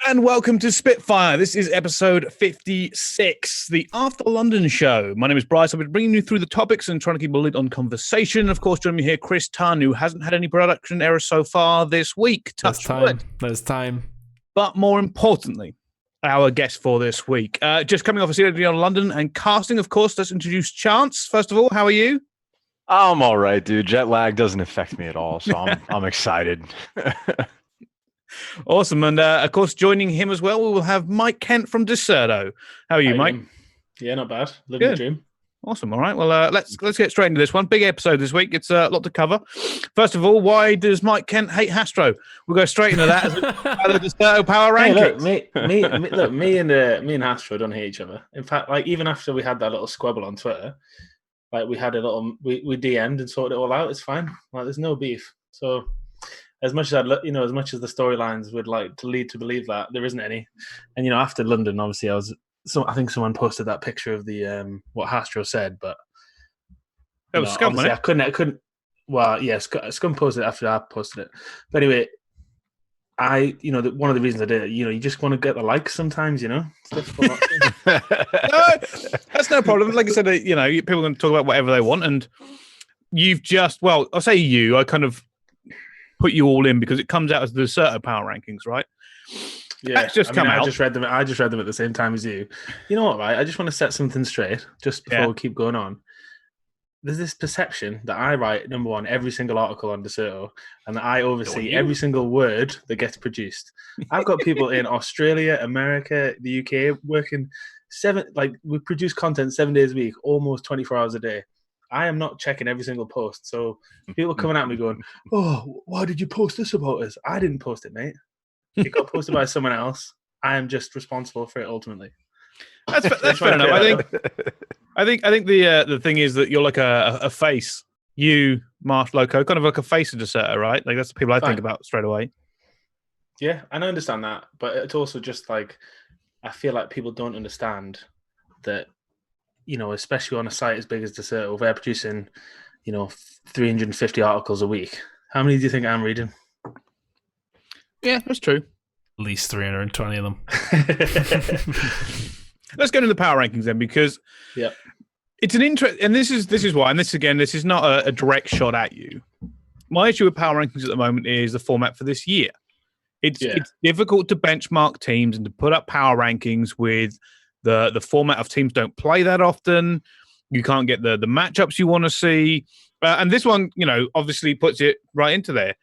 And welcome to Spitfire. This is episode 56, the After London show. My name is Brice. I'll be bringing you through the topics and trying to keep a lid on conversation. Of course, joining me here, Chris Tunn, who hasn't had any production errors so far this week. There's time. But more importantly, our guest for this week. Just coming off a CDL London and casting, of course, let's introduce Chance. First of all, how are you? I'm all right, dude. Jet lag doesn't affect me at all, so I'm excited. Awesome. And of course, joining him as well, we will have Mike Kent from Dexerto. How are you, Mike? Yeah, not bad. Living the dream. Awesome. All right. Well, let's get straight into this one. Big episode this week. It's a lot to cover. First of all, why does Mike Kent hate Hastro? We'll go straight into that as the Dexerto power rankings. Me and Hastro don't hate each other. In fact, like even after we had that little squabble on Twitter, like we had a little, we DM'd and sorted it all out. It's fine. Like there's no beef. So as much as as much as the storylines would like to lead to believe that, there isn't any. And after London, obviously, I think someone posted that picture of the what Hastro said, but that was Scum. I couldn't. Well, yeah, Scum posted it after I posted it. But anyway, one of the reasons I did it, you just want to get the likes sometimes, It's difficult not to. No, that's no problem. Like I said, people are going to talk about whatever they want, and you've just, well, I'll say I kind of put you all in because it comes out as the Dexerto power rankings, right? Yeah, that's just come out. I just read them at the same time as you. You know what, right? I just want to set something straight just before we keep going on. There's this perception that I write number one every single article on Dexerto, and that I oversee every single word that gets produced. I've got people in Australia, America, the UK working we produce content 7 days a week, almost 24 hours a day. I am not checking every single post. So people coming at me going, "Oh, why did you post this about us?" I didn't post it, mate. It got posted by someone else. I am just responsible for it ultimately. That's fair enough. I think the thing is that you're like a face. You, Marsh Loco, kind of like a face of Dexerto, right? Like that's the people I think about straight away. Yeah, and I understand that, but it's also just like I feel like people don't understand that. Especially on a site as big as Dexerto, they're producing, 350 articles a week. How many do you think I'm reading? Yeah, that's true. At least 320 of them. Let's go into the power rankings then, because it's an interest, and this is why, and this is not a direct shot at you. My issue with power rankings at the moment is the format for this year. It's difficult to benchmark teams and to put up power rankings with the format of teams don't play that often. You can't get the matchups you want to see. And this one, obviously puts it right into there.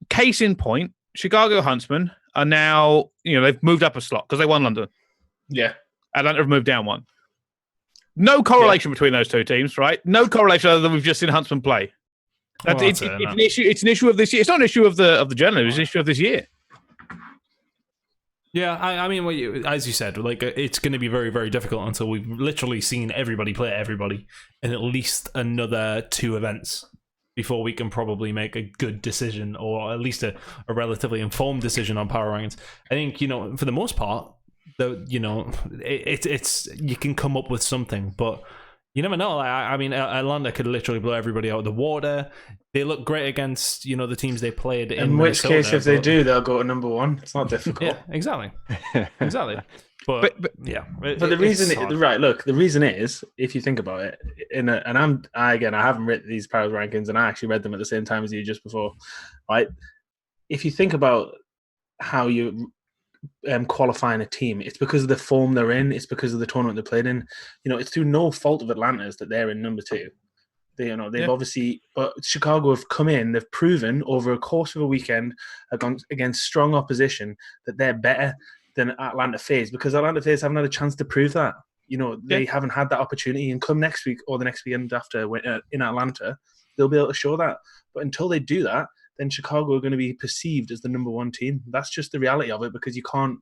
Case in point, Chicago Huntsmen are now, they've moved up a slot because they won London. Yeah. Atlanta have moved down one. No correlation between those two teams, right? No correlation other than we've just seen Huntsmen play. It's an issue. It's an issue of this year. It's not an issue of the journal. It's an issue of this year. Yeah, I mean, as you said, like it's going to be very, very difficult until we've literally seen everybody play everybody in at least another 2 events before we can probably make a good decision, or at least a relatively informed decision on power rankings. I think for the most part, it's you can come up with something, but you never know. I mean, Atlanta could literally blow everybody out of the water. They look great against, the teams they played. In which case, if they do, they'll go to number 1. It's not difficult. Yeah, exactly. But the reason is, if you think about it, I haven't written these power rankings, and I actually read them at the same time as you just before, right? If you think about how you qualifying a team, it's because of the form they're in. It's because of the tournament they played in. It's through no fault of Atlanta's that they're in number 2. They've obviously, but Chicago have come in. They've proven over a course of a weekend against strong opposition that they're better than Atlanta FaZe, because Atlanta FaZe haven't had a chance to prove that. They haven't had that opportunity, and come next week or the next weekend after in Atlanta, they'll be able to show that. But until they do that, then Chicago are going to be perceived as the number 1 team. That's just the reality of it, because you can't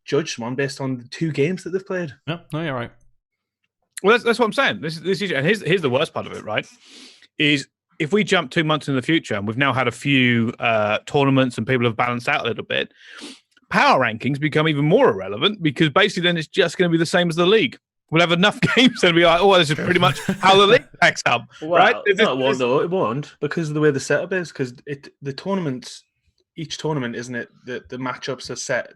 judge someone based on the 2 games that they've played. No, you're right. Well, that's what I'm saying. This is, and here's the worst part of it, right? Is if we jump 2 months in the future, and we've now had a few tournaments and people have balanced out a little bit, power rankings become even more irrelevant, because basically then it's just going to be the same as the league. We'll have enough games and be like, oh, this is pretty much how the league packs up, right? No, it won't, though. It won't, because of the way the setup is, because the tournaments each tournament, isn't it? The matchups are set.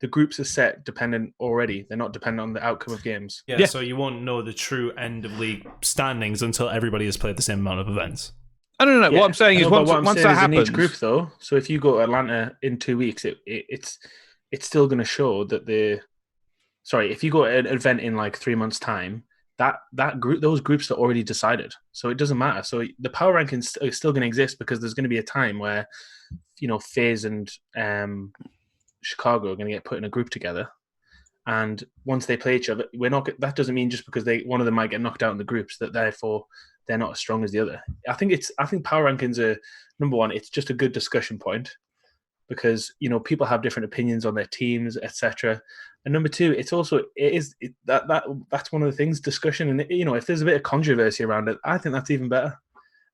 The groups are set dependent already. They're not dependent on the outcome of games. Yeah, so you won't know the true end of league standings until everybody has played the same amount of events. I don't know. Yeah. What I'm saying is once that happens, in each group though. So if you go to Atlanta in 2 weeks, it's still going to show that if you go to an event in like 3 months' time, those groups are already decided. So it doesn't matter. So the power rankings are still going to exist because there's going to be a time where, FaZe and Chicago are going to get put in a group together. And once they play each other, that doesn't mean just because one of them might get knocked out in the groups that therefore they're not as strong as the other. I think power rankings are, number one, it's just a good discussion point because, people have different opinions on their teams, etc. And number two, that's one of the things, discussion. And, if there's a bit of controversy around it, I think that's even better,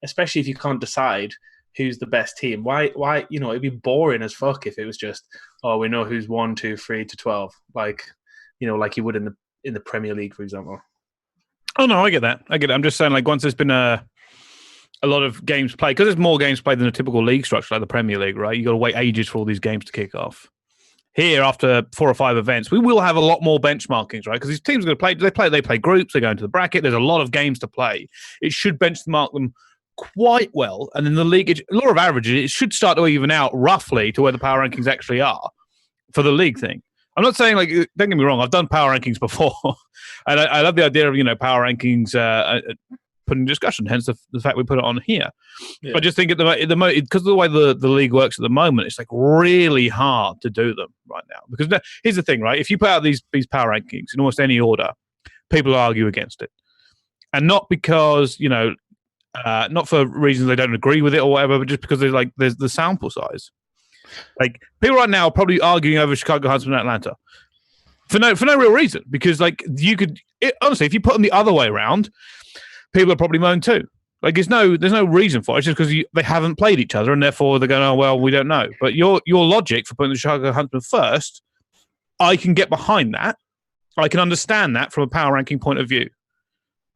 especially if you can't decide who's the best team. Why, it'd be boring as fuck if it was just, we know who's 1, 2, 3 to 12. Like you would in the Premier League, for example. Oh, no, I get that. I'm just saying, like, once there's been a lot of games played, because there's more games played than a typical league structure like the Premier League, right? You got to wait ages for all these games to kick off. Here, after 4 or 5 events, we will have a lot more benchmarkings, right? Because these teams are going to play. They play groups. They go into the bracket. There's a lot of games to play. It should benchmark them quite well, and in the league, law of averages, it should start to even out roughly to where the power rankings actually are for the league thing. I'm not saying, like, don't get me wrong, I've done power rankings before, and I love the idea of, power rankings put in discussion, hence the fact we put it on here. Yeah. I just think at the moment, because of the way the league works at the moment, it's like really hard to do them right now. Because here's the thing, right? If you put out these power rankings in almost any order, people argue against it. And not because, not for reasons they don't agree with it or whatever, but just because there's the sample size. Like, people right now are probably arguing over Chicago Huntsmen and Atlanta for no real reason, because honestly, if you put them the other way around, people are probably moan too. Like, there's no reason for it. It's just because they haven't played each other, and therefore they're going, oh well, we don't know. But your logic for putting the Chicago Huntsmen first, I can get behind that. I can understand that from a power ranking point of view.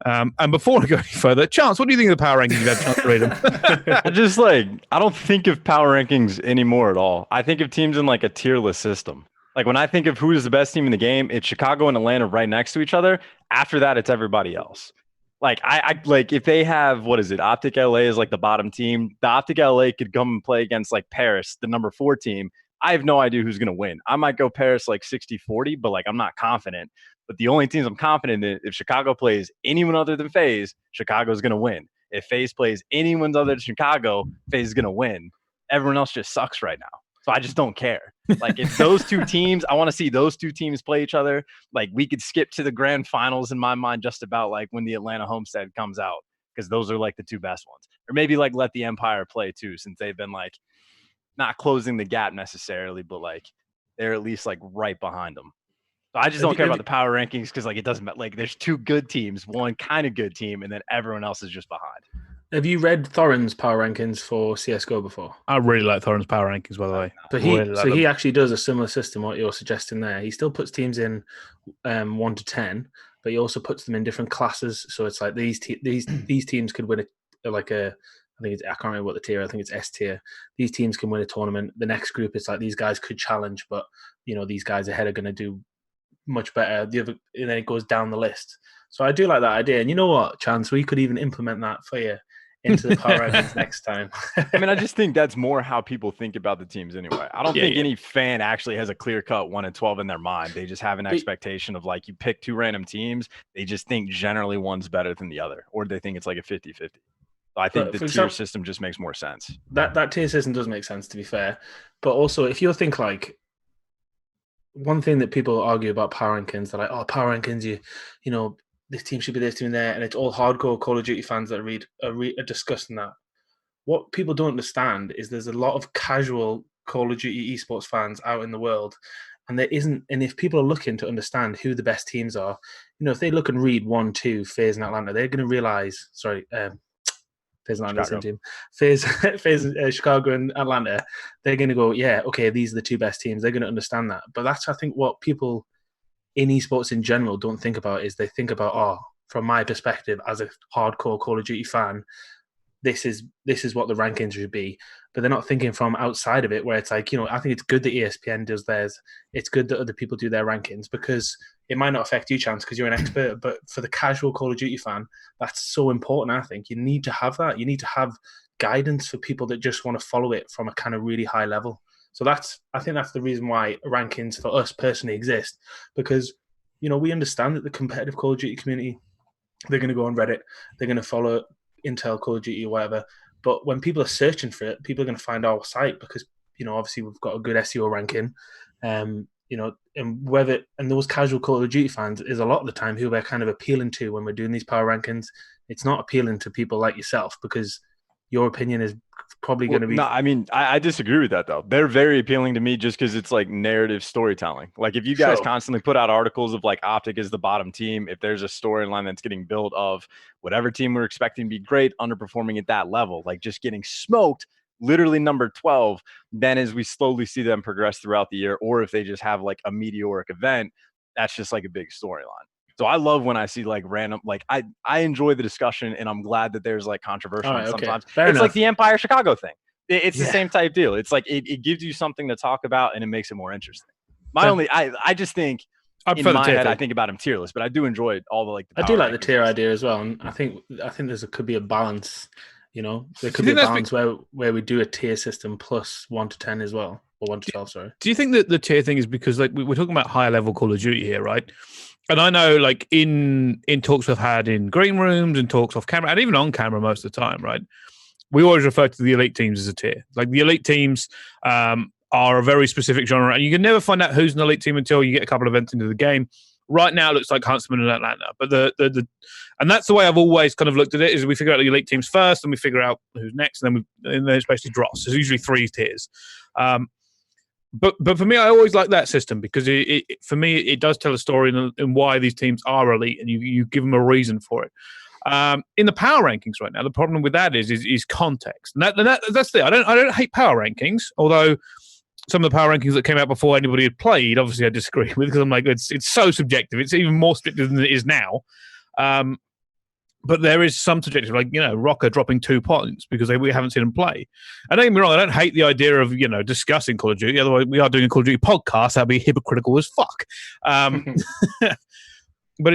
And before I go any further, Chance, what do you think of the power rankings? You've had a chance to read them. I don't think of power rankings anymore at all. I think of teams in like a tier list system. Like, when I think of who is the best team in the game, it's Chicago and Atlanta right next to each other. After that, it's everybody else. Like, I like, if they have, Optic LA is like the bottom team. The Optic LA could come and play against like Paris, the number 4 team. I have no idea who's going to win. I might go Paris like 60-40, but like, I'm not confident. But the only teams I'm confident in, if Chicago plays anyone other than FaZe, Chicago's going to win. If FaZe plays anyone other than Chicago, FaZe is going to win. Everyone else just sucks right now. So I just don't care. Like, if those two teams, I want to see those two teams play each other. Like, we could skip to the grand finals in my mind just about like when the Atlanta Homestead comes out, because those are like the 2 best ones. Or maybe like let the Empire play too, since they've been like not closing the gap necessarily, but like they're at least like right behind them. So I just don't care about the power rankings, because like it doesn't matter. Like, there's 2 good teams, one kind of good team, and then everyone else is just behind. Have you read Thorin's power rankings for CSGO before? I really like Thorin's power rankings, by the way. But he actually does a similar system, what you're suggesting there. He still puts teams in 1 to 10, but he also puts them in different classes. So it's like these teams could win I can't remember what the tier. I think it's S tier. These teams can win a tournament. The next group, it's like these guys could challenge, but these guys ahead are going to do much better. And then it goes down the list. So I do like that idea. And you know what, Chance, we could even implement that for you into the power rankings next time. I mean, I just think that's more how people think about the teams anyway. I don't think any fan actually has a clear-cut 1 and 12 in their mind. They just have an expectation of, like, you pick 2 random teams. They just think generally one's better than the other, or they think it's like a 50-50. So I think the tier system just makes more sense. That tier system does make sense, to be fair. But also, if you think like, one thing that people argue about power rankings, they're like, oh, power rankings, you know, this team should be this team there, and it's all hardcore Call of Duty fans that are discussing that. What people don't understand is there's a lot of casual Call of Duty esports fans out in the world, and there isn't. And if people are looking to understand who the best teams are, if they look and read 1, 2, FaZe and Atlanta, they're going to realize. FaZe and Atlanta, same team. FaZe, Chicago and Atlanta, they're going to go, yeah, okay, these are the 2 best teams. They're going to understand that. But that's, I think, what people in esports in general don't think about, is they think about, from my perspective as a hardcore Call of Duty fan, this is what the rankings should be, but they're not thinking from outside of it, where it's like, I think it's good that ESPN does theirs. It's good that other people do their rankings, because it might not affect you, Chance, because you're an expert, but for the casual Call of Duty fan, that's so important. I think you need to have that. You need to have guidance for people that just want to follow it from a kind of really high level. So I think that's the reason why rankings for us personally exist, because, we understand that the competitive Call of Duty community, they're going to go on Reddit, they're going to follow Intel, Call of Duty, or whatever. But when people are searching for it, people are going to find our site because, obviously we've got a good SEO ranking. And those casual Call of Duty fans is a lot of the time who we're kind of appealing to when we're doing these power rankings. It's not appealing to people like yourself, because your opinion is probably going to be... No, I mean, I disagree with that, though. They're very appealing to me just because it's like narrative storytelling. Like, if you guys constantly put out articles of like Optic is the bottom team, if there's a storyline that's getting built of whatever team we're expecting to be great, underperforming at that level, like just getting smoked, literally number 12, then as we slowly see them progress throughout the year, or if they just have like a meteoric event, that's just like a big storyline. So I love when I see like random, like I enjoy the discussion, and I'm glad that there's like controversial sometimes. Fair enough. Like the Empire Chicago thing. It's the same type deal. It's like it gives you something to talk about, and it makes it more interesting. I just think in my head I think about them tier list, but I do enjoy all the like. I do like the tier idea as well, and I think could be a balance. There could be a balance where we do a tier system plus 1 to 10 as well, or 1 to 12. Sorry. Do you think that the tier thing is because like we're talking about higher level Call of Duty here, right? And I know, like in talks we've had in green rooms and talks off camera, and even on camera most of the time, right? We always refer to the elite teams as a tier. Like the elite teams are a very specific genre, and you can never find out who's an elite team until you get a couple of events into the game. Right now, it looks like Huntsmen and Atlanta, but and that's the way I've always kind of looked at it: is we figure out the elite teams first, and we figure out who's next, and then it's basically drops. There's usually 3 tiers. But for me, I always like that system because for me it does tell a story and why these teams are elite, and you give them a reason for it. In the power rankings right now, the problem with that is context, and that's the I don't hate power rankings, although some of the power rankings that came out before anybody had played, obviously I disagree with, because I'm like it's so subjective. It's even more subjective than it is now. But there is some subjective, like, Rocker dropping 2 points because we haven't seen him play. And don't get me wrong, I don't hate the idea of, discussing Call of Duty. Otherwise, we are doing a Call of Duty podcast. That'd be hypocritical as fuck. But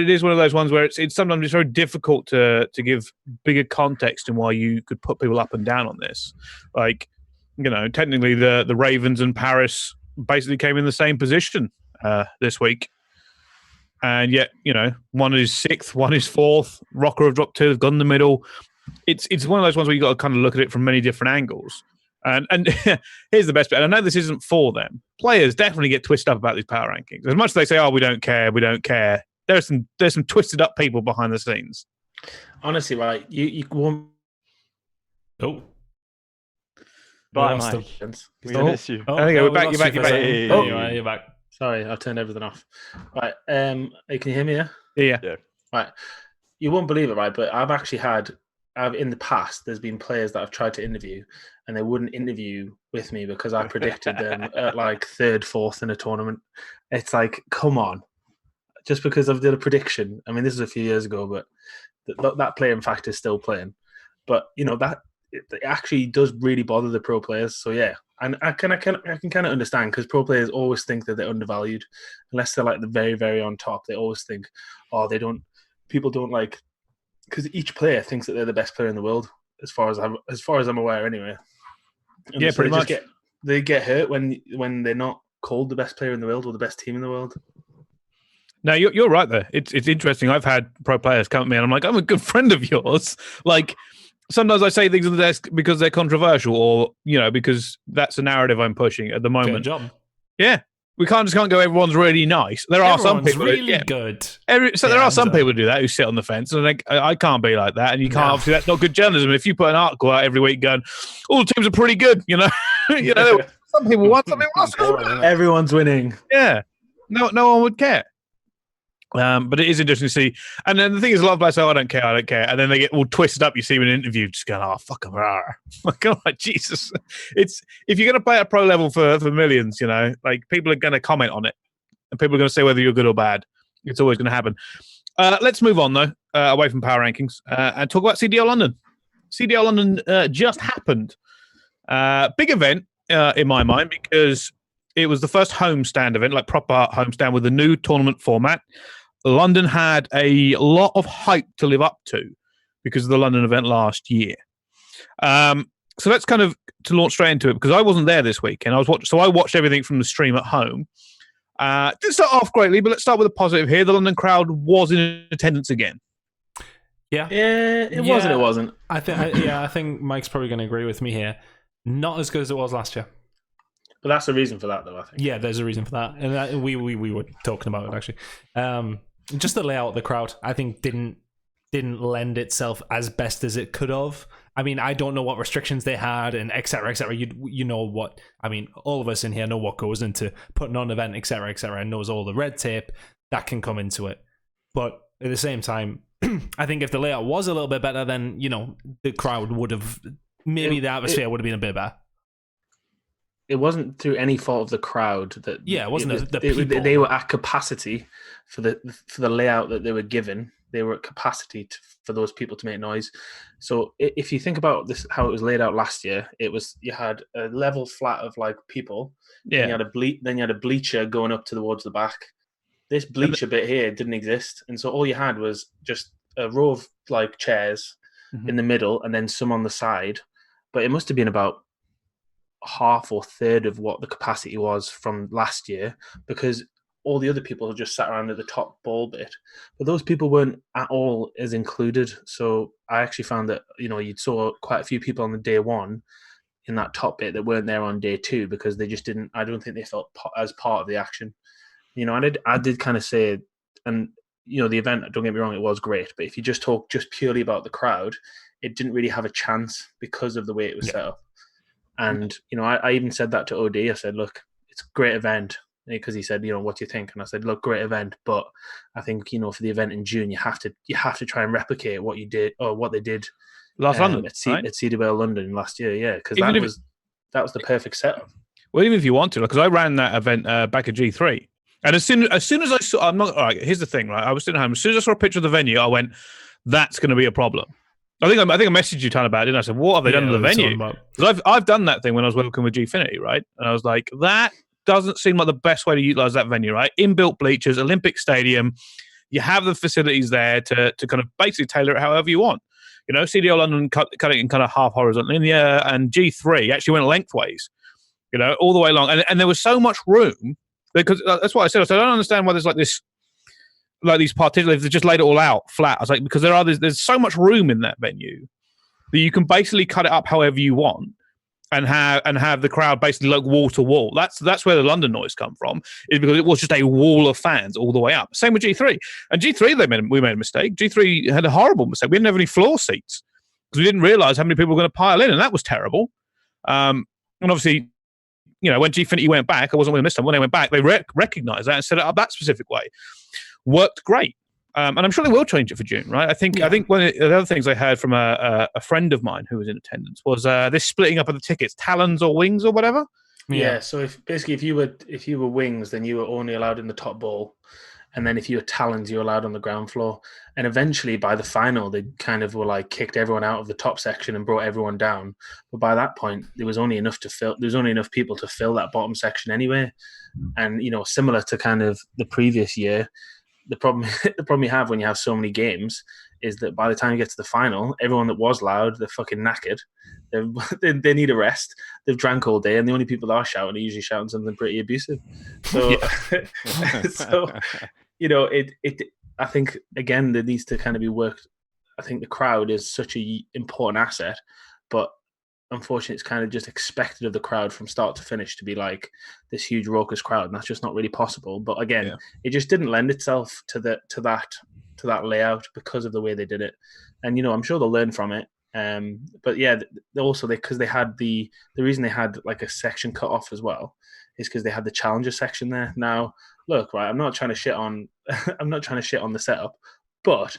it is one of those ones where it's sometimes it's very difficult to give bigger context in why you could put people up and down on this. Like, technically the Ravens and Paris basically came in the same position this week. And yet, one is 6th, one is 4th. Rocker have dropped 2, they've gone in the middle. It's one of those ones where you got to kind of look at it from many different angles. And here's the best bit. And I know this isn't for them. Players definitely get twisted up about these power rankings. As much as they say, "Oh, we don't care," There's some twisted up people behind the scenes. Honestly, right? You won't. Oh. Bye, Mike. We miss you. You're back. You're back. Sorry, I've turned everything off. Right, can you hear me? Yeah. Right, you won't believe it, right? But I've actually in the past, there's been players that I've tried to interview, and they wouldn't interview with me because I predicted them at like 3rd, 4th in a tournament. It's like, come on, just because I've did a prediction. I mean, this is a few years ago, but that player, in fact, is still playing. But that it actually does really bother the pro players. So yeah. And I can kind of understand, because pro players always think that they're undervalued, unless they're like the very, very on top. They always think, people don't like, because each player thinks that they're the best player in the world, as far as I'm aware, anyway. And yeah, pretty much. They get hurt when they're not called the best player in the world or the best team in the world. No, you're right there. It's interesting. I've had pro players come to me, and I'm like, I'm a good friend of yours, like. Sometimes I say things on the desk because they're controversial, or because that's a narrative I'm pushing at the moment. Good job. Yeah, we can't go. Everyone's really nice. There are some people really good. There are some people who do that, who sit on the fence, and I can't be like that. And you can't. Obviously, that's not good journalism. If you put an article out every week going, all the teams are pretty good, some people want something. Everyone's winning. Yeah, no one would care. But it is interesting to see. And then the thing is, a lot of players say, "I don't care," and then they get all twisted up. You see them in an interview, just going, "Oh, fuck them." Like, oh, Jesus. It's if you're going to play at pro level for millions, like people are going to comment on it, and people are going to say whether you're good or bad. It's always going to happen. Let's move on though, away from power rankings, and talk about CDL London. CDL London just happened. Big event in my mind because it was the first homestand event, like proper homestand with the new tournament format. London had a lot of hype to live up to because of the London event last year. So let's kind of to launch straight into it because I wasn't there this week and I watched everything from the stream at home. Didn't start off greatly, but let's start with a positive here. The London crowd was in attendance again. Yeah, it wasn't. I think Mike's probably going to agree with me here. Not as good as it was last year. But that's the reason for that, though. I think. Yeah, there's a reason for that, and we were talking about it actually. Just the layout of the crowd, I think, didn't lend itself as best as it could have. I mean, I don't know what restrictions they had and et cetera, et cetera. You know what? I mean, all of us in here know what goes into putting on an event, et cetera, and knows all the red tape that can come into it. But at the same time, I think if the layout was a little bit better, then, the crowd would have, maybe the atmosphere would have been a bit better. It wasn't through any fault of the crowd that. Yeah, it wasn't the people. They were at capacity for the layout that they were given. They were at capacity for those people to make noise. So if you think about this, how it was laid out last year, you had a level flat of like people. Yeah. Then you had a bleacher going up towards the back. This bleacher bit here didn't exist, and so all you had was just a row of like chairs in the middle, and then some on the side. But it must have been about half or third of what the capacity was from last year, because all the other people just sat around at the top ball bit, but those people weren't at all as included. So I actually found that, you saw quite a few people on the day one in that top bit that weren't there on day two because they just didn't, I don't think they felt as part of the action. I did kind of say, and, the event, don't get me wrong, it was great, but if you just talk just purely about the crowd, it didn't really have a chance because of the way it was set up. And, I even said that to OD. I said, look, it's a great event. Because he said, what do you think? And I said, look, great event, but I think, for the event in June, you have to try and replicate what you did or what they did last London at CWL London last year. Yeah, because that was the perfect setup. Well, even if you want to, because I ran that event back at G3, and as soon as I saw, all right. Here's the thing, right? I was sitting at home. As soon as I saw a picture of the venue, I went, "That's going to be a problem." I think I messaged you, Ton, about it, didn't I? Said, "What have they done to the venue?" Because I've done that thing when I was working with Gfinity, right? And I was like, that doesn't seem like the best way to utilize that venue, right? Inbuilt bleachers, Olympic Stadium. You have the facilities there to kind of basically tailor it however you want. CDL London cut it in kind of half horizontally, and G3 actually went lengthways, all the way along. And there was so much room because that's what I said. I said, I don't understand why there's like this, like these partitions. They've just laid it all out flat. I was like, because there's so much room in that venue that you can basically cut it up however you want. And have the crowd basically like wall to wall. That's where the London noise come from, is because it was just a wall of fans all the way up. Same with G3. And G3, we made a mistake. G3 had a horrible mistake. We didn't have any floor seats because we didn't realise how many people were going to pile in, and that was terrible. And obviously, when Gfinity went back, I wasn't with them this time. When they went back, they recognised that and set it up that specific way. Worked great. And I'm sure they will change it for June, right? I think one of the other things I heard from a friend of mine who was in attendance was this splitting up of the tickets, talons or wings or whatever. Yeah. So if you were wings, then you were only allowed in the top bowl, and then if you were talons, you were allowed on the ground floor. And eventually, by the final, they kind of were like kicked everyone out of the top section and brought everyone down. But by that point, there was only enough people to fill that bottom section anyway. And similar to kind of the previous year. The problem you have when you have so many games is that by the time you get to the final, everyone that was loud, they're fucking knackered. They need a rest. They've drank all day, and the only people that are shouting are usually shouting something pretty abusive. So, I think again there needs to kind of be worked. I think the crowd is such an important asset, but unfortunately, it's kind of just expected of the crowd from start to finish to be like this huge raucous crowd, and that's just not really possible. But again, it just didn't lend itself to that layout because of the way they did it. And I'm sure they'll learn from it. But yeah, because they had the reason they had like a section cut off as well is because they had the challenger section there. Now, look, right, I'm not trying to shit on the setup, but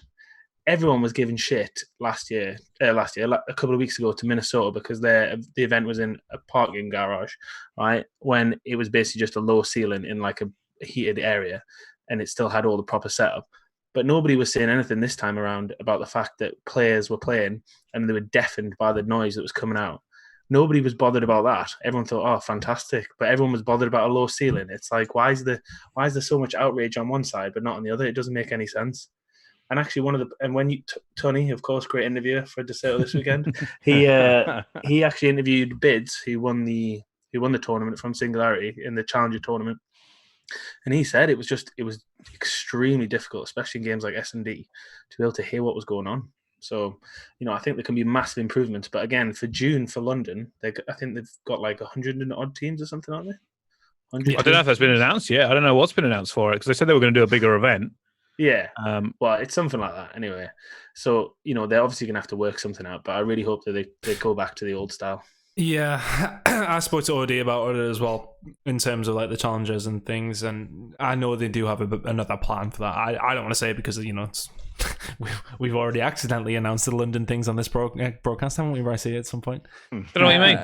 everyone was giving shit last year, a couple of weeks ago to Minnesota because the event was in a parking garage, right? When it was basically just a low ceiling in like a heated area, and it still had all the proper setup. But nobody was saying anything this time around about the fact that players were playing and they were deafened by the noise that was coming out. Nobody was bothered about that. Everyone thought, "Oh, fantastic!" But everyone was bothered about a low ceiling. It's like, why is there so much outrage on one side but not on the other? It doesn't make any sense. And actually, when Tony, of course, great interviewer for Dexerto this weekend, he actually interviewed Bids, who won the tournament from Singularity in the Challenger tournament, and he said it was extremely difficult, especially in games like S&D, to be able to hear what was going on. So, I think there can be massive improvements. But again, for June for London, I think they've got like 100 and odd teams or something, aren't they? I don't know if that's been announced yet. I don't know what's been announced for it because they said they were going to do a bigger event. Yeah. Well, it's something like that anyway. So, they're obviously going to have to work something out, but I really hope that they go back to the old style. Yeah, I spoke to OD about it as well in terms of like the challenges and things, and I know they do have another plan for that. I don't want to say it because it's we've already accidentally announced the London things on this broadcast, haven't we, Bricey, at some point? Don't know what you mean.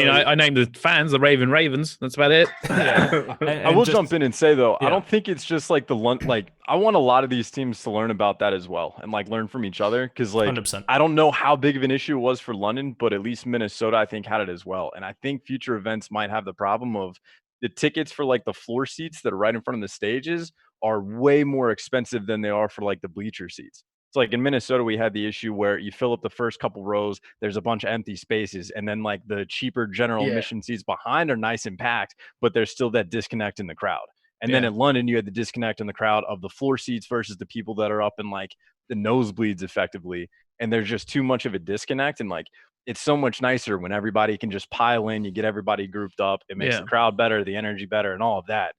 I named the fans the Ravens. That's about it. Yeah. I will jump in and say though, I don't think it's just like I want a lot of these teams to learn about that as well and like learn from each other because like 100%. I don't know how big of an issue it was for London, but at least Minnesota I think had it as well. And I think future events might have the problem of the tickets for like the floor seats that are right in front of the stages are way more expensive than they are for like the bleacher seats. So like in Minnesota, we had the issue where you fill up the first couple rows, there's a bunch of empty spaces, and then like the cheaper general admission seats behind are nice and packed, but there's still that disconnect in the crowd. And then in London, you had the disconnect in the crowd of the floor seats versus the people that are up in like the nosebleeds effectively. And there's just too much of a disconnect. And like, it's so much nicer when everybody can just pile in, you get everybody grouped up. It makes the crowd better, the energy better, and all of that.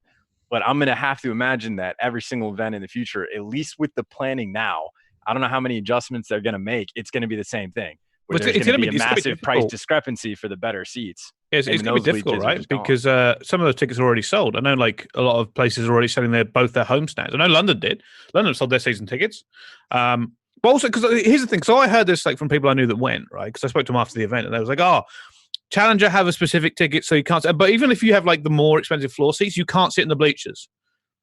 But I'm going to have to imagine that every single event in the future, at least with the planning now, I don't know how many adjustments they're going to make. It's going to be the same thing. Where there's going to be a massive price discrepancy for the better seats. It's going to be difficult, right? Because some of those tickets are already sold. I know like a lot of places are already selling both their home stands. I know London did. London sold their season tickets. But also, because here's the thing. So I heard this like from people I knew that went, right? Because I spoke to them after the event and they was like, Challenger have a specific ticket, so you can't. But even if you have like the more expensive floor seats, you can't sit in the bleachers.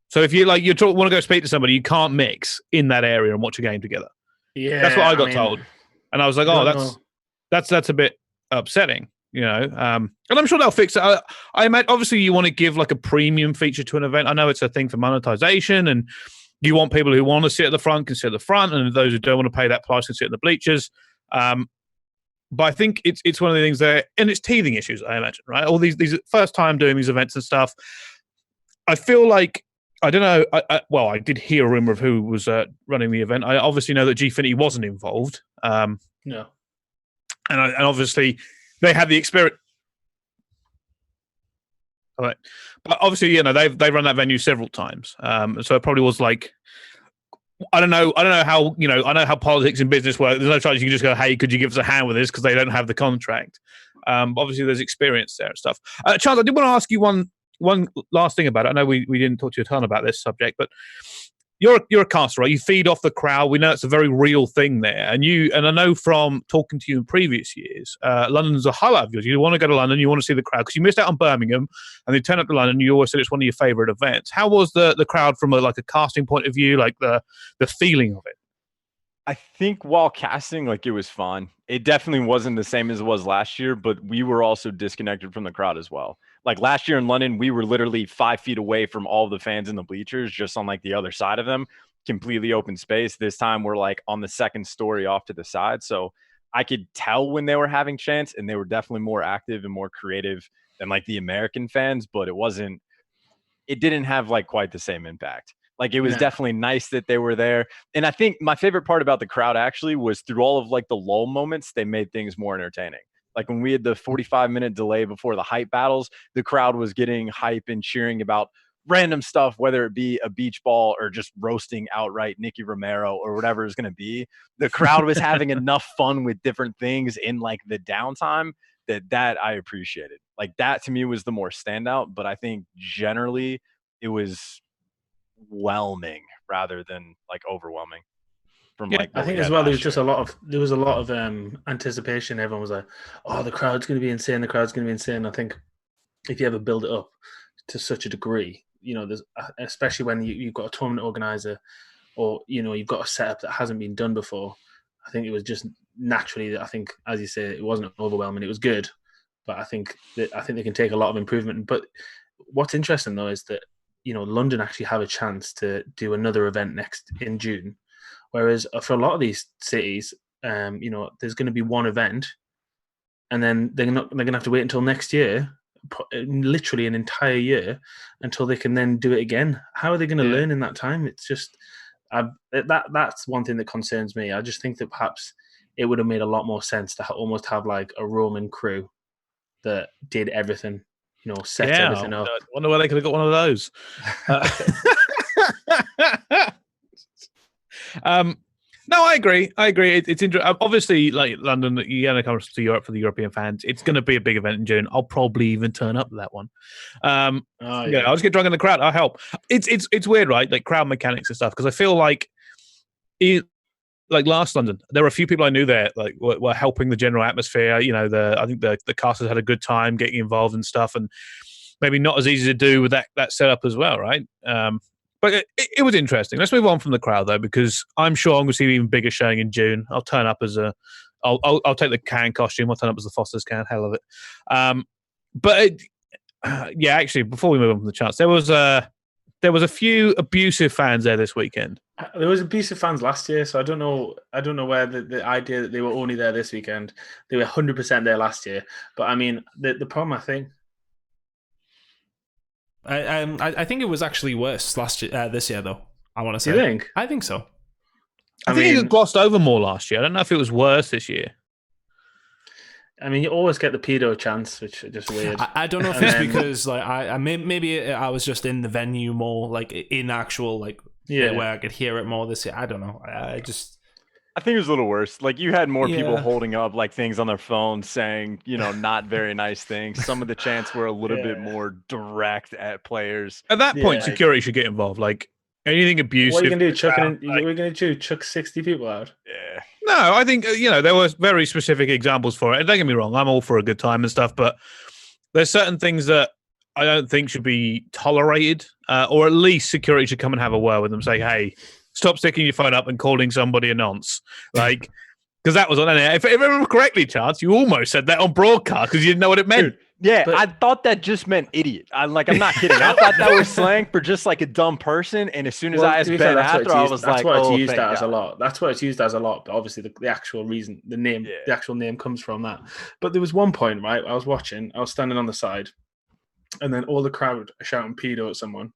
So if you want to go speak to somebody, you can't mix in that area and watch a game together. Yeah, that's what I got told, and I was like, that's a bit upsetting, And I'm sure they'll fix it. I imagine obviously you want to give like a premium feature to an event. I know it's a thing for monetization, and you want people who want to sit at the front can sit at the front, and those who don't want to pay that price can sit in the bleachers. But I think it's one of the things there, and it's teething issues, I imagine, right? All these first time doing these events and stuff. I feel like, I don't know, I did hear a rumor of who was running the event. I obviously know that Gfinity wasn't involved. No. And obviously they had the experience. All right. But obviously, they've run that venue several times. So it probably was like, I don't know how, I know how politics and business work. There's no chance you can just go, hey, could you give us a hand with this? Because they don't have the contract. Obviously, there's experience there and stuff. Charles, I did want to ask you one last thing about it. I know we didn't talk to you a ton about this subject, but you're a caster, right? You feed off the crowd. We know it's a very real thing there. And I know from talking to you in previous years, London's a highlight of yours. You want to go to London, you want to see the crowd because you missed out on Birmingham and they turn up to London. You always said it's one of your favorite events. How was the crowd from a casting point of view, like the feeling of it? I think while casting, like it was fun. It definitely wasn't the same as it was last year, but we were also disconnected from the crowd as well. Like last year in London, we were literally 5 feet away from all the fans in the bleachers, just on like the other side of them, completely open space. This time we're like on the second story off to the side. So I could tell when they were having chance, and they were definitely more active and more creative than like the American fans, but it didn't have like quite the same impact. Like it was definitely nice that they were there. And I think my favorite part about the crowd actually was through all of like the lull moments, they made things more entertaining. Like when we had the 45-minute delay before the hype battles, the crowd was getting hype and cheering about random stuff, whether it be a beach ball or just roasting outright Nicky Romero or whatever it's going to be. The crowd was having enough fun with different things in like the downtime that I appreciated. Like that to me was the more standout, but I think generally it was whelming rather than like overwhelming. I think as well there was a lot of anticipation. Everyone was like, oh, the crowd's going to be insane, I think if you ever build it up to such a degree, there's especially when you've got a tournament organizer, or you've got a setup that hasn't been done before. I think it was just naturally. I think, as you say, it wasn't overwhelming. It was good, but I think they can take a lot of improvement. But what's interesting though is that London actually have a chance to do another event next in June, whereas for a lot of these cities, there's going to be one event, and then they're going to have to wait until next year, literally an entire year, until they can then do it again. How are they going to learn in that time? It's just that's one thing that concerns me. I just think that perhaps it would have made a lot more sense to almost have like a Roman crew that did everything, set everything up. I wonder where they could have got one of those. No, I agree. It's interesting. Obviously, like London, you're going to come to Europe for the European fans. It's going to be a big event in June. I'll probably even turn up to that one. I'll just get drunk in the crowd. I'll help. It's weird, right? Like crowd mechanics and stuff. Because I feel like, like last London, there were a few people I knew there, like were helping the general atmosphere. I think the casters had a good time getting involved and stuff, and maybe not as easy to do with that setup as well, right? But it was interesting. Let's move on from the crowd though, because I'm sure I'm going to see an even bigger showing in June. I'll turn up as I'll take the can costume. I'll turn up as the Foster's can. Hell of it. Actually, before we move on from the chance, there was a few abusive fans there this weekend. There was abusive fans last year, so I don't know where the idea that they were only there this weekend. They were 100% there last year. But I mean, the problem, I think. I think it was actually worse this year, though. I want to say. You think? I think so. I think it glossed over more last year. I don't know if it was worse this year. I mean, you always get the pedo chance, which is just weird. I don't know if it's because like maybe I was just in the venue more, like in actual where I could hear it more this year. I don't know. I think it was a little worse. Like you had more people holding up like things on their phone saying, not very nice things. Some of the chants were a little bit more direct at players. At that point, security should get involved. Like anything abusive. What are you going to do? We're going to do chuck 60 people out? Yeah. No, I think there were very specific examples for it. Don't get me wrong. I'm all for a good time and stuff, but there's certain things that I don't think should be tolerated, or at least security should come and have a word with them. Say, hey, stop sticking your phone up and calling somebody a nonce. Like, because that was on there. If I remember correctly, Chance, you almost said that on broadcast because you didn't know what it meant. Dude, I thought that just meant idiot. I'm not kidding. I thought that was slang for just like a dumb person. And as soon as I asked Ben after, I was like, that's what it's used as a lot. That's what it's used as a lot. But obviously, the actual reason, the actual name comes from that. But there was one point, right? I was standing on the side, and then all the crowd shouting pedo at someone,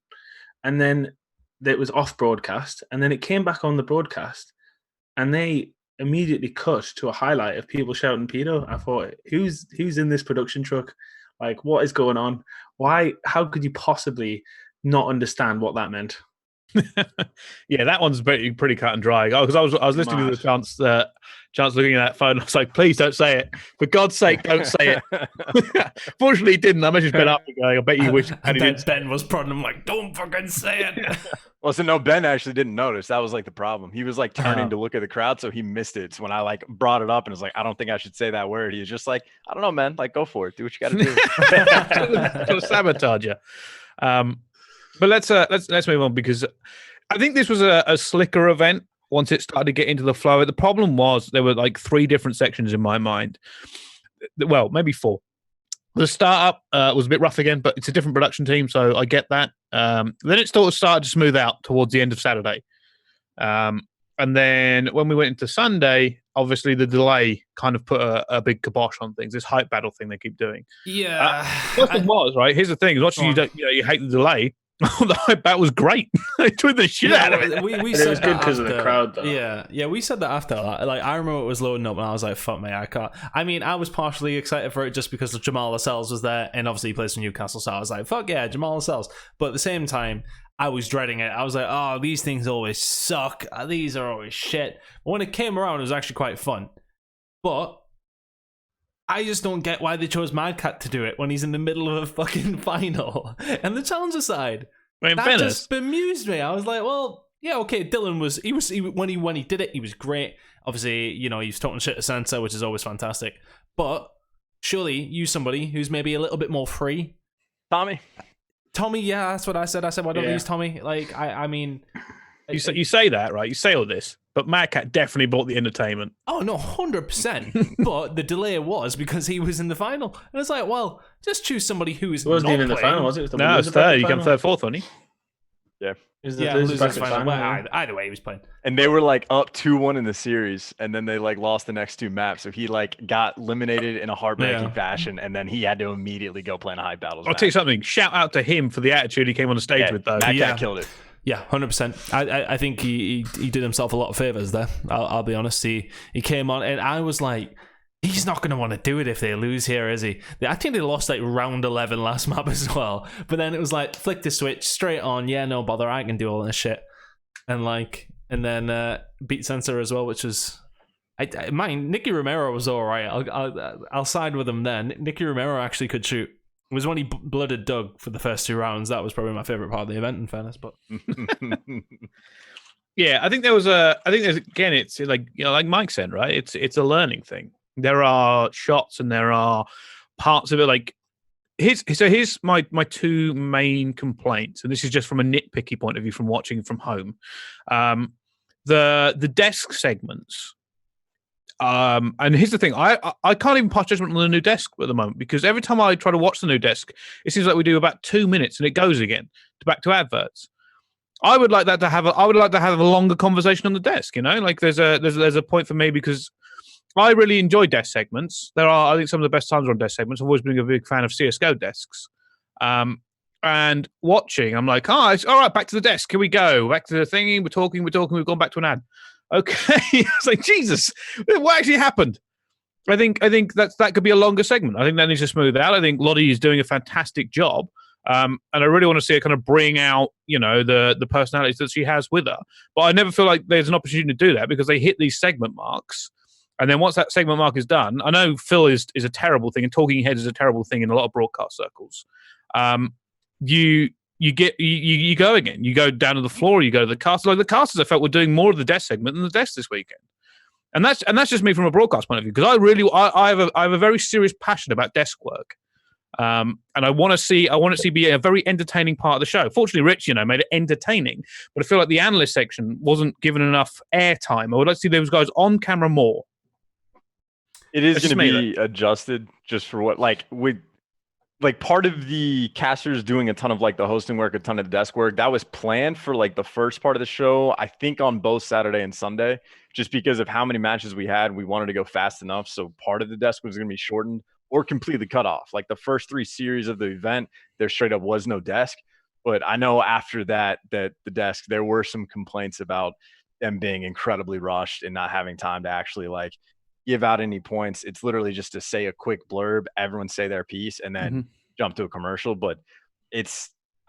and then it was off broadcast, and then it came back on the broadcast, and they immediately cut to a highlight of people shouting pedo. I thought, who's in this production truck? Like, what is going on? Why? How could you possibly not understand what that meant? Yeah, that one's pretty cut and dry. Because I was listening to the Chance looking at that phone. I was like, please don't say it. For God's sake, don't say it. Fortunately, he didn't. I messaged Ben after going, I bet you wish. And Ben was prodding him like, don't fucking say it. Well, so no, Ben actually didn't notice. That was like the problem. He was like turning to look at the crowd, so he missed it. So when I like brought it up and was like, I don't think I should say that word. He was just like, I don't know, man. Like, go for it. Do what you got to do. Sabotage you. But let's move on, because I think this was a slicker event once it started to get into the flow. The problem was there were like 3 different sections in my mind. Well, maybe 4. The startup was a bit rough again, but it's a different production team, so I get that. Then it sort of started to smooth out towards the end of Saturday. And then when we went into Sunday, obviously the delay kind of put a big kibosh on things. This hype battle thing they keep doing. Yeah. What it was, right? Here's the thing: as much as you hate the delay, the hype battle was great. They took the shit out of it. We said it was good because of the crowd, though. Yeah, we said that after. Like, I remember it was loading up, and I was like, "Fuck me, I can't." I mean, I was partially excited for it just because Jamal Lascelles was there, and obviously he plays for Newcastle, so I was like, "Fuck yeah, Jamal Lascelles!" But at the same time, I was dreading it. I was like, "Oh, these things always suck. These are always shit." But when it came around, it was actually quite fun. But I just don't get why they chose Mad Cat to do it when he's in the middle of a fucking final. And the challenger side, that just bemused me. I was like, well, yeah, okay, Dylan was when he did it, he was great. Obviously, he was talking shit to Sansa, which is always fantastic. But surely use somebody who's maybe a little bit more free. Tommy Tommy, yeah, that's what I said. I said, why don't we use Tommy? Like, I mean... You say that, right? You say all this, but Mad Cat definitely bought the entertainment. Oh, no, 100%. But the delay was because he was in the final. And it's like, well, just choose somebody who's It wasn't not even in the playing. final, was it? No, it's third. You come third, fourth, wasn't he? Yeah. Losers final. Well, either way, he was playing. And they were like up 2-1 in the series, and then they like lost the next 2 maps. So he like got eliminated in a heartbreaking fashion, and then he had to immediately go play in a high battles. I'll tell you something. Shout out to him for the attitude he came on the stage with, though. Mad Cat killed it. Yeah, 100%. I think he did himself a lot of favors there. I'll be honest. He came on, and I was like, he's not going to want to do it if they lose here, is he? I think they lost like round 11 last map as well. But then it was like, flick the switch, straight on. Yeah, no bother. I can do all this shit. And then beat Sensor as well, which was... Nicky Romero was all right. I'll side with him then. Nicky Romero actually could shoot. It was when he blooded Doug for the first 2 rounds. That was probably my favorite part of the event, in fairness. But yeah, I think there's again, it's like, you know, like Mike said, right? It's a learning thing. There are shots and there are parts of it. Like here's my 2 main complaints, and this is just from a nitpicky point of view from watching from home. The desk segments. And here's the thing, I can't even pass judgment on the new desk at the moment, because every time I try to watch the new desk, it seems like we do about 2 minutes and it goes again back to adverts. I would like to have a longer conversation on the desk, you know, like there's a point for me, because I really enjoy desk segments. I think some of the best times are on desk segments. I've always been a big fan of CSGO desks. And watching, I'm like, all right, back to the desk. Here we go. Back to the thingy. We're talking. We've gone back to an ad. Okay. It's like, Jesus, what actually happened? I think that could be a longer segment. I think that needs to smooth out. I think Lottie is doing a fantastic job. And I really want to see her kind of bring out, you know, the personalities that she has with her. But I never feel like there's an opportunity to do that, because they hit these segment marks. And then once that segment mark is done, I know Phil is a terrible thing, and talking heads is a terrible thing in a lot of broadcast circles. You go again. You go down to the floor. You go to the casters. Like the casters, I felt were doing more of the desk segment than the desk this weekend, and that's just me from a broadcast point of view, because I have a very serious passion about desk work, and I want to see be a very entertaining part of the show. Fortunately, Rich, you know, made it entertaining, but I feel like the analyst section wasn't given enough airtime. I would like to see those guys on camera more. It is going to be adjusted just for what like part of the casters doing a ton of like the hosting work, a ton of the desk work, that was planned for like the first part of the show, I think on both Saturday and Sunday, just because of how many matches we had. We wanted to go fast enough. So part of the desk was going to be shortened or completely cut off. Like the first 3 series of the event, there straight up was no desk. But I know after that the desk, there were some complaints about them being incredibly rushed and not having time to actually like give out any points. It's literally just to say a quick blurb, everyone say their piece, and then jump to a commercial. But I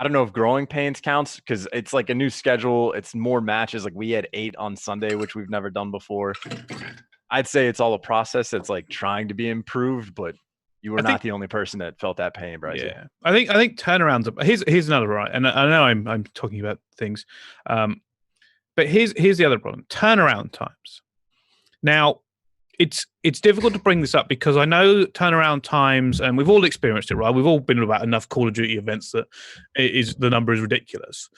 don't know if growing pains counts, because it's like a new schedule. It's more matches. Like we had 8 on Sunday, which we've never done before. I'd say it's all a process that's like trying to be improved, but you were not the only person that felt that pain, Bryce. Yeah, I think turnarounds. Here's another right, and I know I'm talking about things, but here's the other problem: turnaround times. Now, it's difficult to bring this up, because I know turnaround times, and we've all experienced it, right? We've all been to about enough Call of Duty events that the number is ridiculous.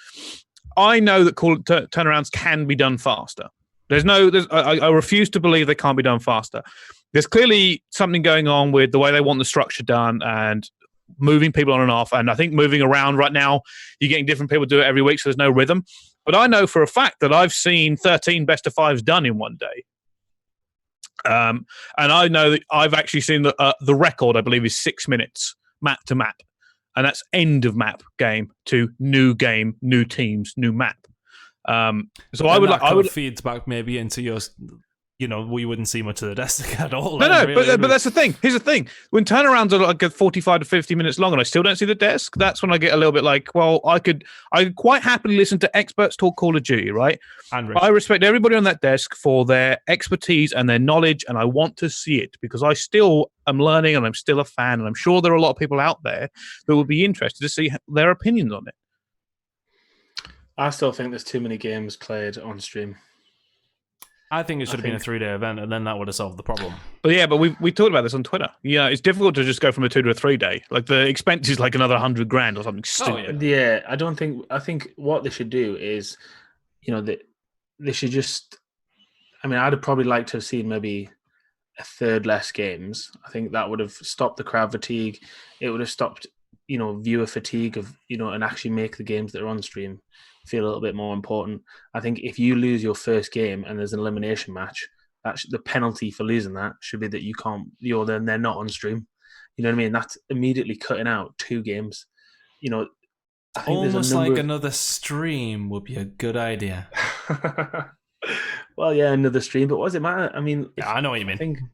I know that turnarounds can be done faster. I refuse to believe they can't be done faster. There's clearly something going on with the way they want the structure done and moving people on and off. And I think moving around right now, you're getting different people do it every week, so there's no rhythm. But I know for a fact that I've seen 13 best of 5s done in one day. And I know that I've actually seen the record, I believe, is 6 minutes map to map, and that's end of map game to new game, new teams, new map. So I would feeds back maybe into your, you know, we wouldn't see much of the desk at all. No, really, but that's the thing. Here's the thing: when turnarounds are like 45 to 50 minutes long, and I still don't see the desk, that's when I get a little bit like, well, I could quite happily listen to experts talk Call of Duty, right? I respect everybody on that desk for their expertise and their knowledge, and I want to see it, because I still am learning, and I'm still a fan, and I'm sure there are a lot of people out there that would be interested to see their opinions on it. I still think there's too many games played on stream. I think it should have been a 3-day event, and then that would have solved the problem. But we talked about this on Twitter. Yeah, it's difficult to just go from a 2 to a 3-day. Like the expense is like another $100,000 or something stupid. Yeah, I think what they should do is, they should just. I mean, I'd have probably liked to have seen maybe a third less games. I think that would have stopped the crowd fatigue. It would have stopped, viewer fatigue of, and actually make the games that are on stream feel a little bit more important. I think if you lose your first game and there's an elimination match, the penalty for losing that should be that you can't, then they're not on stream. You know what I mean? That's immediately cutting out 2 games. I think almost like another stream would be a good idea. Well, yeah, another stream, but what does it matter? I mean, yeah, I know what you mean.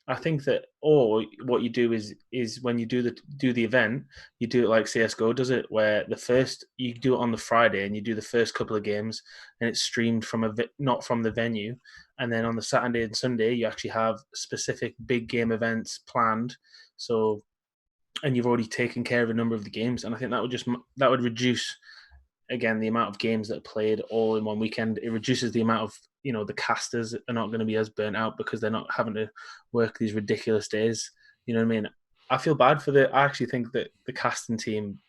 I think that, or what you do is when you do the event, you do it like CS:GO does it, where you do it on the Friday and you do the first couple of games, and it's streamed from not from the venue, and then on the Saturday and Sunday you actually have specific big game events planned. So, and you've already taken care of a number of the games, and I think that would reduce, again, the amount of games that are played all in one weekend. It reduces the amount of, the casters are not going to be as burnt out because they're not having to work these ridiculous days. You know what I mean? I feel bad I actually think that the casting team,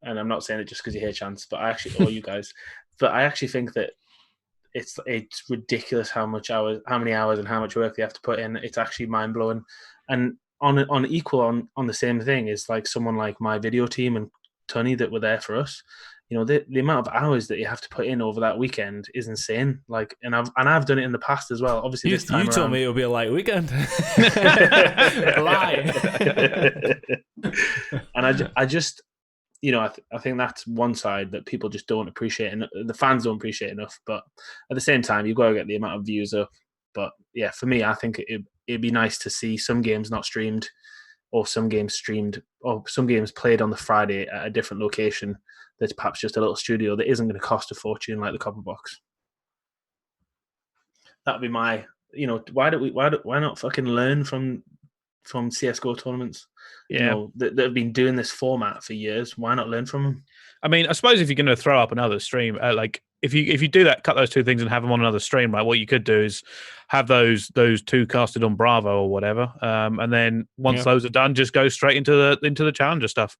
and I'm not saying it just because you hear Chance, but or you guys, but I actually think that it's ridiculous how many hours and how much work they have to put in. It's actually mind blowing. And on the same thing is like someone like my video team and Tunny that were there for us. The amount of hours that you have to put in over that weekend is insane. Like, and I've done it in the past as well. Obviously, this time you told me it would be a light weekend. Lie. And I just, I think that's one side that people just don't appreciate, and the fans don't appreciate enough. But at the same time, you've got to get the amount of views up. But yeah, for me, I think it'd be nice to see some games not streamed, or some games streamed, or some games played on the Friday at a different location. That's perhaps just a little studio that isn't going to cost a fortune like the Copper Box. That'd be my, why not fucking learn from CS:GO tournaments? Yeah, that have been doing this format for years. Why not learn from them? I mean, I suppose if you're going to throw up another stream, like if you do that, cut those 2 things and have them on another stream, right? What you could do is have those 2 casted on Bravo or whatever, and then once those are done, just go straight into the challenger stuff.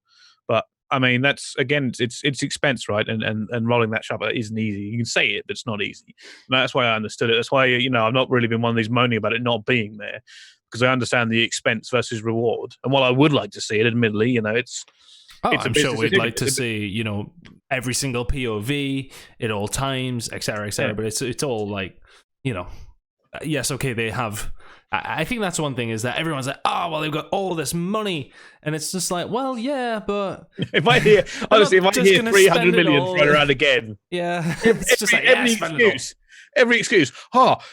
But I mean, that's, again, it's expense, right? And rolling that shop isn't easy. You can say it, but it's not easy. And that's why I understood it. That's why, I've not really been one of these moaning about it not being there, because I understand the expense versus reward. And while I would like to see it, admittedly, it's I'm sure we'd like to see, every single POV at all times, et cetera, et cetera. Yeah. But it's all like, yes, okay, they have. I think that's one thing, is that everyone's like, oh, well, they've got all this money. And it's just like, well, yeah, but if I hear 300 million thrown around again. Yeah. It's just like, every excuse.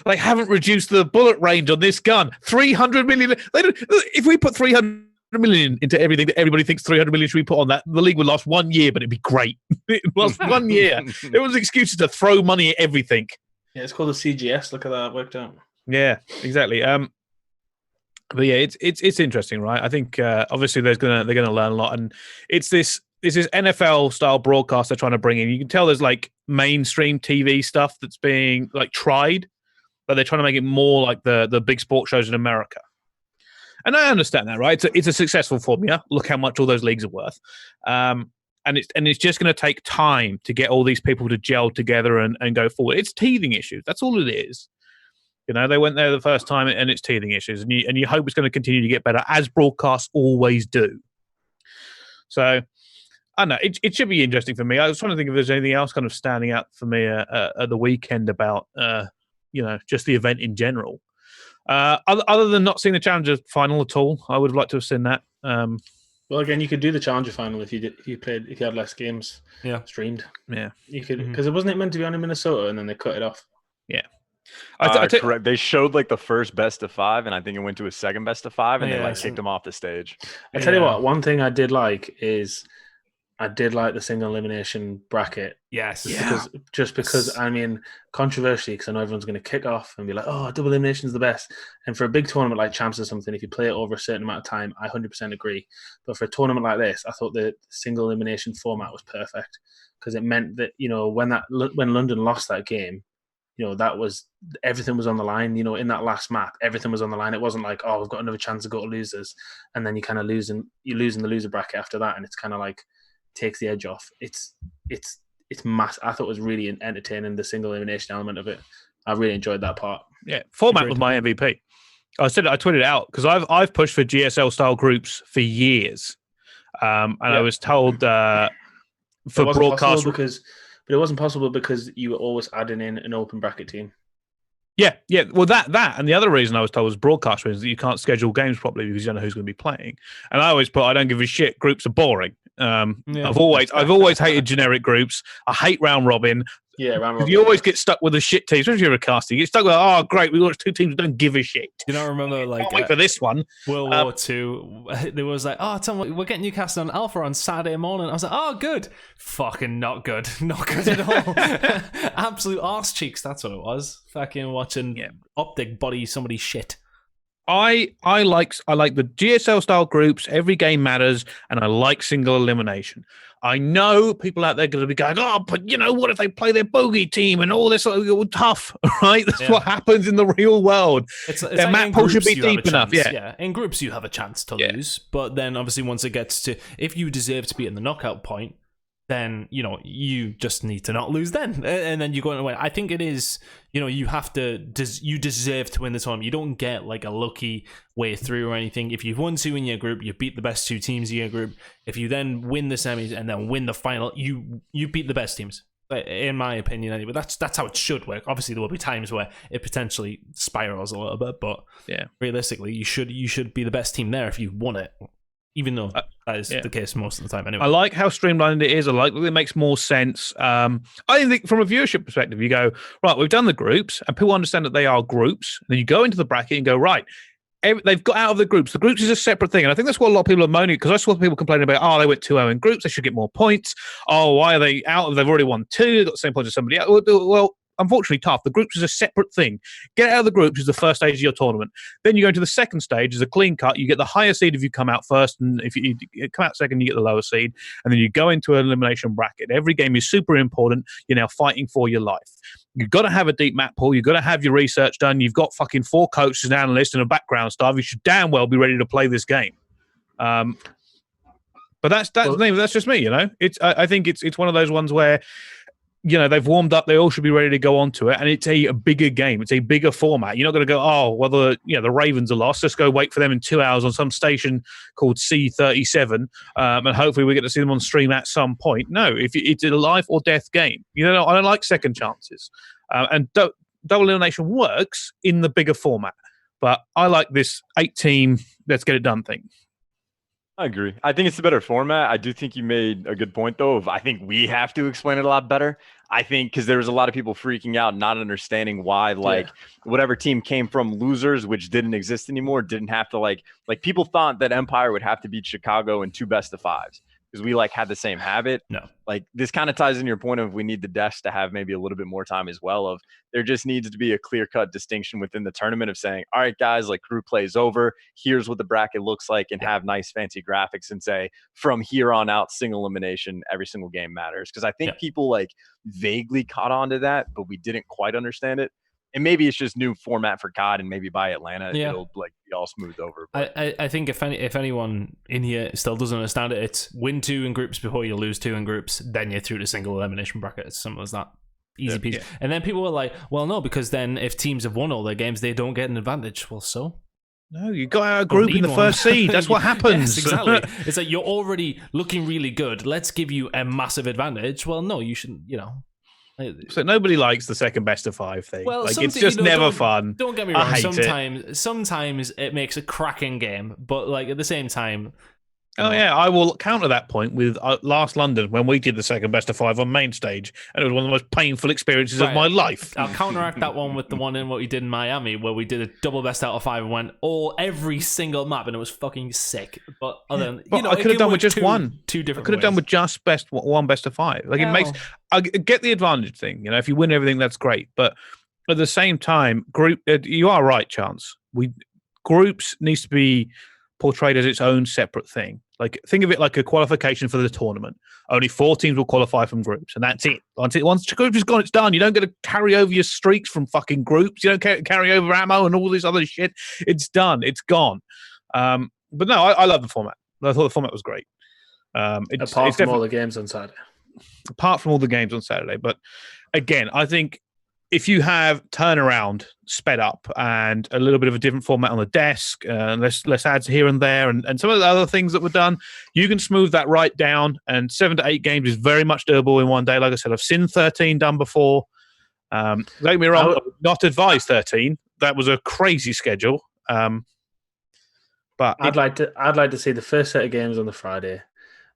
They haven't reduced the bullet range on this gun. 300 million. If we put 300 million into everything that everybody thinks 300 million should be put on, that the league would last 1 year, but it'd be great. It lasts 1 year. There was excuses to throw money at everything. Yeah, it's called a CGS. Look at that, it worked out. Yeah, exactly. But yeah, it's interesting, right? I think obviously they're gonna learn a lot, and it's this NFL style broadcast they're trying to bring in. You can tell there's like mainstream TV stuff that's being like tried, but they're trying to make it more like the big sports shows in America. And I understand that, right? It's a successful formula. Look how much all those leagues are worth. And it's just going to take time to get all these people to gel together and go forward. It's teething issues. That's all it is. They went there the first time, and it's teething issues, and you hope it's going to continue to get better, as broadcasts always do. So, I don't know. It should be interesting for me. I was trying to think if there's anything else kind of standing out for me at the weekend about, just the event in general. Other than not seeing the Challenger final at all, I would have liked to have seen that. Well, again, you could do the Challenger final if you had less games streamed. Yeah, you could, because it wasn't meant to be on in Minnesota, and then they cut it off. Yeah. Correct. They showed like the first best of 5, and I think it went to a second best of 5, and they kicked them off the stage. I tell you what, one thing I did like is I did like the single elimination bracket. Yes. Because I mean, controversially, because I know everyone's going to kick off and be like, oh, double elimination is the best. And for a big tournament like Champs or something, if you play it over a certain amount of time, I 100% agree. But for a tournament like this, I thought the single elimination format was perfect, because it meant that, when London lost that game, that was everything was on the line. In that last map, everything was on the line. It wasn't like, we've got another chance to go to losers, and then you're losing the loser bracket after that, and it's kind of like takes the edge off. It's mass. I thought it was really entertaining, the single elimination element of it. I really enjoyed that part. Yeah, format was my MVP. I tweeted it out because I've pushed for GSL style groups for years, and I was told for broadcast but it wasn't possible because you were always adding in an open bracket team. Yeah. Well, that and the other reason I was told was broadcast reasons that you can't schedule games properly because you don't know who's going to be playing. And I always put, I don't give a shit. Groups are boring. I've always hated generic groups. I hate round robin. Yeah, round robin. You always get stuck with a shit team, especially if you're a caster. You get stuck with, great, we launched 2 teams who don't give a shit. Remember wait for this one. World War II, there was like, Tom, we're getting you casting on Alpha on Saturday morning. I was like, good. Fucking not good. Not good at all. Absolute arse cheeks, that's what it was. Fucking watching Optic body somebody shit. I like the GSL style groups. Every game matters, and I like single elimination. I know people out there are going to be going, but what if they play their bogey team and all this tough, right? That's what happens in the real world. Their map pool should be deep enough. Yeah, in groups you have a chance to lose, but then obviously once it gets to, if you deserve to be in the knockout point, then you just need to not lose then, and then you go and win. I think it is, you have to, you deserve to win the tournament. You don't get like a lucky way through or anything. If you've won 2 in your group, you beat the best 2 teams in your group. If you then win the semis and then win the final, you beat the best teams, in my opinion anyway. That's how it should work. Obviously there will be times where it potentially spirals a little bit, but realistically you should be the best team there if you won it. Even though that is the case most of the time anyway. I like how streamlined it is. I like that it makes more sense. I think from a viewership perspective, you go, right, we've done the groups, and people understand that they are groups. And then you go into the bracket and go, right, they've got out of the groups. The groups is a separate thing. And I think that's what a lot of people are moaning, because I saw people complaining about, they went 2-0 in groups, they should get more points. Why are they out? They've already won 2, they've got the same points as somebody else. Well, unfortunately, tough. The groups is a separate thing. Get out of the groups is the first stage of your tournament. Then you go into the second stage as a clean cut. You get the higher seed if you come out first, and if you come out second, you get the lower seed. And then you go into an elimination bracket. Every game is super important. You're now fighting for your life. You've got to have a deep map pool. You've got to have your research done. You've got fucking 4 coaches, an analyst, and a background staff. You should damn well be ready to play this game. But that's just me. I think it's one of those ones where, they've warmed up. They all should be ready to go on to it. And it's a bigger game. It's a bigger format. You're not going to go, the Ravens are lost. Let's go wait for them in 2 hours on some station called C37. And hopefully we get to see them on stream at some point. No, if it's a life or death game. I don't like second chances. And double elimination works in the bigger format. But I like this 8-team, let's get it done thing. I agree. I think it's a better format. I do think you made a good point, though. I think we have to explain it a lot better. I think because there was a lot of people freaking out, not understanding why, whatever team came from losers, which didn't exist anymore, didn't have to like people thought that Empire would have to beat Chicago in 2 best-of-5s. Because we had the same habit. No. This kind of ties in your point of we need the desk to have maybe a little bit more time as well. Of there just needs to be a clear-cut distinction within the tournament of saying, all right, guys, group play is over. Here's what the bracket looks like, and have nice fancy graphics and say from here on out, single elimination, every single game matters. Because I think people vaguely caught on to that, but we didn't quite understand it. And maybe it's just new format for COD, and maybe by Atlanta it'll be all smoothed over. But I think if anyone in here still doesn't understand it, it's win 2 in groups before you lose 2 in groups, then you're through to single elimination bracket. It's simple as that. Easy peasy. Yeah. And then people were like, well, no, because then if teams have won all their games, they don't get an advantage. Well, so? No, you got out of group in the first seed. That's what happens. Yes, exactly. It's like you're already looking really good. Let's give you a massive advantage. Well, no, you shouldn't, So nobody likes the second best-of-5 thing. Well, it's just never fun. Don't get me wrong. I hate sometimes it makes a cracking game, but at the same time. I will counter that point with last London when we did the second best-of-5 on main stage, and it was one of the most painful experiences of my life. I'll counteract that one with the one in what we did in Miami, where we did a double best out of 5 and went every single map, and it was fucking sick. But I could have done with just one. 2 different. I could have done with just one best-of-5. It makes. I get the advantage thing. If you win everything, that's great. But at the same time, you are right, Chance. Groups needs to be portrayed as its own separate thing. Like, think of it like a qualification for the tournament. Only 4 teams will qualify from groups, and that's it. Once the group is gone, it's done. You don't get to carry over your streaks from fucking groups. You don't carry over ammo and all this other shit. It's done. It's gone. But no, I love the format. I thought the format was great. Apart from all the games on Saturday. Apart from all the games on Saturday. But again, I think if you have turnaround sped up and a little bit of a different format on the desk, less ads here and there, and some of the other things that were done, you can smooth that right down. And 7 to 8 games is very much doable in one day. Like I said, I've seen 13 done before. Don't get me wrong, I would not advise 13. That was a crazy schedule. But I'd like to see the first set of games on the Friday.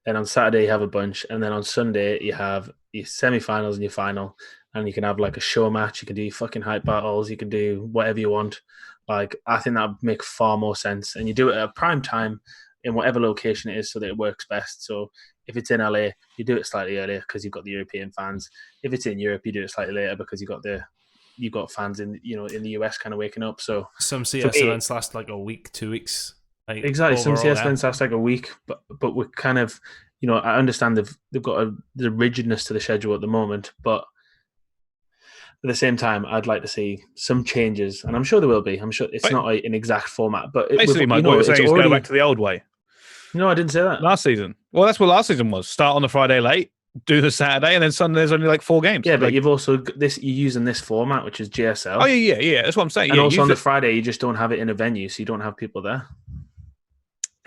Then on Saturday you have a bunch, and then on Sunday you have your semi-finals and your final. And you can have like a show match. You can do fucking hype battles. You can do whatever you want. Like, I think that would make far more sense. And you do it at prime time in whatever location it is so that it works best. So if it's in LA, you do it slightly earlier because you've got the European fans. If it's in Europe, you do it slightly later because you've got fans in the US kind of waking up. So some CS events last like a week, 2 weeks. Like, exactly. Some CS events last like a week, but we're kind of, I understand they've got the rigidness to the schedule at the moment, but at the same time, I'd like to see some changes, and I'm sure there will be. I'm sure it's not an exact format, but basically, my point was saying is go back to the old way. No, I didn't say that. Last season. Well, that's what last season was. Start on the Friday late, do the Saturday, and then Sunday there's only like 4 games. Yeah, but you've also you're using this format, which is GSL. Oh yeah. That's what I'm saying. And also on the Friday, you just don't have it in a venue, so you don't have people there.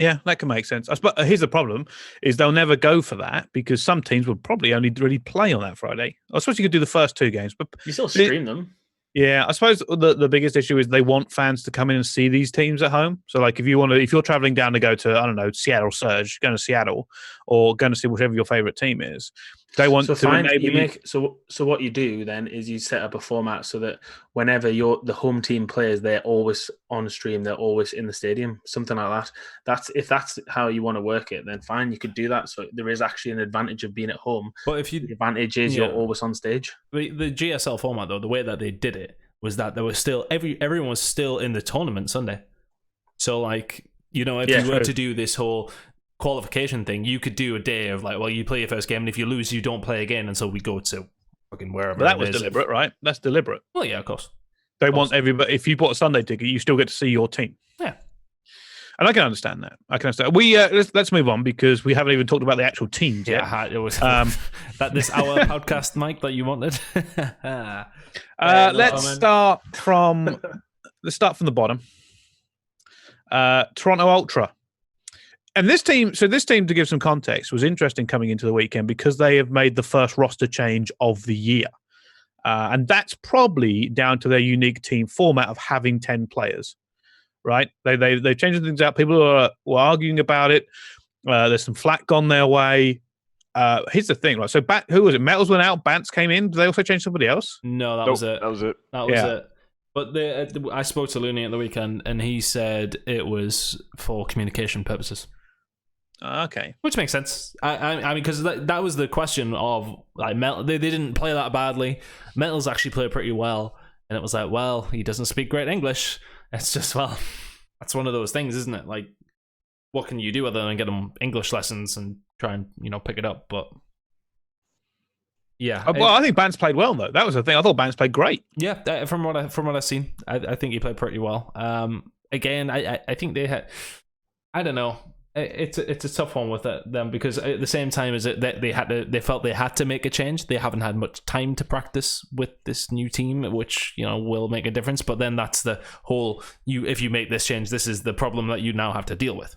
Yeah, that can make sense. But here's the problem: is they'll never go for that because some teams will probably only really play on that Friday. I suppose you could do the first 2 games, but you still stream them. Yeah, I suppose the biggest issue is they want fans to come in and see these teams at home. So, like, if you're traveling down to go to, I don't know, Seattle Surge, going to Seattle, or going to see whichever your favorite team is, they want So what you do then is you set up a format so that whenever the home team plays, they're always on stream, they're always in the stadium, something like that. If that's how you want to work it, then fine, you could do that. So there is actually an advantage of being at home. But the advantage is you're always on stage. The GSL format, though, the way that they did it was that there was still everyone was still in the tournament Sunday. So, like, if you were to do this whole qualification thing, you could do a day of like, well, you play your first game, and if you lose, you don't play again until we go to fucking wherever. But that was deliberate, right? That's deliberate. Well, yeah, of course. They want everybody. If you bought a Sunday ticket, you still get to see your team. Yeah, and I can understand that. We let's move on because we haven't even talked about the actual teams yet. Yeah, it was that this hour podcast, Mike, that you wanted. Let's start from the bottom. Toronto Ultra. And this team, to give some context, was interesting coming into the weekend because they have made the first roster change of the year. And that's probably down to their unique team format of having 10 players, right? They've changed things out. People were arguing about it. There's some flack gone their way. Here's the thing, right? So, who was it? Metals went out, Bants came in. Did they also change somebody else? No, that was it. That was it. But I spoke to Looney at the weekend, and he said it was for communication purposes. Okay, which makes sense. I mean, because that was the question of like Metal. They didn't play that badly. Metals actually played pretty well, and it was like, well, he doesn't speak great English. It's just, well, that's one of those things, isn't it? Like, what can you do other than get them English lessons and try and pick it up? But yeah, I think Bance played well though. That was the thing. I thought Bance played great. Yeah, from what I've seen, I think he played pretty well. Again, I think they had. I don't know. It's a tough one with them because at the same time as they felt they had to make a change. They haven't had much time to practice with this new team, which will make a difference. But then that's the whole if you make this change, this is the problem that you now have to deal with.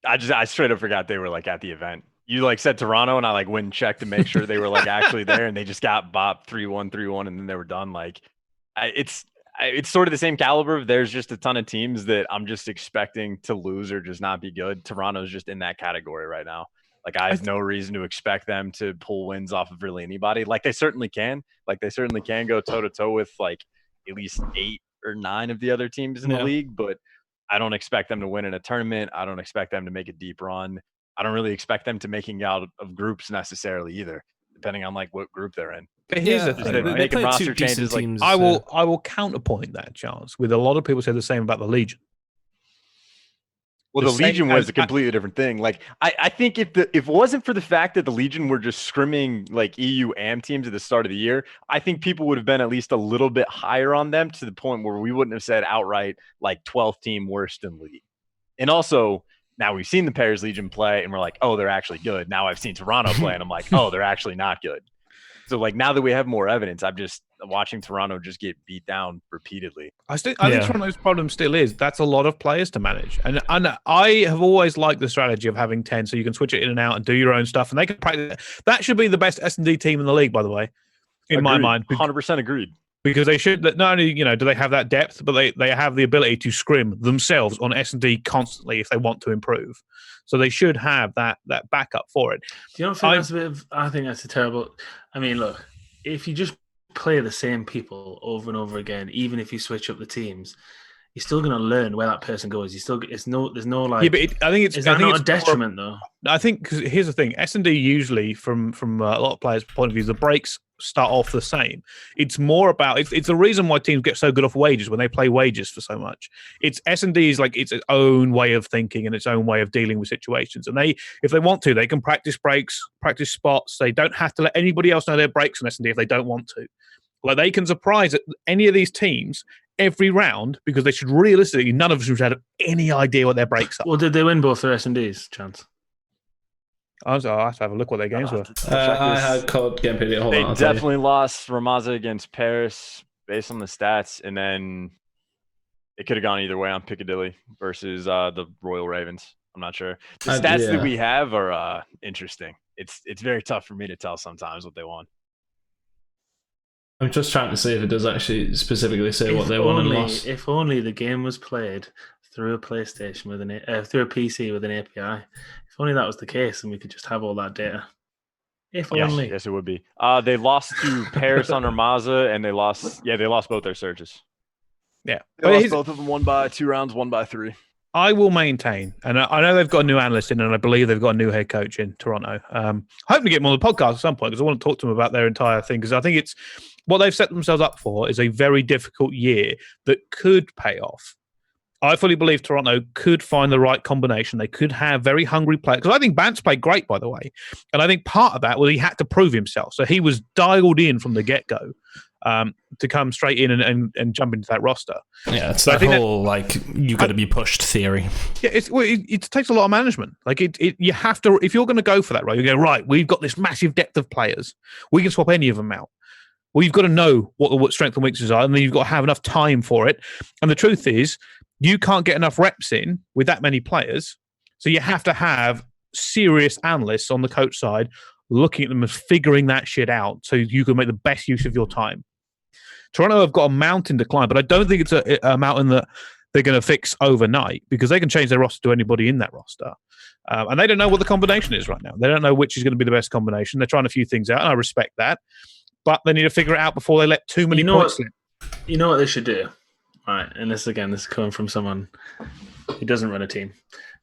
I straight up forgot they were like at the event. You like said Toronto, and I like went and checked to make sure they were like actually there, and they just got bopped 3-1, and then they were done. Like it's sort of the same caliber. There's just a ton of teams that I'm just expecting to lose or just not be good. Toronto's just in that category right now. Like, I have no reason to expect them to pull wins off of really anybody. Like, they certainly can. Like, they certainly can go toe-to-toe with, like, at least 8 or 9 of the other teams in the league. But I don't expect them to win in a tournament. I don't expect them to make a deep run. I don't really expect them to making out of groups necessarily either, depending on, like, what group they're in. But here's the thing, right? Making roster changes. Teams, I will counterpoint that, Charles, with a lot of people say the same about the Legion. Well, the Legion was a completely different thing. Like, I think if it wasn't for the fact that the Legion were just scrimming like EU AM teams at the start of the year, I think people would have been at least a little bit higher on them to the point where we wouldn't have said outright like 12th team worst in league. And also, now we've seen the Paris Legion play, and we're like, oh, they're actually good. Now I've seen Toronto play, and I'm like, oh, they're actually not good. So like now that we have more evidence, I'm just watching Toronto just get beat down repeatedly. I think Toronto's problem still is that's a lot of players to manage, and I have always liked the strategy of having 10, so you can switch it in and out and do your own stuff, and they can practice. That should be the best S&D team in the league, by the way, in my mind. 100% agreed. Because they should not only do they have that depth, but they have the ability to scrim themselves on S&D constantly if they want to improve. So they should have that backup for it. Do you not think that's a bit of? I think that's a terrible. I mean, look, if you just play the same people over and over again, even if you switch up the teams, you're still going to learn where that person goes. There's no like. Yeah, but I think it's. Is that I think not it's a detriment though? I think because here's the thing: S&D usually, from a lot of players' point of view, the breaks start off the same. It's more about it's the reason why teams get so good off wages when they play wages for so much. It's S&D is like its own way of thinking and its own way of dealing with situations. And if they want to, they can practice breaks, practice spots. They don't have to let anybody else know their breaks on S&D if they don't want to. Like they can surprise any of these teams every round because they should realistically, none of us should have any idea what their breaks are. Well, did they win both their S&Ds, Chance? I have to have a look what their games were. I had called gameplay. Hold they on, definitely lost Ramaza against Paris based on the stats, and then it could have gone either way on Piccadilly versus the Royal Ravens. I'm not sure. The stats that we have are interesting. It's very tough for me to tell sometimes what they won. I'm just trying to see if it does actually specifically say what they won and lost. If only the game was played through a PlayStation through a PC with an API. If only that was the case, and we could just have all that data. Only. Yes, it would be. They lost to Paris on Ramaza, and they lost both their searches. Yeah, they lost both of them, one by 2 rounds, one by 3. I will maintain, and I know they've got a new analyst in, and I believe they've got a new head coach in Toronto. Hoping to get them on the podcast at some point because I want to talk to them about their entire thing. Because I think it's what they've set themselves up for is a very difficult year that could pay off. I fully believe Toronto could find the right combination. They could have very hungry players. Because I think Bant's played great, by the way. And I think part of that was he had to prove himself. So he was dialed in from the get-go to come straight in and jump into that roster. Yeah, it's that whole, you got to be pushed theory. Yeah, it takes a lot of management. Like, you have to, if you're going to go for that, right, you go, right, we've got this massive depth of players. We can swap any of them out. Well, you've got to know what strength and weaknesses are, and then you've got to have enough time for it. And the truth is, you can't get enough reps in with that many players. So you have to have serious analysts on the coach side looking at them and figuring that shit out so you can make the best use of your time. Toronto have got a mountain to climb, but I don't think it's a mountain that they're going to fix overnight because they can change their roster to anybody in that roster. And they don't know what the combination is right now. They don't know which is going to be the best combination. They're trying a few things out, and I respect that. But they need to figure it out before they let too many points slip. You know what they should do? Right, and this is coming from someone who doesn't run a team.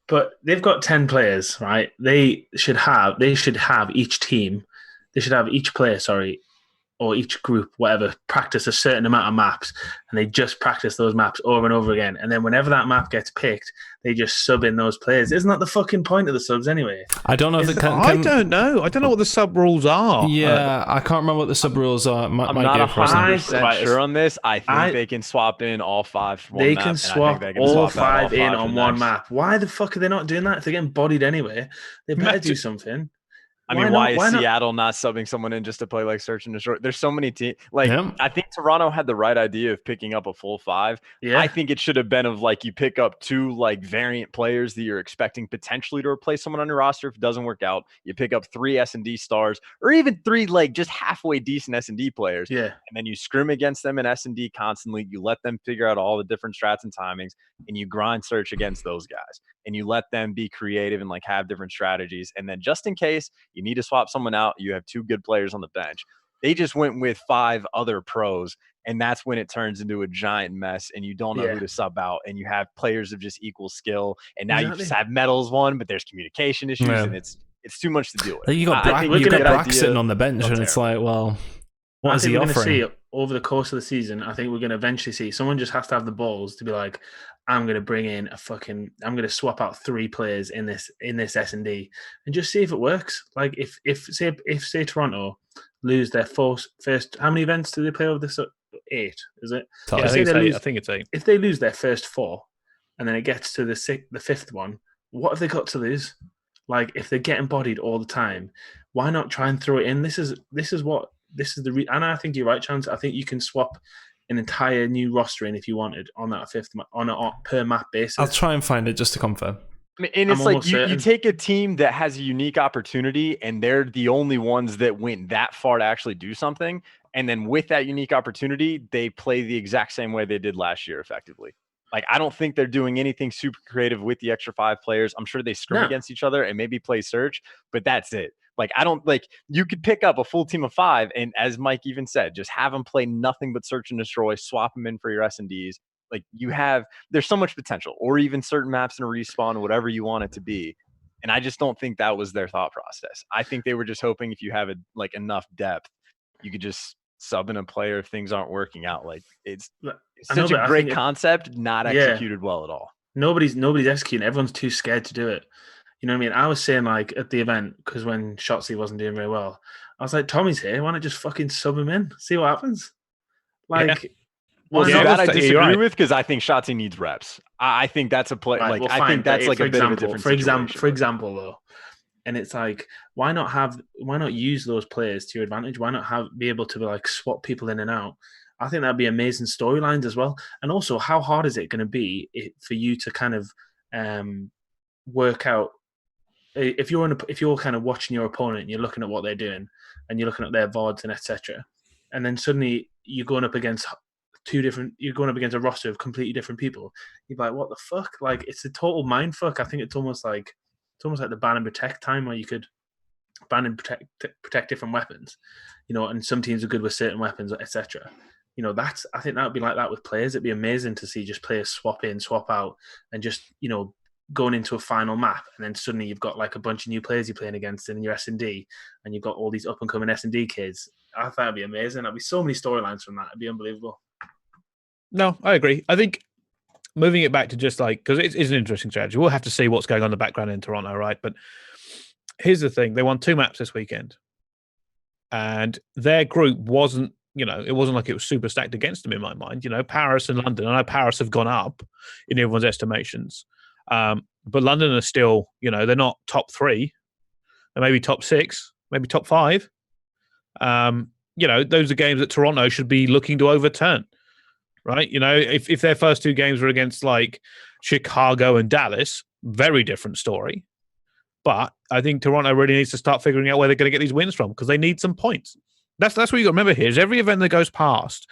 But they've got 10 players, right? They should have each player, or each group, whatever, practice a certain amount of maps, and they just practice those maps over and over again. And then whenever that map gets picked, they just sub in those players. Isn't that the fucking point of the subs anyway? I don't know if it can. I don't know. I don't know what the sub rules are. Yeah, I can't remember what the sub rules are. I'm not 100% sure on this. I think they can swap in all 5 from one they map. Can swap all 5 in on one map. Why the fuck are they not doing that? If they're getting bodied anyway, they better do something. I mean, why is Seattle not subbing someone in just to play like search and destroy? There's so many teams. I think Toronto had the right idea of picking up a full 5. Yeah. I think it should have been of you pick up 2 variant players that you're expecting potentially to replace someone on your roster. If it doesn't work out, you pick up 3 S&D stars or even 3 just halfway decent S&D players. Yeah. And then you scrim against them in S&D constantly. You let them figure out all the different strats and timings, and you grind search against those guys. And you let them be creative and have different strategies. And then just in case you need to swap someone out, you have 2 good players on the bench. They just went with 5 other pros, and that's when it turns into a giant mess, and you don't know who to sub out, and you have players of just equal skill, and now you just have medals won, but there's communication issues, and it's too much to deal with. You got Brack sitting on the bench, and it's well, What is he offering? Going to see over the course of the season. I think we're going to eventually see someone just has to have the balls to be like, I'm going to bring in I'm going to swap out 3 players in this S&D and just see if it works. Like if say Toronto lose their first, how many events do they play over this? 8, is it? Yeah, I think it's 8. If they lose their first 4, and then it gets to the 5th one, what have they got to lose? Like if they're getting bodied all the time, why not try and throw it in? This is and I think you're right, Chance. I think you can swap an entire new roster in if you wanted on that 5th on a per map basis. I'll try and find it just to confirm. And it's like you take a team that has a unique opportunity and they're the only ones that went that far to actually do something. And then with that unique opportunity, they play the exact same way they did last year, effectively. Like, I don't think they're doing anything super creative with the extra 5 players. I'm sure they scrim against each other and maybe play search, but that's it. Like, I don't like you could pick up a full team of 5. And as Mike even said, just have them play nothing but search and destroy, swap them in for your S&Ds. Like there's so much potential, or even certain maps in a respawn, whatever you want it to be. And I just don't think that was their thought process. I think they were just hoping if you have enough depth, you could just sub in a player if things aren't working out. Like it's such a great concept, not executed well at all. Nobody's executing. Everyone's too scared to do it. You know what I mean? I was saying like at the event, because when Shotzi wasn't doing very well, I was like, Tommy's here. Why not just fucking sub him in? See what happens? Like. Yeah. Well, that I disagree with because I think Shotzi needs reps. I think that's a play. Right, I think that's like a bit of a different situation. For example, though, and it's like, why not use those players to your advantage? Why not be able to like swap people in and out? I think that'd be amazing storylines as well. And also, how hard is it going to be for you to kind of work out if you're kind of watching your opponent and you're looking at what they're doing and you're looking at their VODs and etc. And then suddenly you're going up against a roster of completely different people. You're like, what the fuck? Like, it's a total mind fuck. I think it's almost like the ban and protect time where you could ban and protect different weapons, and some teams are good with certain weapons, etc. I think that would be like that with players. It'd be amazing to see just players swap in, swap out, and just, going into a final map, and then suddenly you've got like a bunch of new players you're playing against in your S&D, and you've got all these up and coming S&D kids. I thought that'd be amazing. There'd be so many storylines from that. It'd be unbelievable. No, I agree. I think moving it back to just like, because it is an interesting strategy. We'll have to see what's going on in the background in Toronto, right? But here's the thing. They won 2 maps this weekend. And their group wasn't, it wasn't like it was super stacked against them in my mind. Paris and London. I know Paris have gone up in everyone's estimations. But London are still, they're not top 3. They're maybe top 6, maybe top 5. Those are games that Toronto should be looking to overturn. Right, if their first 2 games were against like Chicago and Dallas, very different story. But I think Toronto really needs to start figuring out where they're going to get these wins from, because they need some points. That's what you got to remember here. Is every event that goes past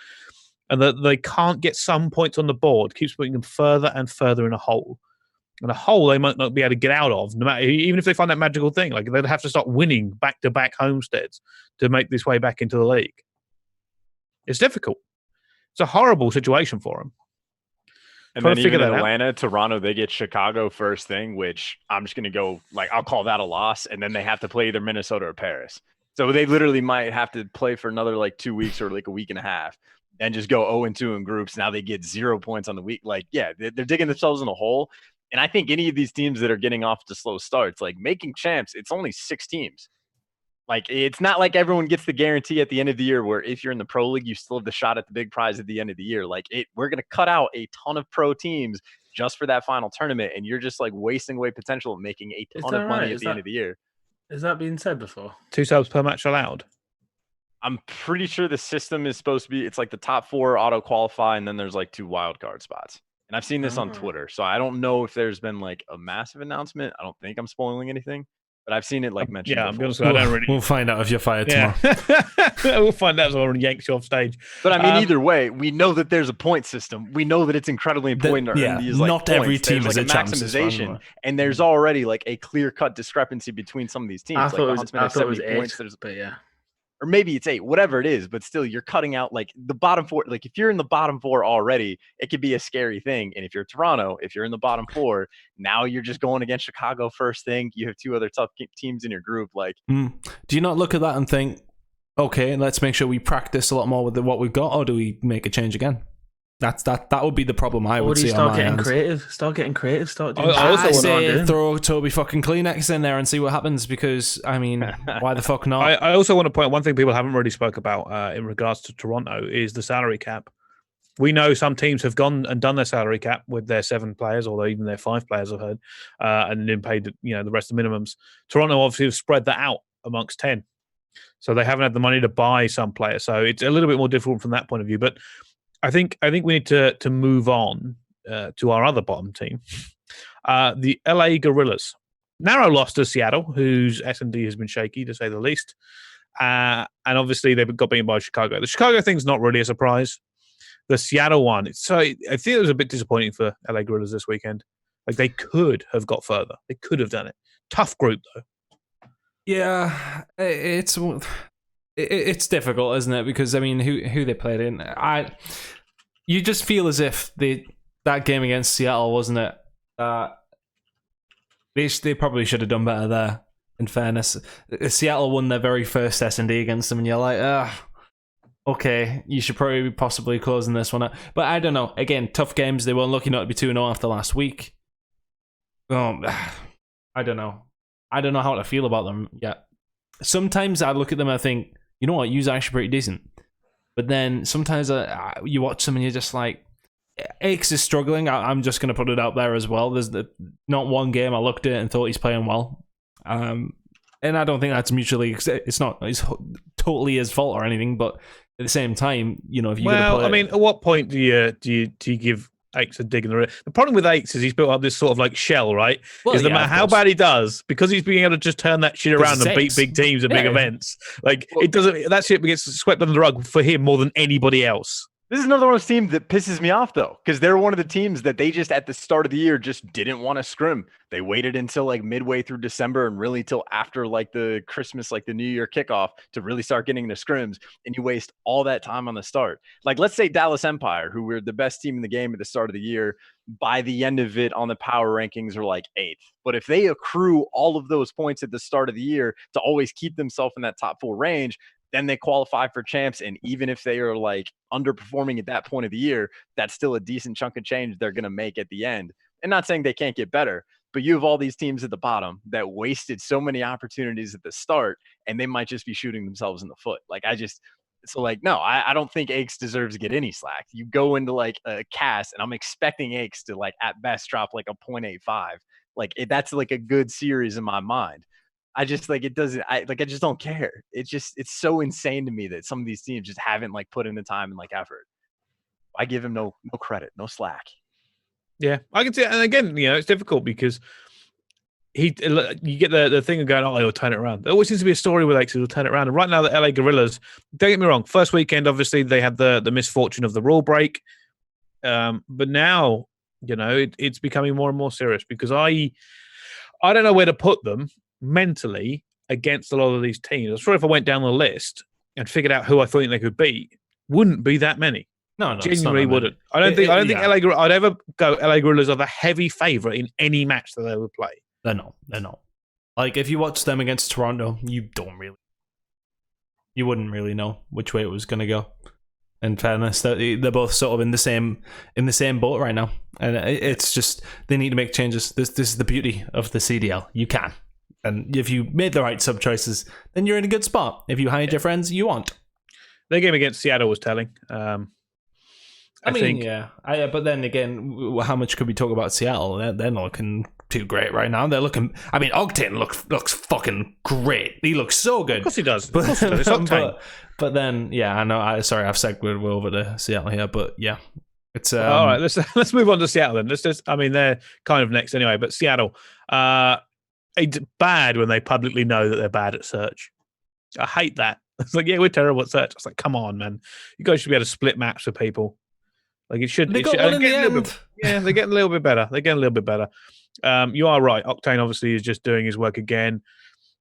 and that they can't get some points on the board keeps putting them further and further in a hole. And a hole they might not be able to get out of, no matter, even if they find that magical thing. Like, they'd have to start winning back-to-back homesteads to make this way back into the league. It's difficult. It's a horrible situation for them. And then even in Atlanta, Toronto, they get Chicago first thing, which I'm just going to go, like, I'll call that a loss. And then they have to play either Minnesota or Paris. So they literally might have to play for another, like, 2 weeks or, like, a week and a half and just go 0-2 in groups. Now they get 0 points on the week. Like, yeah, they're digging themselves in a hole. And I think any of these teams that are getting off to slow starts, like making champs, it's only 6 teams. Like, it's not like everyone gets the guarantee at the end of the year where if you're in the pro league, you still have the shot at the big prize at the end of the year. Like, we're going to cut out a ton of pro teams just for that final tournament. And you're just like wasting away potential of making a ton of money at the end of the year. Is that being said before? 2 subs per match allowed? I'm pretty sure the system is supposed to be, it's like the top 4 auto qualify. And then there's like 2 wild card spots. And I've seen this on Twitter. So I don't know if there's been like a massive announcement. I don't think I'm spoiling anything. But I've seen it like mentioned. Yeah, before. We'll find out if you're fired tomorrow. We'll find out if someone yanks you off stage. But I mean, either way, we know that there's a point system. We know that it's incredibly important. These, like, not points. every team there's, is like, a maximization, and there's already like a clear-cut discrepancy between some of these teams. I like thought it was 8 points, but yeah. Or maybe it's 8, whatever it is, but still you're cutting out like the bottom 4. Like, if you're in the bottom 4 already, it could be a scary thing. And if you're Toronto, if you're in the bottom 4, now you're just going against Chicago first thing. You have 2 other tough teams in your group. Like, do you not look at that and think, okay, let's make sure we practice a lot more with what we've got, or do we make a change again? That would be the problem I would see on my end. Start getting creative. Start doing. I say throw Toby fucking Kleenex in there and see what happens, because I mean, why the fuck not? I also want to point out one thing people haven't really spoke about in regards to Toronto is the salary cap. We know some teams have gone and done their salary cap with their 7 players, or even their 5 players, I've heard, and then paid the rest of the minimums. Toronto obviously have spread that out amongst 10, so they haven't had the money to buy some players. So it's a little bit more difficult from that point of view. But I think we need to move on to our other bottom team, the LA Gorillas. Narrow loss to Seattle, whose S&D has been shaky to say the least, and obviously they've got beaten by Chicago. The Chicago thing's not really a surprise. The Seattle one, I think it was a bit disappointing for LA Gorillas this weekend. Like, they could have got further. They could have done it. Tough group though. Yeah, it's difficult, isn't it? Because I mean, who they played in, you just feel as if that game against Seattle, wasn't it? They probably should have done better there. In fairness, Seattle won their very first S&D against them, and you're like, okay, you should probably be possibly closing this one up. But I don't know. Again, tough games. They were lucky not to be 2-0 after last week. I don't know. I don't know how to feel about them yet. Sometimes I look at them and I think, you know what, you're actually pretty decent. But then sometimes you watch them and you're just like, Aches is struggling. I'm just going to put it out there as well. There's not one game I looked at and thought he's playing well. And I don't think that's mutually, it's totally his fault or anything, but at the same time, if you're going to play... I mean, at what point do you give Aches a dig in the rear? The problem with Aches is he's built up this sort of like shell, right? Well, no matter how bad he does, because he's being able to just turn that shit around and beat big teams at big events. Like, it doesn't, that shit gets swept under the rug for him more than anybody else. This is another one of those teams that pisses me off, though, because they're one of the teams that they just at the start of the year just didn't want to scrim. They waited until like midway through December and really till after like the Christmas, like the New Year kickoff to really start getting into scrims. And you waste all that time on the start. Like, let's say Dallas Empire, who were the best team in the game at the start of the year, by the end of it on the power rankings are like 8th. But if they accrue all of those points at the start of the year to always keep themselves in that top 4 range, then they qualify for champs. And even if they are like underperforming at that point of the year, that's still a decent chunk of change they're going to make at the end. And not saying they can't get better, but you have all these teams at the bottom that wasted so many opportunities at the start, and they might just be shooting themselves in the foot. Like, no, I don't think Aches deserves to get any slack. You go into like a cast, and I'm expecting Aches to like at best drop like a 0.85. Like, that's like a good series in my mind. I just like, it doesn't, I just don't care. It's so insane to me that some of these teams just haven't like put in the time and like effort. I give him no credit, no slack. Yeah, I can see it. And again, it's difficult because you get the thing of going, he'll turn it around. There always seems to be a story with Aches, he'll turn it around. And right now, the LA Gorillas, don't get me wrong, first weekend, obviously, they had the misfortune of the rule break. But now, it's becoming more and more serious because I don't know where to put them mentally against a lot of these teams. I'm sure if I went down the list and figured out who I thought they could beat, wouldn't be that many. No, genuinely wouldn't. I don't think LA Gorillas, I'd ever go LA Gorillas are the heavy favorite in any match that they would play. They're not. Like, if you watch them against Toronto, you wouldn't really know which way it was going to go. In fairness, they're both sort of in the same boat right now, and it's just they need to make changes. This is the beauty of the CDL. You can. And if you made the right sub choices, then you're in a good spot. If you hired your friends, you aren't. Their game against Seattle was telling. I think. Yeah. But then again, how much could we talk about Seattle? They're not looking too great right now. They're looking. I mean, Octane looks fucking great. He looks so good. Of course he does. It's Octane. But then, yeah, I know. Sorry, I've segued over to Seattle here, but yeah, it's all right. Let's move on to Seattle then. They're kind of next anyway. But Seattle. It's bad when they publicly know that they're bad at search. I hate that. It's like, yeah, we're terrible at search. It's like, come on, man. You guys should be able to split maps with people. Like, it should. They got one in the end. They're getting a little bit better. You are right. Octane obviously is just doing his work again.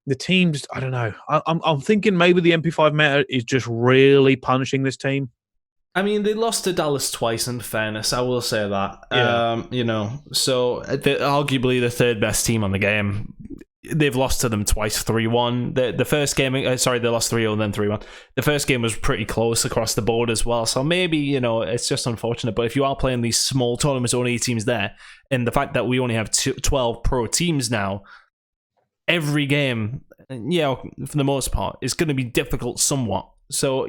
The teams, I don't know. I'm thinking maybe the MP5 meta is just really punishing this team. I mean, they lost to Dallas twice, in fairness. I will say that. Yeah. So arguably the third best team on the game. they've lost to them twice, 3-1. The first game, they lost 3-0 and then 3-1. The first game was pretty close across the board as well. So maybe, it's just unfortunate. But if you are playing these small tournaments, only 8 teams there, and the fact that we only have 12 pro teams now, every game, for the most part, is going to be difficult somewhat. So,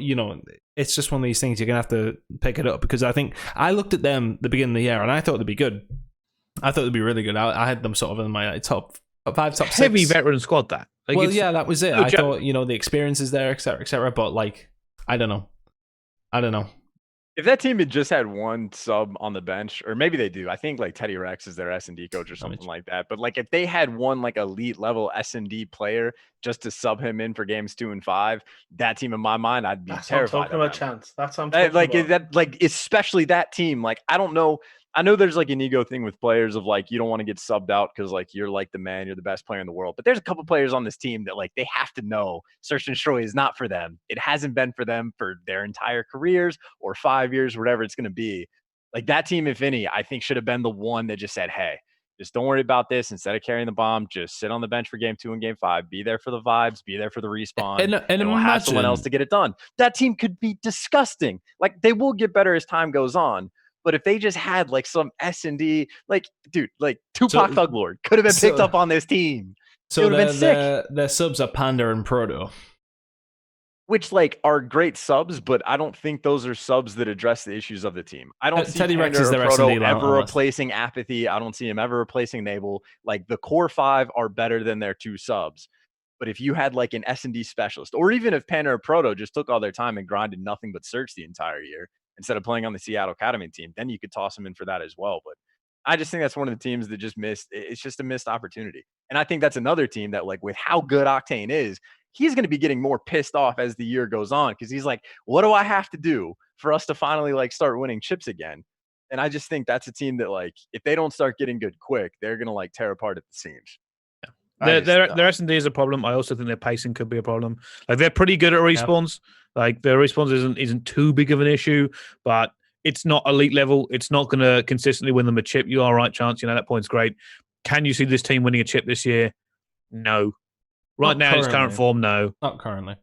it's just one of these things you're going to have to pick it up, because I think I looked at them at the beginning of the year and I thought they'd be good. I thought they'd be really good. I had them sort of in my top 5, top 6. Heavy veteran squad, that. That was it. I thought, the experience is there, etc., but I don't know. If that team had just had one sub on the bench, or maybe they do, I think Teddy Rex is their S&D coach or something like that. But if they had one elite level S&D player just to sub him in for games 2 and 5, that team in my mind, I'd be terrified. Talking about Chance. That's what I'm talking about. Especially that team. I don't know. I know there's an ego thing with players of you don't want to get subbed out because you're the man, you're the best player in the world. But there's a couple players on this team that they have to know Search and Destroy is not for them. It hasn't been for them for their entire careers or 5 years, whatever it's going to be. That team, if any, I think should have been the one that just said, hey, just don't worry about this. Instead of carrying the bomb, just sit on the bench for game 2 and game 5. Be there for the vibes. Be there for the respawn. And we'll have someone else to get it done. That team could be disgusting. They will get better as time goes on. But if they just had some S&D, Tupac Thug Lord could have been picked up on this team. So it would have been sick. Their subs are Panda and Proto, which are great subs, but I don't think those are subs that address the issues of the team. I don't see Teddy Rex Panda is their Proto S&D ever replacing Apathy. I don't see him ever replacing Naval. The core 5 are better than their 2 subs. But if you had an S&D specialist, or even if Panda or Proto just took all their time and grinded nothing but search the entire year, instead of playing on the Seattle Academy team, then you could toss him in for that as well. But I just think that's one of the teams that just missed. It's just a missed opportunity. And I think that's another team that with how good Octane is, he's going to be getting more pissed off as the year goes on, because he's what do I have to do for us to finally start winning chips again? And I just think that's a team that if they don't start getting good quick, they're going to tear apart at the seams. Their S&D is a problem. I also think their pacing could be a problem. They're pretty good at respawns. Their respawns isn't too big of an issue, but it's not elite level. It's not going to consistently win them a chip. You are right, Chance. That point's great. Can you see this team winning a chip this year? No. Right now, its current form, no. Not currently.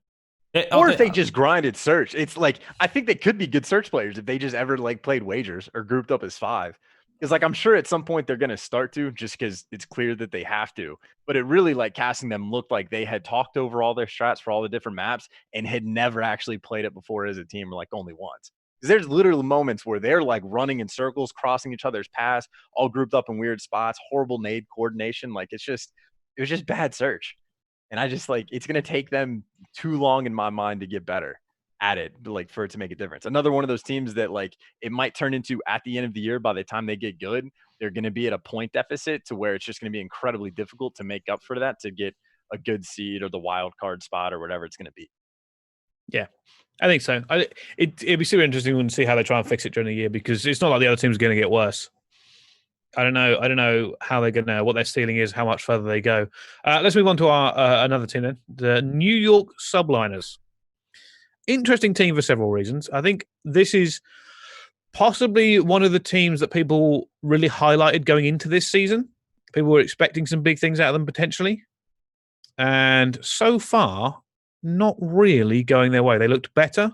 Or if they just grinded search. It's I think they could be good search players if they just ever played wagers or grouped up as 5. Because I'm sure at some point they're going to start to, just because it's clear that they have to. But it really, casting them looked like they had talked over all their strats for all the different maps and had never actually played it before as a team, or only once. Because there's literally moments where they're running in circles, crossing each other's paths, all grouped up in weird spots, horrible nade coordination. It was just bad search. And I just it's going to take them too long in my mind to get better at it, for it to make a difference. Another one of those teams that it might turn into at the end of the year, by the time they get good, they're going to be at a point deficit to where it's just going to be incredibly difficult to make up for that, to get a good seed or the wild card spot or whatever it's going to be. Yeah, I think so. It'd be super interesting to see how they try and fix it during the year, because it's not like the other teams are going to get worse. I don't know how they're going to, what their ceiling is, how much further they go. Let's move on to our another team then, the New York Subliners. Interesting team for several reasons. I think this is possibly one of the teams that people really highlighted going into this season. People were expecting some big things out of them potentially. And so far, not really going their way. They looked better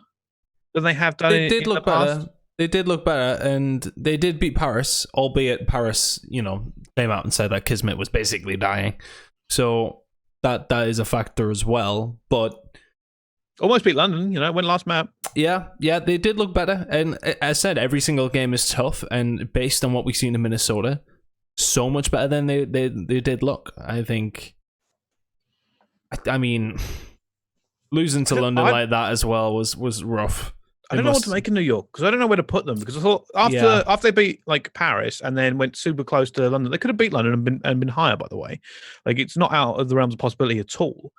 than they have done in the past. They did look better, and they did beat Paris, albeit Paris, came out and said that Kismet was basically dying. So that is a factor as well. But almost beat London, went last map. Yeah, they did look better. And as I said, every single game is tough. And based on what we've seen in Minnesota, so much better than they did look. I think, I mean, losing to London like that as well was rough. I don't know what to make in New York, because I don't know where to put them. Because I thought after they beat Paris and then went super close to London, they could have beat London and been higher, by the way. It's not out of the realms of possibility at all.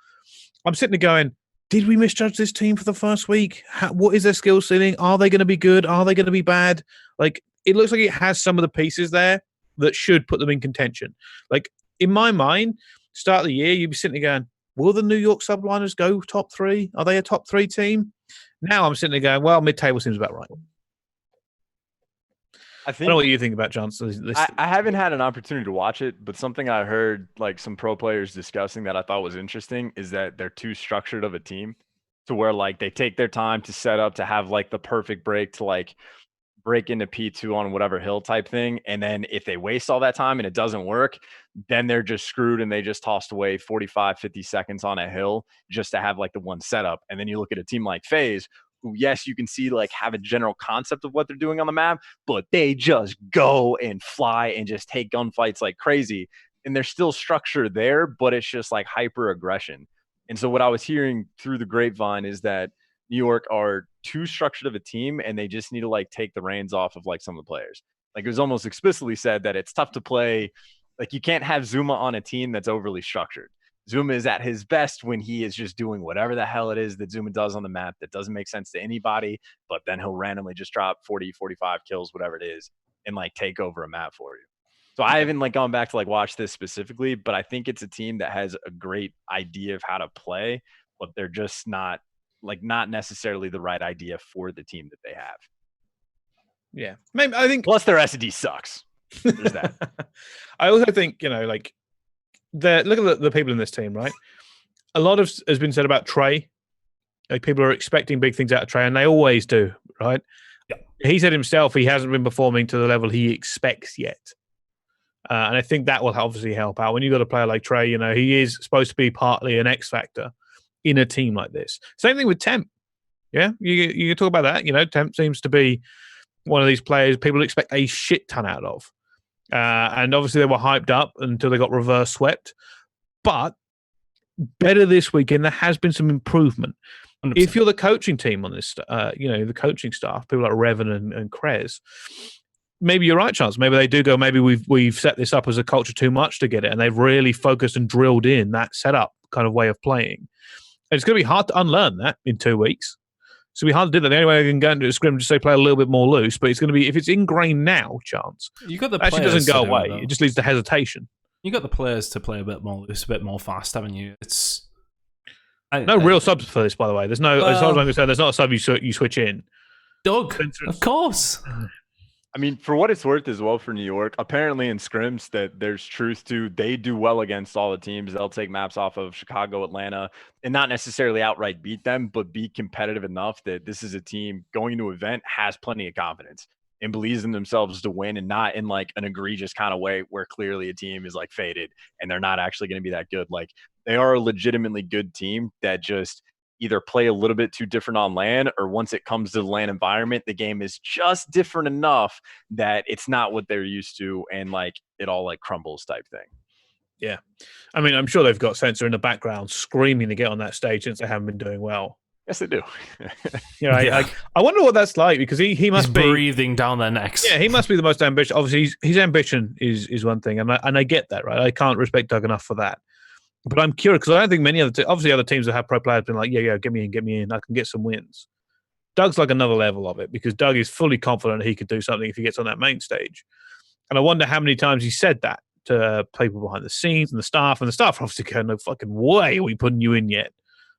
I'm sitting there going, did we misjudge this team for the first week? What is their skill ceiling? Are they going to be good? Are they going to be bad? It looks like it has some of the pieces there that should put them in contention. In my mind, start of the year, you'd be sitting there going, will the New York Subliners go top 3? Are they a top 3 team? Now I'm sitting there going, well, mid-table seems about right. I don't know what you think about Chance. I haven't had an opportunity to watch it, but something I heard like some pro players discussing that I thought was interesting is that they're too structured of a team to where like they take their time to set up to have like the perfect break to like break into P2 on whatever hill type thing. And then if they waste all that time and it doesn't work, then they're just screwed and they just tossed away 45, 50 seconds on a hill just to have like the one setup. And then you look at a team like FaZe, who, yes, you can see like have a general concept of what they're doing on the map, but they just go and fly and just take gunfights like crazy. And there's still structure there, but it's just like hyper aggression. And so what I was hearing through the grapevine is that New York are too structured of a team and they just need to like take the reins off of like some of the players. Like it was almost explicitly said that it's tough to play. Like you can't have Zuma on a team that's overly structured. Zuma is at his best when he is just doing whatever the hell it is that Zuma does on the map that doesn't make sense to anybody, but then he'll randomly just drop 40, 45 kills, whatever it is, and like take over a map for you. So I haven't like gone back to like watch this specifically, but I think it's a team that has a great idea of how to play, but they're just not necessarily the right idea for the team that they have. Yeah. Maybe I think plus their SD sucks. There's that. I also think, like look at the people in this team, right? A lot has been said about Trey. Like people are expecting big things out of Trey, and they always do, right? Yeah. He said himself he hasn't been performing to the level he expects yet. And I think that will obviously help out. When you've got a player like Trey, he is supposed to be partly an X factor in a team like this. Same thing with Temp. Yeah, you talk about that. Temp seems to be one of these players people expect a shit ton out of. And obviously they were hyped up until they got reverse swept. But better this weekend. There has been some improvement. 100%. If you're the coaching team on this, the coaching staff, people like Revan and Krez, maybe you're right, Chance. Maybe they do go, maybe we've set this up as a culture too much to get it. And they've really focused and drilled in that setup kind of way of playing. And it's going to be hard to unlearn that in 2 weeks. It's going to be hard to do that. The only way I can go into a scrim is to say play a little bit more loose, but it's going to be, if it's ingrained now, Chance, you got the actually doesn't go away. It just leads to hesitation. You got the players to play a bit more loose, a bit more fast, haven't you? It's no real subs for this, by the way. There's no, as far as I'm concerned, there's not a sub you switch in. Doug, of course. I mean, for what it's worth as well for New York, apparently in scrims that there's truth to, they do well against all the teams. They'll take maps off of Chicago, Atlanta, and not necessarily outright beat them, but be competitive enough that this is a team going to an event, has plenty of confidence and believes in themselves to win, and not in like an egregious kind of way where clearly a team is like faded and they're not actually going to be that good. Like they are a legitimately good team that just either play a little bit too different on LAN, or once it comes to the LAN environment, the game is just different enough that it's not what they're used to, and like it all like crumbles type thing. Yeah. I mean, I'm sure they've got Sensor in the background screaming to get on that stage since they haven't been doing well. Yes, they do. I wonder what that's like, because he must be breathing down their necks. Yeah, he must be the most ambitious. Obviously, his ambition is one thing, and I get that, right? I can't respect Doug enough for that. But I'm curious, because I don't think many other teams that have pro players have been like, yeah, get me in, I can get some wins. Doug's like another level of it, because Doug is fully confident he could do something if he gets on that main stage. And I wonder how many times he said that to people behind the scenes and the staff obviously go, no fucking way are we putting you in yet.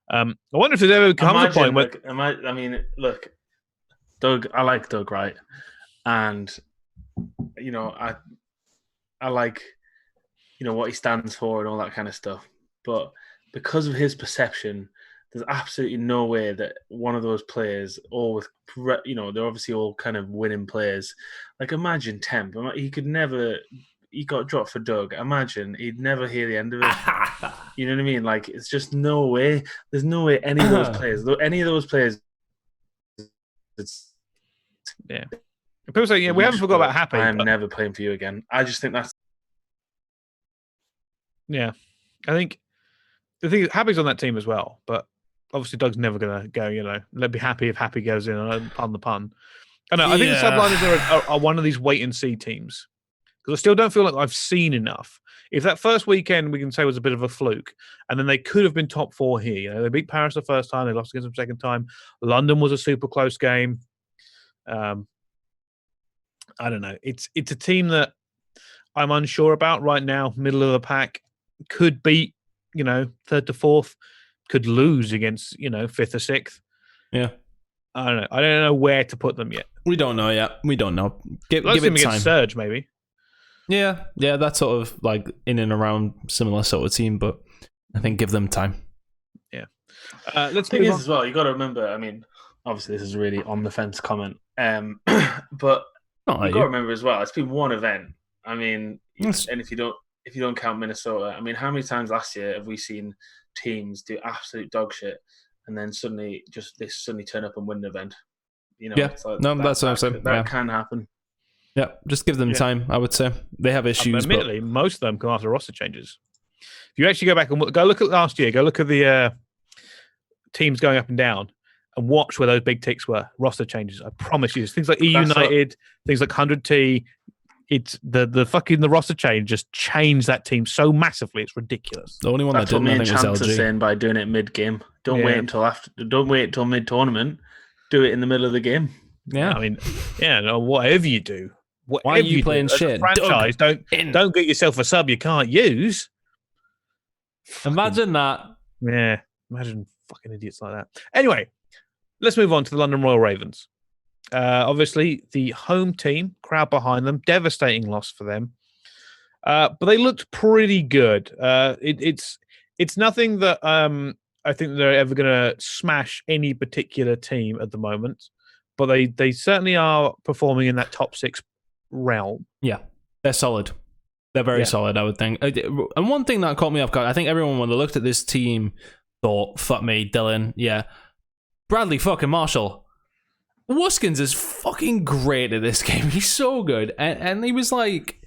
I wonder if there's ever comes a point where... Look, Doug, I like Doug, right? And, I like, what he stands for and all that kind of stuff. But because of his perception, there's absolutely no way that one of those players, all with, they're obviously all kind of winning players. Like, imagine Temp. He got dropped for Doug. Imagine he'd never hear the end of it. You know what I mean? Like, it's just no way. There's no way any of those players. Yeah. People say, we haven't forgot about Happy. I'm never playing for you again. I just think that's. Yeah. I think the thing is, Happy's on that team as well, but obviously Doug's never going to go, let's be happy if Happy goes in, on the pun. I know. I think the Subliners are one of these wait-and-see teams, because I still don't feel like I've seen enough. If that first weekend we can say was a bit of a fluke, and then they could have been top 4 here. They beat Paris the first time, they lost against them the second time. London was a super close game. I don't know. It's a team that I'm unsure about right now, middle of the pack. Could beat, 3rd to 4th, could lose against, 5th or 6th. Yeah. I don't know. I don't know where to put them yet. We don't know yet. We don't know. Give Let's it time. Surge, maybe. Yeah, that's sort of like in and around similar sort of team, but I think give them time. Yeah. Let's thing is as well, you got to remember. I mean, obviously this is a really on the fence comment, but you got to remember as well. It's been one event. I mean, and if you don't count Minnesota, I mean, how many times last year have we seen teams do absolute dog shit and then suddenly turn up and win an event? You know, that's what I'm saying. That can happen. Yeah, just give them time. I would say they have issues. Admittedly, most of them come after roster changes. If you actually go back and go look at last year, go look at the teams going up and down, and watch where those big ticks were. Roster changes. I promise you, things like E United, things like 100T. It's the roster change just changed that team so massively. It's ridiculous. The only one that didn't, I think, was LG. Saying by doing it mid game. Don't wait until mid tournament. Do it in the middle of the game. Yeah, I mean, no, whatever you do. Why are you playing shit? Franchise, don't get yourself a sub you can't use. Imagine that. Yeah, imagine fucking idiots like that. Anyway, let's move on to the London Royal Ravens. Obviously, the home team, crowd behind them, devastating loss for them. But they looked pretty good. It's nothing that I think they're ever going to smash any particular team at the moment. But they certainly are performing in that top 6 realm. Yeah, they're solid. They're very solid, I would think. And one thing that caught me off guard, I think everyone, when they looked at this team, thought, fuck me, Dylan, Bradley fucking Marshall. Wuskins is fucking great at this game. He's so good. And he was like,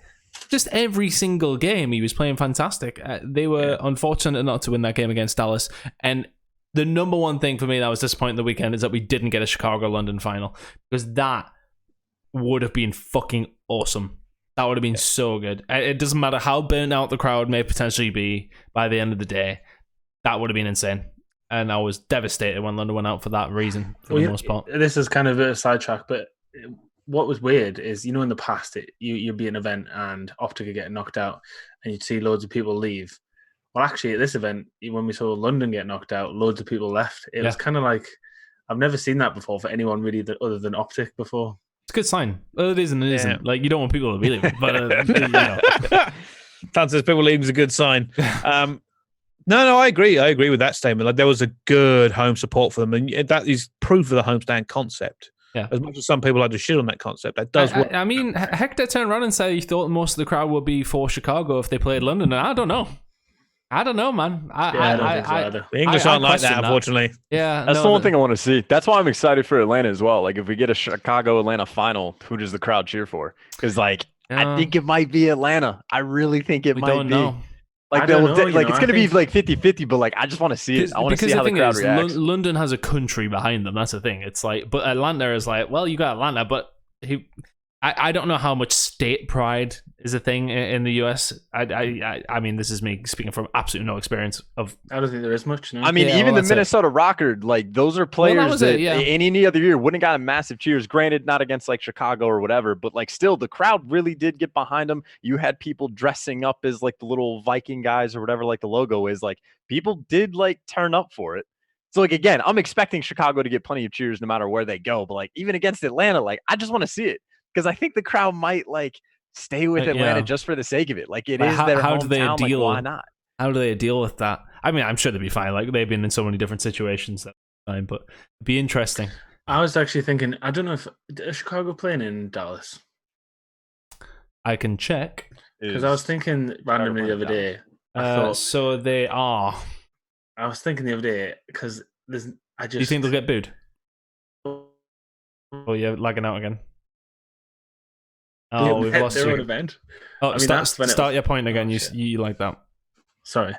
just every single game, he was playing fantastic. They were unfortunate not to win that game against Dallas. And the number one thing for me that was disappointing the weekend is that we didn't get a Chicago London final, because that would have been fucking awesome. That would have been so good. It doesn't matter how burnt out the crowd may potentially be by the end of the day. That would have been insane. And I was devastated when London went out for that reason, for the most part. This is kind of a sidetrack, but what was weird is, in the past, you'd be at an event and Optic would get knocked out and you'd see loads of people leave. Well, actually, at this event, when we saw London get knocked out, loads of people left. It was kind of like, I've never seen that before for anyone really other than Optic before. It's a good sign. Well, it is and it isn't. Like, you don't want people to be leaving, but Tan says people leaving is a good sign. No, I agree. I agree with that statement. Like, there was a good home support for them, and that is proof of the homestand concept. Yeah. As much as some people like to shit on that concept, that does work. I mean, Hector turned around and said he thought most of the crowd would be for Chicago if they played London, and I don't know. I don't know, man. I don't think so either. The English aren't like that, unfortunately. Yeah, that's the one thing I want to see. That's why I'm excited for Atlanta as well. Like, if we get a Chicago-Atlanta final, who does the crowd cheer for? Because, I think it might be Atlanta. I really think it might be. Know. Like, it's going to be like 50-50, but I just want to see it. I want to see how the crowd reacts. London has a country behind them. That's the thing. It's like, but Atlanta is like, well, you got Atlanta, but I don't know how much state pride is a thing in the US. I mean, this is me speaking from absolutely no experience of. I don't think there is much. No? I mean, even the Minnesota Rocker, those are players that in any other year wouldn't have gotten massive cheers. Granted, not against Chicago or whatever, but still, the crowd really did get behind them. You had people dressing up as the little Viking guys or whatever the logo is. People did turn up for it. So again, I'm expecting Chicago to get plenty of cheers no matter where they go. But even against Atlanta, I just want to see it. Because I think the crowd might stay with Atlanta just for the sake of it. It is their hometown. Why not? How do they deal with that? I mean, I'm sure they'll be fine. They've been in so many different situations that time, but it'd be interesting. I was actually thinking, I don't know if Chicago playing in Dallas. I can check. Because I was thinking randomly the other day. So they are. I was thinking the other day because do you think they'll get booed? Oh, you're lagging out again. Oh, we've lost you. Event. Oh, I mean, start your point again. You like that? Sorry,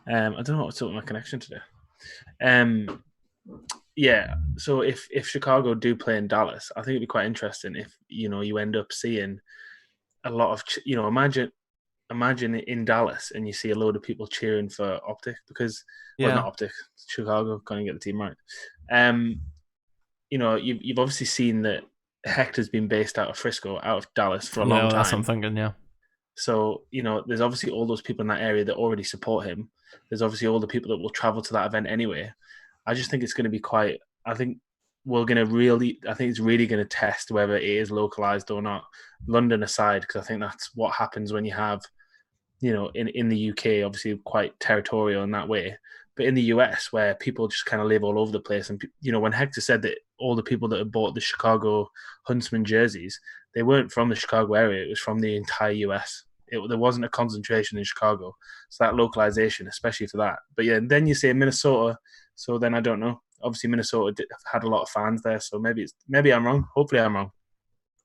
I don't know what's up with my connection today. Yeah. So if Chicago do play in Dallas, I think it'd be quite interesting if you end up seeing a lot of imagine in Dallas and you see a load of people cheering for Optic because not Optic, Chicago can't get the team right. You've obviously seen that Hector's been based out of Frisco, out of Dallas for a long time. That's what I'm thinking, yeah. So, there's obviously all those people in that area that already support him. There's obviously all the people that will travel to that event anyway. I just think it's going to be I think we're going to really, I think it's really going to test whether it is localized or not. London aside, because I think that's what happens when you have, in the UK, obviously quite territorial in that way. But in the US, where people just kind of live all over the place, and when Hector said that all the people that had bought the Chicago Huntsmen jerseys, they weren't from the Chicago area; it was from the entire US. There wasn't a concentration in Chicago, so that localization, especially for that. But yeah, and then you say Minnesota, so then I don't know. Obviously, Minnesota had a lot of fans there, so maybe I'm wrong. Hopefully, I'm wrong.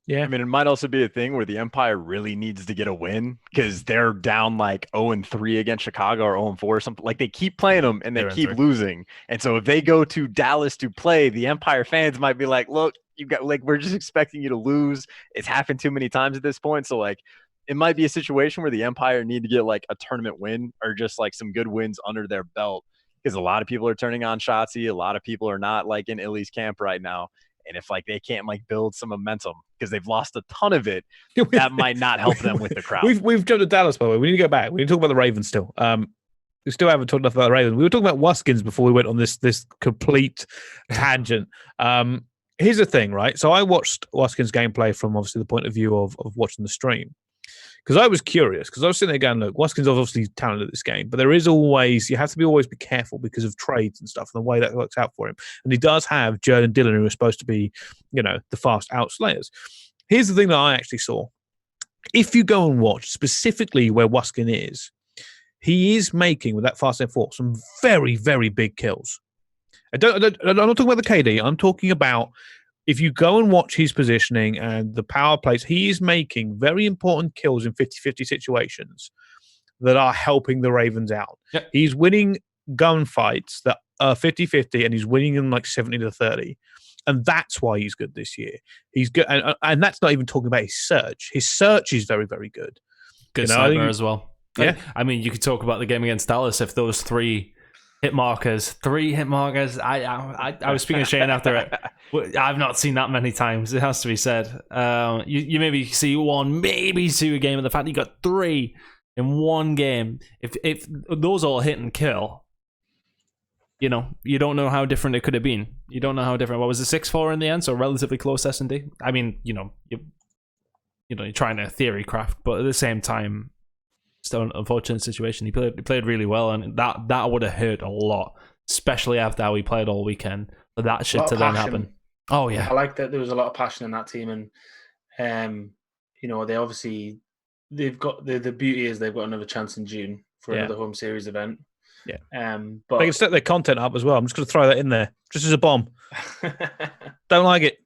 Yeah, I mean, it might also be a thing where the Empire really needs to get a win because they're down like 0-3 against Chicago or 0-4 or something. Like they keep playing them and they keep losing. And so if they go to Dallas to play, the Empire fans might be like, look, you got we're just expecting you to lose. It's happened too many times at this point. So like it might be a situation where the Empire need to get like a tournament win or just like some good wins under their belt because a lot of people are turning on Shotzi. A lot of people are not like in Illy's camp right now. And if like they can't like build some momentum because they've lost a ton of it, that might not help them with the crowd. We've jumped to Dallas, by the way. We need to go back. We need to talk about the Ravens still. We still haven't talked enough about the Ravens. We were talking about Waskins before we went on this complete tangent. Here's the thing, right? So I watched Waskins' gameplay from obviously the point of view of watching the stream. Because I was curious, because I was sitting there going, look, Waskins obviously talented at this game, but there is always, you have to always be careful because of trades and stuff and the way that works out for him. And he does have Jared and Dylan, who are supposed to be, the fast outslayers. Here's the thing that I actually saw. If you go and watch specifically where Waskin is, he is making, with that fast M4, some very, very big kills. I'm not talking about the KD. I'm talking about if you go and watch his positioning and the power plays, he is making very important kills in 50-50 situations that are helping the Ravens out. Yep. He's winning gunfights that are 50-50 and he's winning them like 70-30. And that's why he's good this year. He's good. And that's not even talking about his search. His search is very, very good. Good sniper as well. Yeah. I mean, you could talk about the game against Dallas if those three hit markers. I was speaking to Shane after it. I've not seen that many times. It has to be said. You maybe see one, maybe two a game, and the fact that you got three in one game. If those all hit and kill, you don't know how different it could have been. You don't know how different. What was it, 6-4 in the end? So relatively close S&D. I mean, you're trying to theory craft, but at the same time, still an unfortunate situation. He played really well, and that would have hurt a lot, especially after how he played all weekend. For that shit to then happen. Oh yeah, I like that there was a lot of passion in that team, and they obviously they've got the beauty is they've got another chance in June for another home series event. Yeah, but they can set their content up as well. I'm just going to throw that in there, just as a bomb. Don't like it.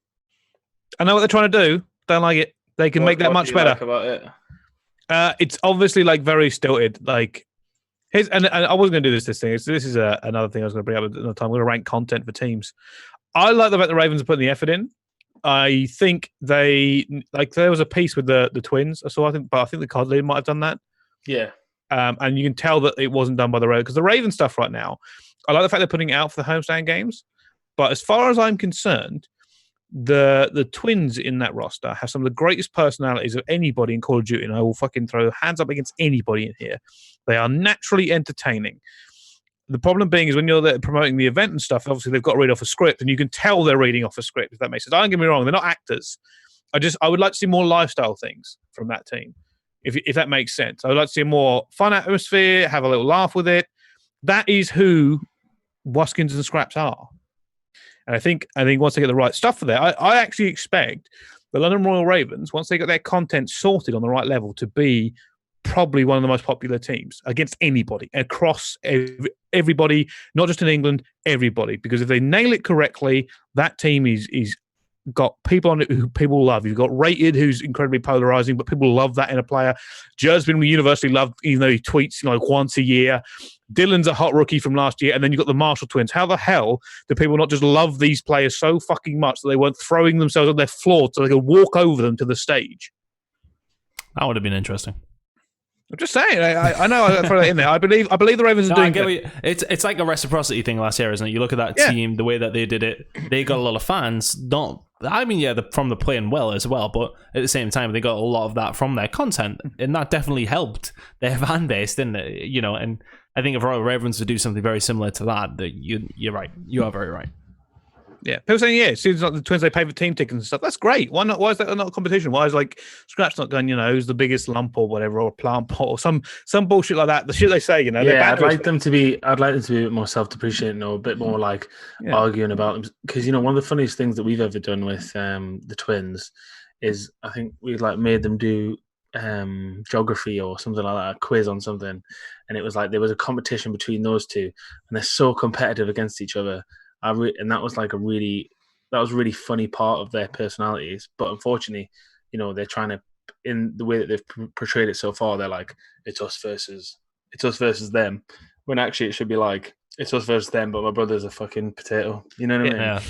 I know what they're trying to do. Don't like it. They can make that much better. Like about it? It's obviously like very stilted. Like and I wasn't going to do this thing. This is another thing I was going to bring up at another time. I'm going to rank content for teams. I like the fact the Ravens are putting the effort in. I think there was a piece with the twins. So I think the COD league might have done that. Yeah. And you can tell that it wasn't done by the Ravens because the Raven stuff right now. I like the fact they're putting it out for the homestand games. But as far as I'm concerned, the twins in that roster have some of the greatest personalities of anybody in Call of Duty, and I will fucking throw hands up against anybody in here. They are naturally entertaining. The problem being is when you're there promoting the event and stuff, obviously they've got to read off a script, and you can tell they're reading off a script, if that makes sense. Don't get me wrong, they're not actors. I would like to see more lifestyle things from that team, if that makes sense. I would like to see a more fun atmosphere, have a little laugh with it. That is who Waskins and Scraps are. And I think once they get the right stuff for that, I actually expect the London Royal Ravens, once they get their content sorted on the right level, to be probably one of the most popular teams against anybody, across everybody, not just in England, everybody. Because if they nail it correctly, that team is got people on it who people love. You've got Rated, who's incredibly polarizing, but people love that in a player. Jerd's been universally loved, even though he tweets like once a year. Dylan's a hot rookie from last year, and then you've got the Marshall twins. How the hell do people not just love these players so fucking much that they weren't throwing themselves on their floor so they could walk over them to the stage? That would have been interesting. I'm just saying. I know I throw that in there. I believe the Ravens are doing it. It's like a reciprocity thing last year, isn't it? You look at that team, the way that they did it. They got a lot of fans. From the playing well as well, but at the same time, they got a lot of that from their content, and that definitely helped their fan base, didn't it? And I think if Royal Ravens would do something very similar to that, you're right. You are very right. Yeah, people saying it seems like the Twins they pay for team tickets and stuff. That's great. Why not? Why is that not a competition? Why is like Scratch not going? Who's the biggest lump or whatever, or plant pot or some bullshit like that? The shit they say, Yeah, I'd like them to be a bit more self-depreciating or a bit more like arguing about them, because one of the funniest things that we've ever done with the Twins is I think we like made them do geography or something like that, a quiz on something, and it was like there was a competition between those two, and they're so competitive against each other. And that was like a really funny part of their personalities. But unfortunately, they're trying to, in the way that they've portrayed it so far, they're like, it's us versus them. When actually it should be like, it's us versus them, but my brother's a fucking potato. You know what I mean? Yeah.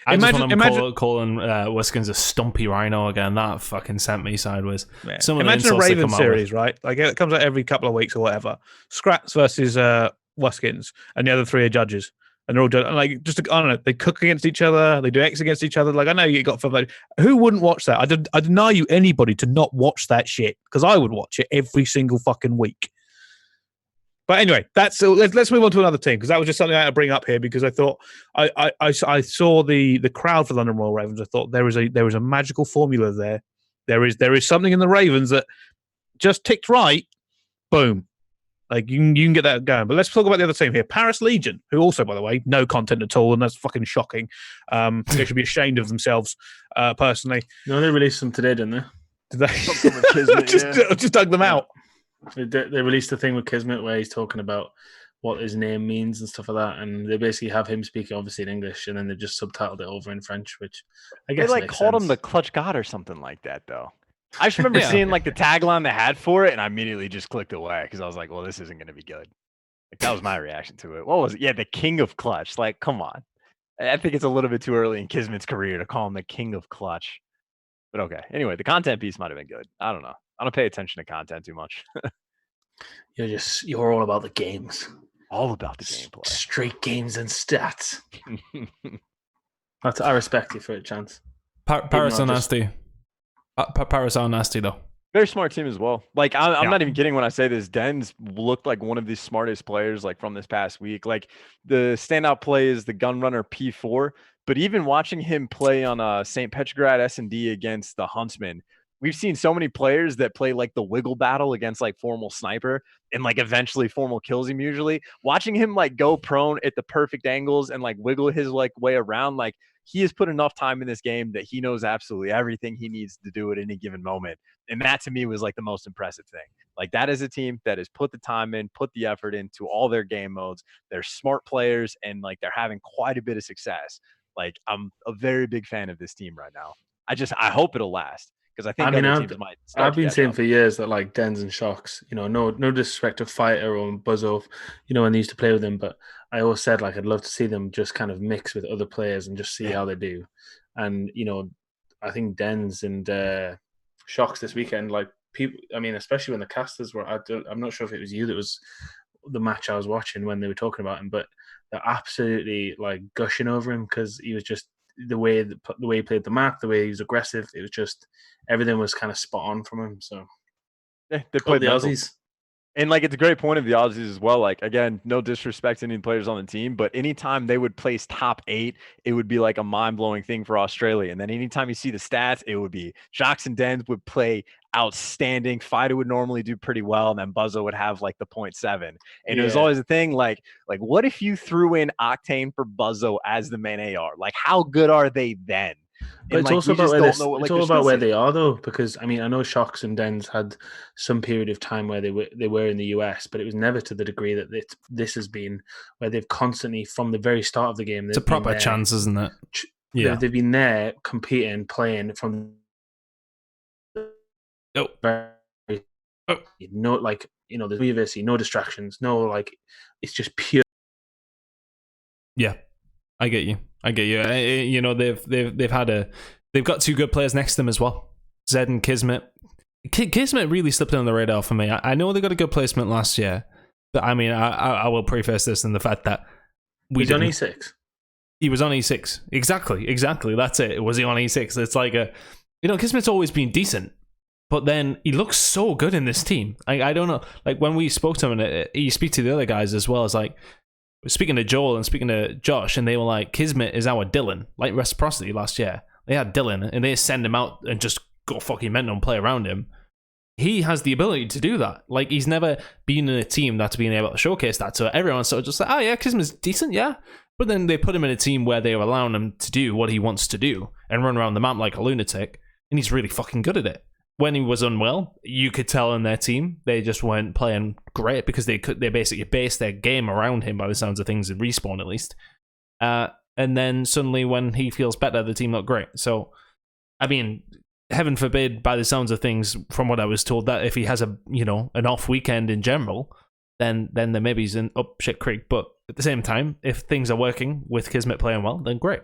I just want him calling Wiskins a stumpy rhino again. That fucking sent me sideways. Yeah. Imagine a Raven series, right? Like it comes out every couple of weeks or whatever. Scrats versus Wiskins, and the other three are judges. And they're all like, just, I don't know, they cook against each other, they do X against each other. Like, I know you got for like, who wouldn't watch that? I deny you anybody to not watch that shit, because I would watch it every single fucking week. But anyway, let's move on to another team, because that was just something I had to bring up here, because I thought I saw the crowd for London Royal Ravens. I thought there is a magical formula there. There is something in the Ravens that just ticked right. Boom. Like you can get that going. But let's talk about the other team here. Paris Legion, who also, by the way, no content at all, and that's fucking shocking. They should be ashamed of themselves, personally. No, they released them today, didn't they? Did they? just dug them out. They released a thing with Kismet where he's talking about what his name means and stuff like that, and they basically have him speaking obviously in English, and then they just subtitled it over in French, which I guess they called him the Clutch God or something like that, though. I just remember seeing like the tagline they had for it, and I immediately just clicked away because I was like, well, this isn't going to be good. Like, that was my reaction to it. What was it? Yeah, the King of Clutch. Like, come on. I think it's a little bit too early in Kismet's career to call him the King of Clutch. But okay. Anyway, the content piece might have been good. I don't know. I don't pay attention to content too much. You're all about the games. All about the gameplay. Straight games and stats. I respect you for it, Chance. Paris are nasty. Paris are nasty, though. Very smart team as well. Like, I'm not even kidding when I say this. Dens looked like one of the smartest players, like, from this past week. Like, the standout play is the Gunrunner P4. But even watching him play on St. Petrograd S&D against the Huntsmen, we've seen so many players that play, like, the wiggle battle against, like, Formal Sniper. And, like, eventually Formal kills him usually. Watching him, like, go prone at the perfect angles and, like, wiggle his, like, way around, like, he has put enough time in this game that he knows absolutely everything he needs to do at any given moment. And that, to me, was like the most impressive thing. Like, that is a team that has put the time in, put the effort into all their game modes. They're smart players, and like they're having quite a bit of success. Like, I'm a very big fan of this team right now. I hope it'll last, because I think other teams might start. I've been saying for years that like Dens and Shocks, no disrespect to Fighter or Buzzo, when they used to play with them, but I always said like I'd love to see them just kind of mix with other players and just see how they do. And I think Dens and Shocks this weekend, like people, I mean, especially when the casters were, I'm not sure if it was you that was the match I was watching when they were talking about him, but they're absolutely like gushing over him because he was just the way he played the map, the way he was aggressive. It was just everything was kind of spot on from him. So yeah, they played the Aussies. And like, it's a great point of the Aussies as well. Like, again, no disrespect to any players on the team, but anytime they would place top 8, it would be like a mind-blowing thing for Australia. And then anytime you see the stats, it would be Jacques and Dens would play outstanding. Fido would normally do pretty well, and then Buzzo would have like the 0.7. And it was always a thing like what if you threw in Octane for Buzzo as the main AR? Like, how good are they then? But it's also about where they are, though, because I mean, I know Shocks and Dens had some period of time where they were in the US, but it was never to the degree that this has been, where they've constantly, from the very start of the game, it's a proper chance, isn't it? Yeah, they've been there competing, playing from. Oh. No, like there's university, no distractions, no like, it's just pure. Yeah. I get you. They've got 2 good players next to them as well, Zed and Kismet. Kismet really slipped on the radar for me. I know they got a good placement last year, but I mean, I will preface this in the fact that he's on E6. He was on E6. Exactly. That's it. Was he on E6? It's like Kismet's always been decent, but then he looks so good in this team. I don't know. Like, when we spoke to him, and you speak to the other guys as well, it's like, speaking to Joel and speaking to Josh, and they were like, Kismet is our Dylan, like Reciprocity last year. They had Dylan, and they send him out and just go fucking mental and play around him. He has the ability to do that. Like, he's never been in a team that's been able to showcase that. So everyone's sort of just like, oh yeah, Kismet's decent, yeah. But then they put him in a team where they were allowing him to do what he wants to do and run around the map like a lunatic, and he's really fucking good at it. When he was unwell, you could tell in their team they just weren't playing great because they basically based their game around him by the sounds of things in Respawn at least. And then suddenly when he feels better, the team look great. So, I mean, heaven forbid, by the sounds of things, from what I was told, that if he has an off weekend in general, then maybe he's in up shit creek. But at the same time, if things are working with Kismet playing well, then great.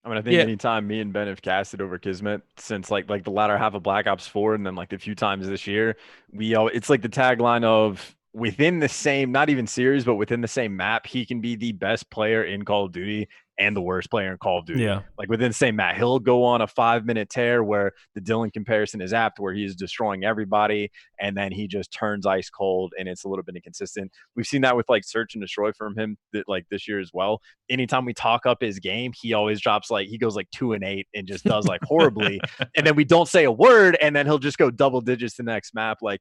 I mean, I think anytime me and Ben have casted over Kismet since like the latter half of Black Ops 4 and then like the few times this year, it's like the tagline of within the same, not even series, but within the same map, he can be the best player in Call of Duty and the worst player in Call of Duty. Yeah. Like within the same map, he'll go on a 5-minute tear where the Dylan comparison is apt, where he's destroying everybody, and then he just turns ice cold, and it's a little bit inconsistent. We've seen that with like Search and Destroy from him like this year as well. Anytime we talk up his game, he always drops he goes like 2-8 and just does like horribly. And then we don't say a word, and then he'll just go double digits the next map. Like,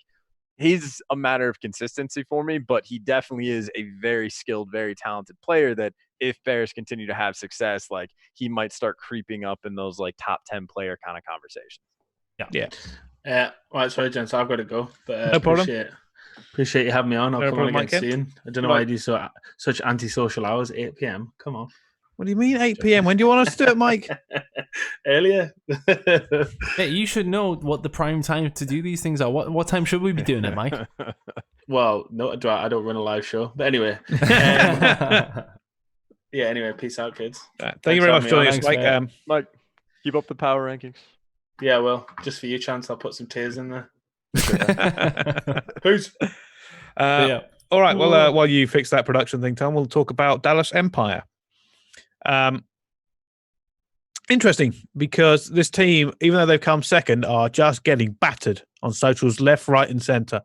he's a matter of consistency for me, but he definitely is a very skilled, very talented player that if Bears continue to have success, like he might start creeping up in those like top 10 player kind of conversations. Yeah. Right, sorry, gents, I've got to go. But no problem. Appreciate you having me on. I'll come on again soon. I don't know why I do such antisocial hours. 8 p.m. Come on. What do you mean 8 p.m.? When do you want us to do it, Mike? Earlier. Hey, you should know what the prime time to do these things are. What time should we be doing it, Mike? Well, no, I don't run a live show. But anyway. Anyway, peace out, kids. Thank you very much for joining us, Mike. Mike, keep up the power rankings. Yeah, well, just for you, Chance, I'll put some tears in there. Peace. All right, well, while you fix that production thing, Tom, we'll talk about Dallas Empire. Interesting, because this team, even though they've come second, are just getting battered on socials left, right, and center.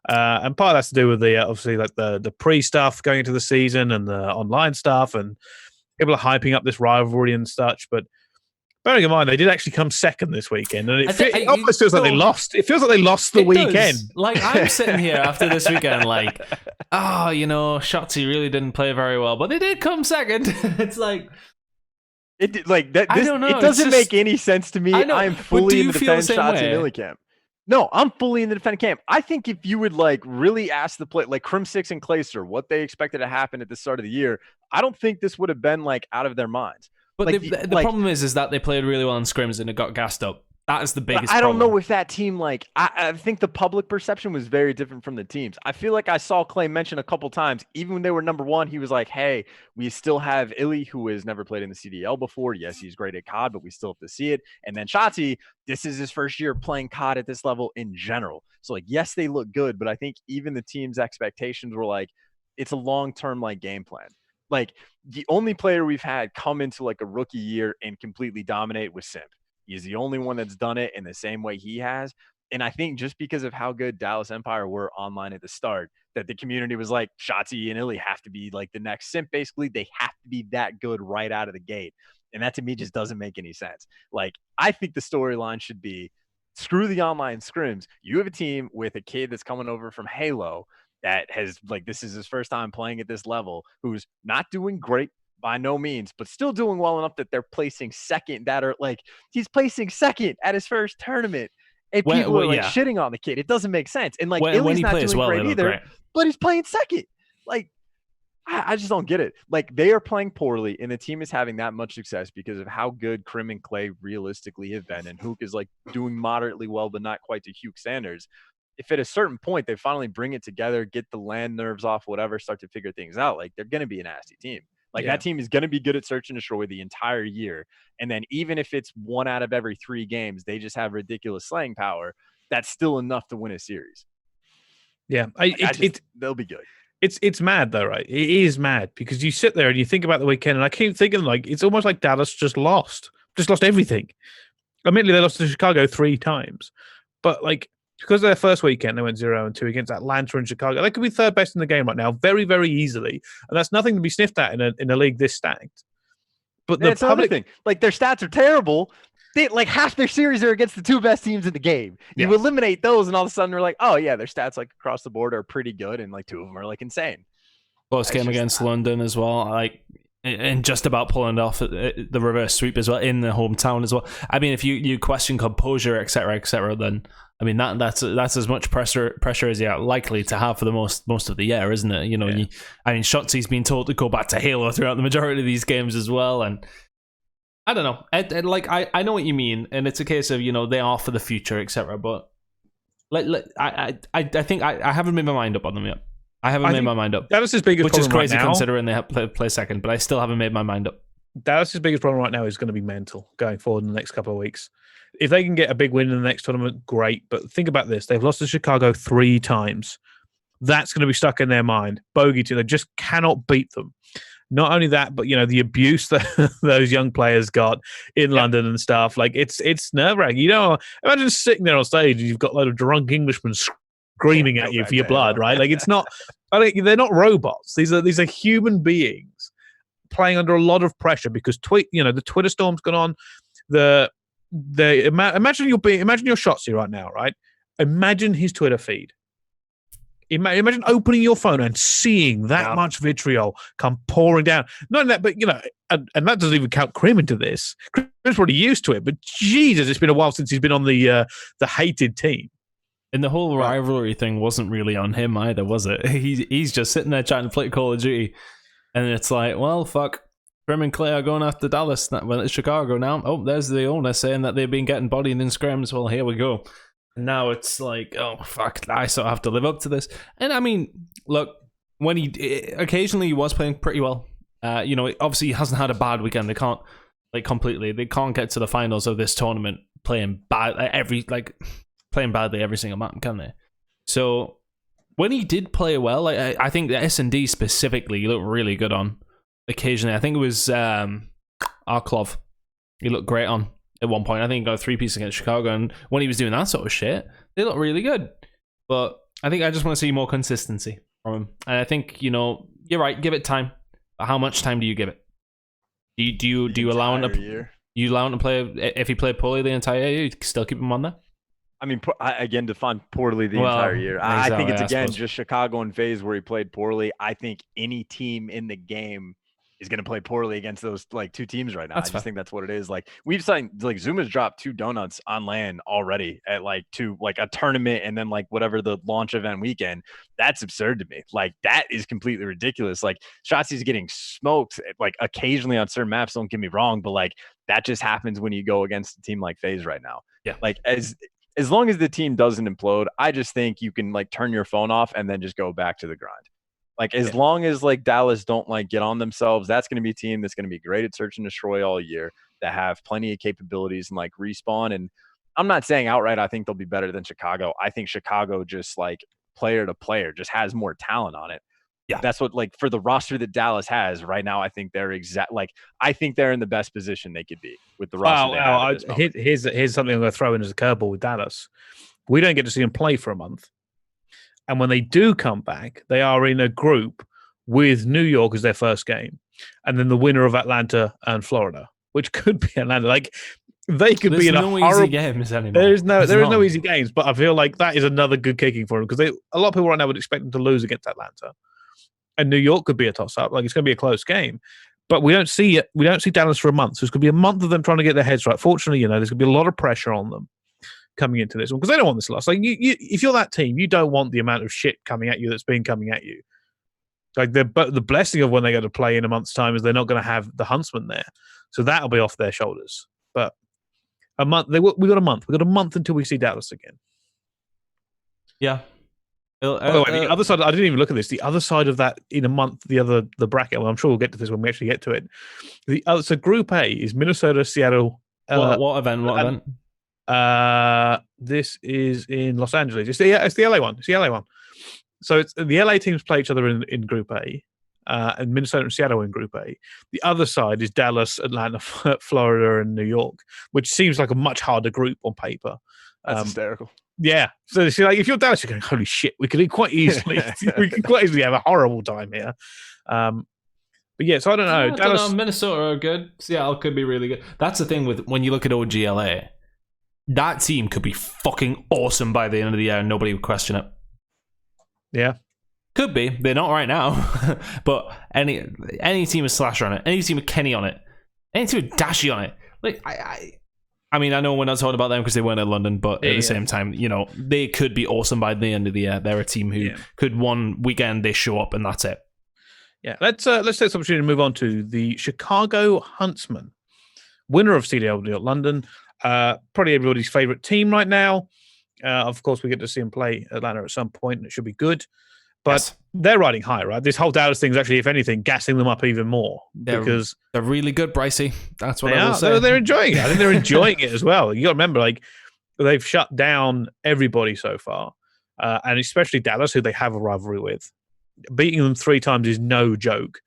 And part of that's to do with the obviously like the pre stuff going into the season and the online stuff, and people are hyping up this rivalry and such. But bearing in mind, they did actually come second this weekend, and it almost feels like they lost. It feels like they lost the weekend. Does. Like, I'm sitting here after this weekend, like, Shotzi really didn't play very well, but they did come second. It's like. I don't know. It doesn't make any sense to me. I am fully in the defense shots in Illy camp. No, I'm fully in the defense camp. I think if you would like really ask the play, like Crim6 and Clayster, what they expected to happen at the start of the year, I don't think this would have been like out of their minds. But like, the problem is that they played really well in scrims and it got gassed up. That is the biggest I don't problem. know if that team, I think the public perception was very different from the teams. I feel like I saw Clay mention a couple times, even when they were number one, he was like, hey, we still have Illy, who has never played in the CDL before. Yes, he's great at COD, but we still have to see it. And then Shotzi, this is his first year playing COD at this level in general. So, yes, they look good, but I think even the team's expectations were like, it's a long-term, game plan. Like, the only player we've had come into, a rookie year and completely dominate was Simp. He's the only one that's done it in the same way he has. And I think just because of how good Dallas Empire were online at the start, that the community was like, Shotzi and Illy have to be like the next Simp. Basically, they have to be that good right out of the gate. And that to me just doesn't make any sense. I think the storyline should be, screw the online scrims. You have a team with a kid that's coming over from Halo that has, this is his first time playing at this level, who's not doing great by no means, but still doing well enough that they're placing second. He's placing second at his first tournament, and people are shitting on the kid. It doesn't make sense. And Illy's not doing great either, but he's playing second. I just don't get it. They are playing poorly, and the team is having that much success because of how good Crim and Clay realistically have been, and Hook is doing moderately well, but not quite to Hugh Sanders. If at a certain point they finally bring it together, get the land nerves off, whatever, start to figure things out, they're going to be a nasty team. That team is going to be good at search and destroy the entire year. And then even if it's 1 out of every 3 games, they just have ridiculous slaying power. That's still enough to win a series. Yeah. They'll be good. It's mad though, right? It is mad because you sit there and you think about the weekend, and I keep thinking it's almost like Dallas just lost everything. Admittedly, they lost to Chicago 3 times, but because their first weekend they went 0-2 against Atlanta and Chicago. They could be third best in the game right now, very, very easily, and that's nothing to be sniffed at in a league this stacked. But the public thing, like their stats are terrible. They like half their series are against the two best teams in the game. You eliminate those, and all of a sudden they're like, oh yeah, their stats like across the board are pretty good, and like two of them are like insane. Close game against London as well, like, and just about pulling off the reverse sweep as well in the hometown as well. I mean, if you question composure, etc., then I mean that's as much pressure as you're likely to have for the most of the year, isn't it? You know, I mean, Shotzi's been told to go back to Halo throughout the majority of these games as well, and I don't know. I know what you mean, and it's a case of, you know, they are for the future, etc. But I think I haven't made my mind up on them yet. I haven't made my mind up. Dallas's biggest which problem is crazy right now, considering they have play second, but I still haven't made my mind up. Dallas's biggest problem right now is going to be mental going forward in the next couple of weeks. If they can get a big win in the next tournament, great. But think about this. They've lost to Chicago 3 times. That's going to be stuck in their mind. Bogey team. They just cannot beat them. Not only that, but, you know, the abuse that those young players got in London and stuff. Like, it's nerve-wracking. You know, imagine sitting there on stage and you've got a load of drunk Englishmen screaming at you for your blood, right? Like, it's not. They're not robots. These are human beings playing under a lot of pressure because the Twitter storm's gone on. Imagine your Shotzi right now, right? Imagine his Twitter feed. Imagine opening your phone and seeing that much vitriol come pouring down. Not only that, but, you know, and that doesn't even count Krim into this. Krim's probably used to it, but Jesus, it's been a while since he's been on the hated team. And the whole rivalry thing wasn't really on him either, was it? He's just sitting there trying to play Call of Duty, and it's like, well, fuck. Krim and Clay are going after Dallas. Well, it's Chicago now. Oh, there's the owner saying that they've been getting bodied in scrims. Well, here we go. And now it's like, oh, fuck, I sort of have to live up to this. And I mean, look, when occasionally he was playing pretty well. You know, obviously he hasn't had a bad weekend. They can't, they can't get to the finals of this tournament playing playing badly every single map, can they? So when he did play well, I think the S&D specifically, he looked really good on. Occasionally, I think it was Arklov. He looked great on at one point. I think he got a 3-piece against Chicago, and when he was doing that sort of shit, they looked really good. But I think I just want to see more consistency from him. And I think, you know, you're right, give it time. But how much time do you give it? Do you allow him to play? If he played poorly the entire year, you still keep him on there? I mean, again, define poorly the entire year. Exactly, I think it's, again, just Chicago and FaZe where he played poorly. I think any team in the game is going to play poorly against those like two teams right now. I just think that's what it is. Like, we've signed, like, Zuma's dropped 2 donuts on LAN already at like a tournament and then like whatever the launch event weekend. That's absurd to me. Like, that is completely ridiculous. Like, Shotzi's getting smoked like occasionally on certain maps. Don't get me wrong, but like that just happens when you go against a team like FaZe right now. Yeah. Like, as long as the team doesn't implode, I just think you can like turn your phone off and then just go back to the grind. Like, as long as like Dallas don't like get on themselves, that's going to be a team that's going to be great at search and destroy all year, that have plenty of capabilities and like respawn. And I'm not saying outright I think they'll be better than Chicago. I think Chicago just like player to player just has more talent on it. Yeah, that's what, like, for the roster that Dallas has right now, I think they're I think they're in the best position they could be with the roster. Here's something I'm going to throw in as a curveball with Dallas. We don't get to see them play for a month, and when they do come back, they are in a group with New York as their first game, and then the winner of Atlanta and Florida, which could be Atlanta. Like, they could be in a horrible easy games anymore. There is no easy games, but I feel like that is another good kicking for them, because a lot of people right now would expect them to lose against Atlanta. And New York could be a toss-up. Like, it's going to be a close game. But we don't see it. We don't see Dallas for a month. So it's going to be a month of them trying to get their heads right. Fortunately, you know, there's going to be a lot of pressure on them coming into this one, because they don't want this loss. Like, if you're that team, you don't want the amount of shit coming at you that's been coming at you. Like, the blessing of when they go to play in a month's time is they're not going to have the Huntsmen there. So that'll be off their shoulders. But a month. We got a month. We got a month until we see Dallas again. Yeah. By the way, the other side, I didn't even look at this. The other side of that in a month, the bracket, well, I'm sure we'll get to this when we actually get to it. So Group A is Minnesota, Seattle. What event? This is in Los Angeles. It's the LA one. It's the LA one. So it's the LA teams play each other in Group A, and Minnesota and Seattle in Group A. The other side is Dallas, Atlanta, Florida, and New York, which seems like a much harder group on paper. That's hysterical. Yeah. So it's like, if you're Dallas, you're going, holy shit, we could quite easily have a horrible time here. But yeah, so I don't know. Dallas, Minnesota are good. Seattle could be really good. That's the thing with when you look at OGLA, that team could be fucking awesome by the end of the year and nobody would question it. Yeah. Could be. They're not right now. But any team with Slasher on it, any team with Kenny on it, any team with Dashy on it. Like I mean, I know we're not talking about them because they weren't in London, but at the same time, you know, they could be awesome by the end of the year. They're a team who could one weekend they show up and that's it. Yeah, let's take this opportunity to move on to the Chicago Huntsmen, winner of CDL London. Probably everybody's favorite team right now. Of course, we get to see them play Atlanta at some point, and it should be good. But they're riding high, right? This whole Dallas thing is actually, if anything, gassing them up even more because they're really good, Bricey. That's what I will say. They're enjoying it. I think they're enjoying it as well. You got to remember, like, they've shut down everybody so far, and especially Dallas, who they have a rivalry with. Beating them 3 times is no joke.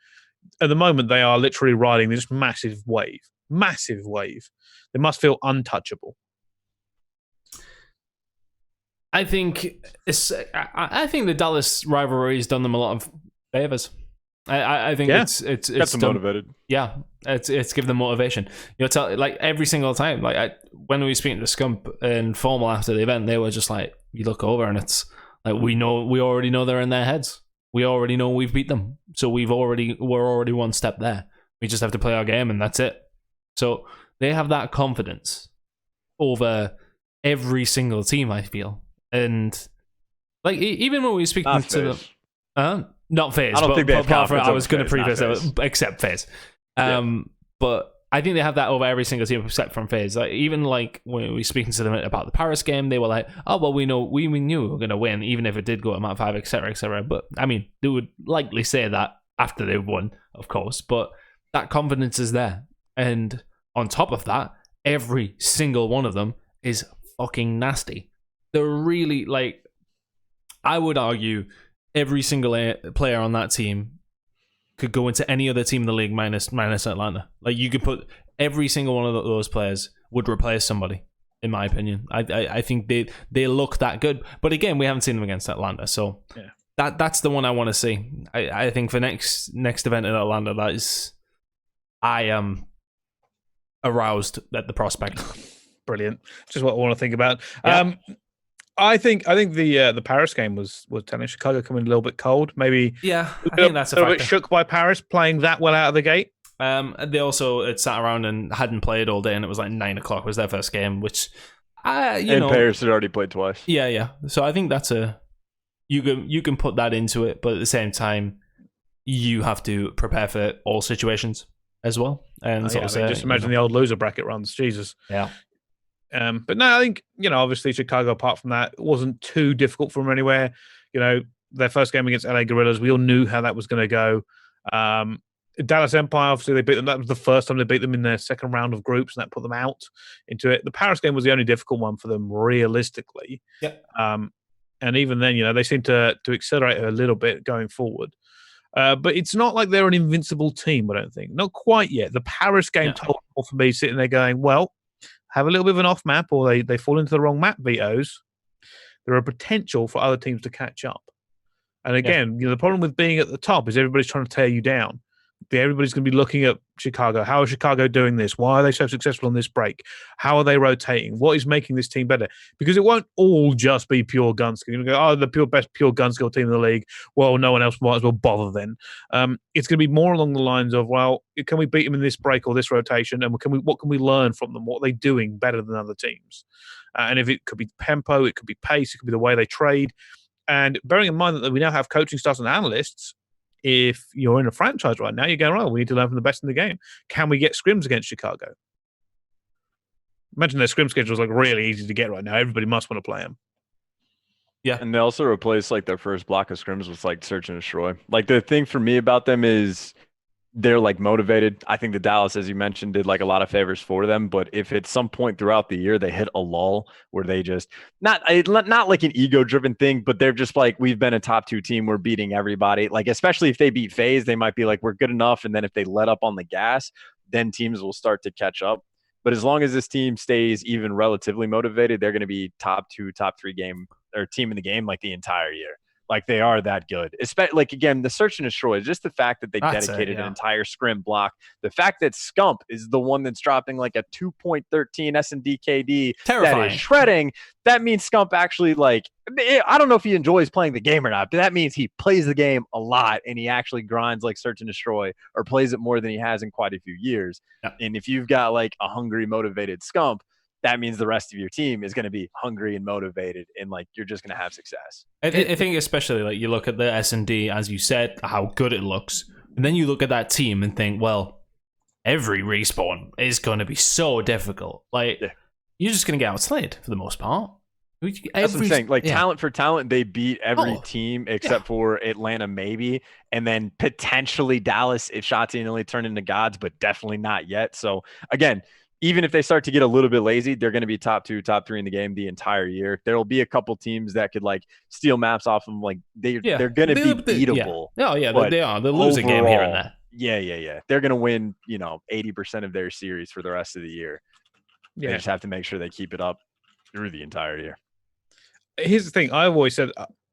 At the moment, they are literally riding this massive wave. Massive wave. They must feel untouchable. I think the Dallas rivalry has done them a lot of favors. I think it's kept them motivated. Yeah, it's given them motivation. You know, like every single time, like when we were speaking to Scump and Formal after the event, they were just like, you look over and it's like we already know they're in their heads. We already know we've beat them, so we're already one step there. We just have to play our game, and that's it. So they have that confidence over every single team, I feel. And like even when we were speaking to them, not FaZe. I don't think they have confidence. I was going to preface it, except FaZe. But I think they have that over every single team except from FaZe. Like, even like when we were speaking to them about the Paris game, they were like, "Oh well, we knew we were going to win, even if it did go to Map 5, etc., etc." But I mean, they would likely say that after they've won, of course. But that confidence is there, and on top of that, every single one of them is fucking nasty. They're really like, I would argue, every single player on that team could go into any other team in the league minus Atlanta. Like, you could put every single one of those players would replace somebody, in my opinion. I think they look that good. But again, we haven't seen them against Atlanta, so that's the one I want to see. I think for next event in Atlanta, I am aroused at the prospect. Brilliant. Just what I want to think about. Yeah. I think the Paris game was telling Chicago coming a little bit cold. Maybe I think that's a little bit shook by Paris playing that well out of the gate. They also had sat around and hadn't played all day, and it was like 9 o'clock was their first game, which Paris had already played twice. Yeah. So I think that's you can put that into it, but at the same time, you have to prepare for all situations as well. And just imagine the old loser bracket runs. Jesus. Yeah. But no, I think, obviously Chicago, apart from that, it wasn't too difficult for them anywhere. Their first game against LA Guerrillas, we all knew how that was going to go. Dallas Empire, obviously they beat them. That was the first time they beat them in their second round of groups, and that put them out into it. The Paris game was the only difficult one for them, realistically. Yep. And even then, they seem to accelerate a little bit going forward. But it's not like they're an invincible team, I don't think. Not quite yet. The Paris game told more for me, sitting there going, well, have a little bit of an off map, or they fall into the wrong map vetoes. There are potential for other teams to catch up. And again, the problem with being at the top is everybody's trying to tear you down. Everybody's going to be looking at Chicago. How is Chicago doing this? Why are they so successful on this break? How are they rotating? What is making this team better? Because it won't all just be pure gun skill. You're going to go, the best pure gun skill team in the league. Well, no one else might as well bother then. It's going to be more along the lines of, well, can we beat them in this break or this rotation? And what can we learn from them? What are they doing better than other teams? And if it could be tempo, it could be pace, it could be the way they trade. And bearing in mind that we now have coaching staffs and analysts, if you're in a franchise right now, you're going, oh, we need to learn from the best in the game. Can we get scrims against Chicago? Imagine their scrim schedule is like really easy to get right now. Everybody must want to play them. Yeah, and they also replaced like their first block of scrims with like search and destroy. Like the thing for me about them is they're like motivated. I think the Dallas, as you mentioned, did like a lot of favors for them. But if at some point throughout the year they hit a lull where they just not like an ego driven thing, but they're just like, we've been a top 2 team, we're beating everybody. Like, especially if they beat FaZe, they might be like, we're good enough. And then if they let up on the gas, then teams will start to catch up. But as long as this team stays even relatively motivated, they're going to be top 2, top 3 game or team in the game like the entire year. Like they are that good. Especially like again, the search and destroy, just the fact that they dedicated an entire scrim block. The fact that Scump is the one that's dropping like a 2.13 S&D KD that is shredding. That means Scump actually like, I don't know if he enjoys playing the game or not, but that means he plays the game a lot and he actually grinds like search and destroy or plays it more than he has in quite a few years. Yeah. And if you've got like a hungry, motivated Scump, that means the rest of your team is going to be hungry and motivated, and like you're just going to have success. I think especially like you look at the S&D, as you said, how good it looks, and then you look at that team and think, well, every respawn is going to be so difficult. Like you're just going to get outslayed for the most part. That's what I'm saying. Like talent for talent, they beat every team except for Atlanta, maybe, and then potentially Dallas if Shotzi and Illy turn into gods, but definitely not yet. So again, even if they start to get a little bit lazy, they're going to be top 2, top 3 in the game the entire year. There will be a couple teams that could like steal maps off them. Like they're going to be beatable. Oh yeah, they are. They'll lose a game here and there. Yeah. They're going to win, 80% of their series for the rest of the year. Yeah. They just have to make sure they keep it up through the entire year. Here's the thing. I've always said,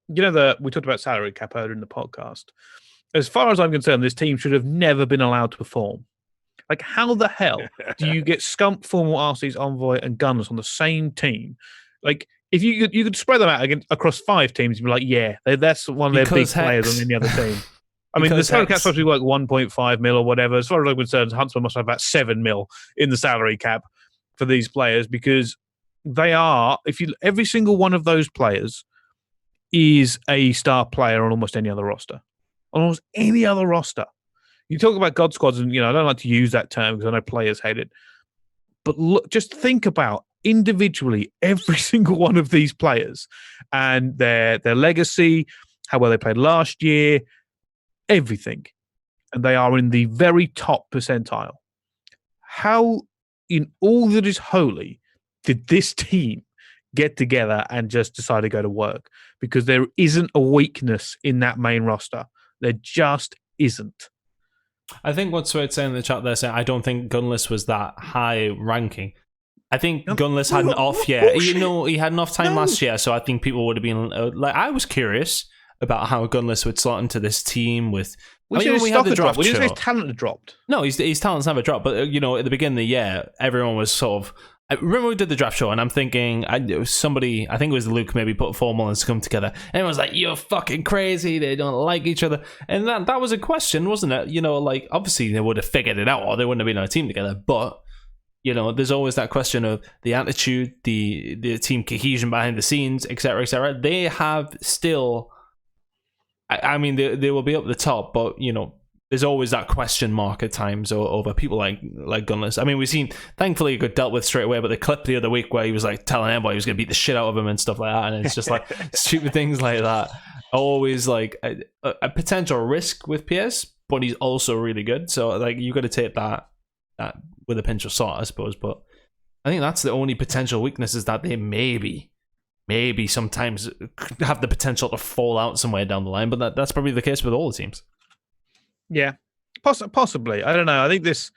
we talked about salary cap earlier in the podcast. As far as I'm concerned, this team should have never been allowed to perform. Like, how the hell do you get Scump, Formal, Arcees, Envoy, and Gunless on the same team? Like, if you could spread them out across 5 teams, you'd be like, that's one of their big players on any other team. I mean, the salary cap's supposed to be like 1.5 mil or whatever. As far as I'm concerned, Huntsman must have about 7 mil in the salary cap for these players because they are, every single one of those players is a star player on almost any other roster. On almost any other roster. You talk about God squads, and I don't like to use that term because I know players hate it. But look, just think about individually every single one of these players and their legacy, how well they played last year, everything, and they are in the very top percentile. How, in all that is holy, did this team get together and just decide to go to work? Because there isn't a weakness in that main roster. There just isn't. I think what's worth saying in the chat there, saying I don't think Gunless was that high ranking. I think Gunless had an off year. He had an off time last year, so I think people would have been like, I was curious about how Gunless would slot into this team with. We had the draft. We didn't say his talent had dropped. No, his talent's never dropped. But at the beginning of the year, everyone was sort of. I remember we did the draft show, and I'm thinking, it was somebody, I think it was Luke, maybe put Formal and Scum together. And everyone was like, you're fucking crazy, they don't like each other. And that was a question, wasn't it? Obviously they would have figured it out, or they wouldn't have been on a team together. But, there's always that question of the attitude, the team cohesion behind the scenes, etc., etc. They have still, I mean, they will be up the top, but, there's always that question mark at times over people like Gunless. I mean, we've seen, thankfully, he got dealt with straight away, but the clip the other week where he was like telling everybody he was going to beat the shit out of him and stuff like that, and it's just like stupid things like that. Always like a potential risk with PS, but he's also really good. So like you got to take that with a pinch of salt, I suppose. But I think that's the only potential weakness is that they maybe sometimes have the potential to fall out somewhere down the line, but that's probably the case with all the teams. Yeah, possibly. I don't know. I think this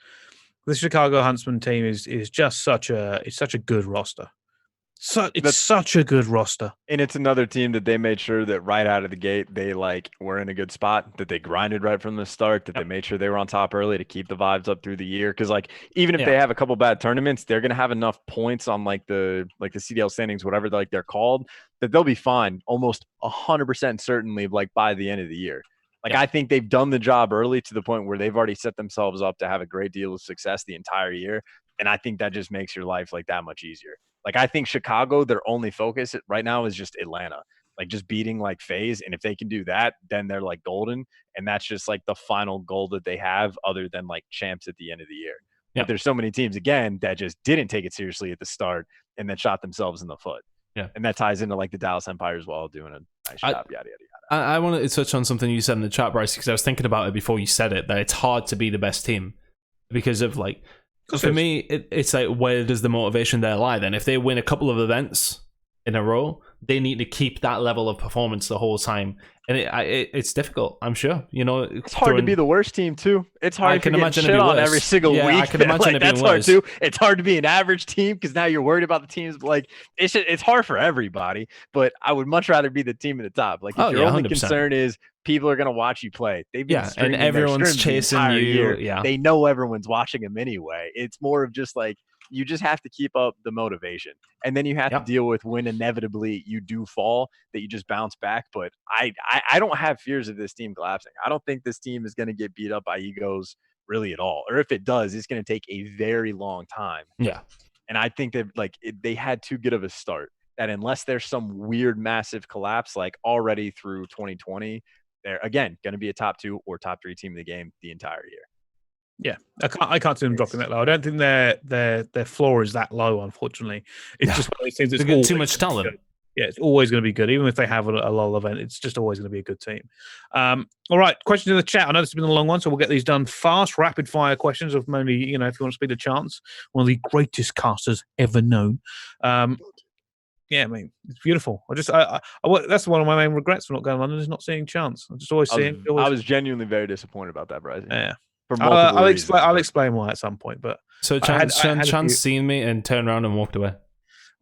Chicago Huntsmen team is just such a good roster. It's such a good roster, and it's another team that they made sure that right out of the gate they were in a good spot. That they grinded right from the start. That they made sure they were on top early to keep the vibes up through the year. Because even if they have a couple bad tournaments, they're gonna have enough points on the CDL standings, whatever they're called, that they'll be fine. Almost 100% certainly by the end of the year. I think they've done the job early to the point where they've already set themselves up to have a great deal of success the entire year. And I think that just makes your life that much easier. I think Chicago, their only focus right now is just Atlanta, just beating FaZe. And if they can do that, then they're golden. And that's just the final goal that they have other than champs at the end of the year. Yeah. But there's so many teams, again, that just didn't take it seriously at the start and then shot themselves in the foot. Yeah. And that ties into the Dallas Empire as well, doing a nice job, yada, yada, yada. I want to touch on something you said in the chat, Brice, because I was thinking about it before you said it, that it's hard to be the best team because of for me, it's where does the motivation there lie then? If they win a couple of events in a row, they need to keep that level of performance the whole time, and it's difficult. I'm sure. It's hard to be the worst team too. It's hard. I can imagine shit on every single week. I can imagine that's hard too. It's hard to be an average team because now you're worried about the teams. Like it's hard for everybody. But I would much rather be the team at the top. Like if your only 100%. Concern is people are going to watch you play. They've been and everyone's chasing you. Year. Yeah, they know everyone's watching them anyway. It's more of just like you just have to keep up the motivation, and then you have to deal with when inevitably you do fall that you just bounce back. But I don't have fears of this team collapsing. I don't think this team is going to get beat up by egos really at all, or if it does, it's going to take a very long time. Yeah, and I think that they had too good of a start. That unless there's some weird massive collapse, like already through 2020. They're again going to be a top 2 or top 3 team in the game the entire year. Yeah, I can't see them dropping that low. I don't think their floor is that low. Unfortunately, it's just one of those things. It's got too much talent. Good. Yeah, it's always going to be good, even if they have a lull event. It's just always going to be a good team. All right, questions in the chat. I know this has been a long one, so we'll get these done fast, rapid fire questions of mainly, if you want to speed a chance, one of the greatest casters ever known. Yeah, I mean, it's beautiful. That's one of my main regrets for not going to London is not seeing Chance. I just always see him. I was genuinely very disappointed about that, Bricey. Yeah. I'll explain why at some point. But so Chance seen me and turned around and walked away.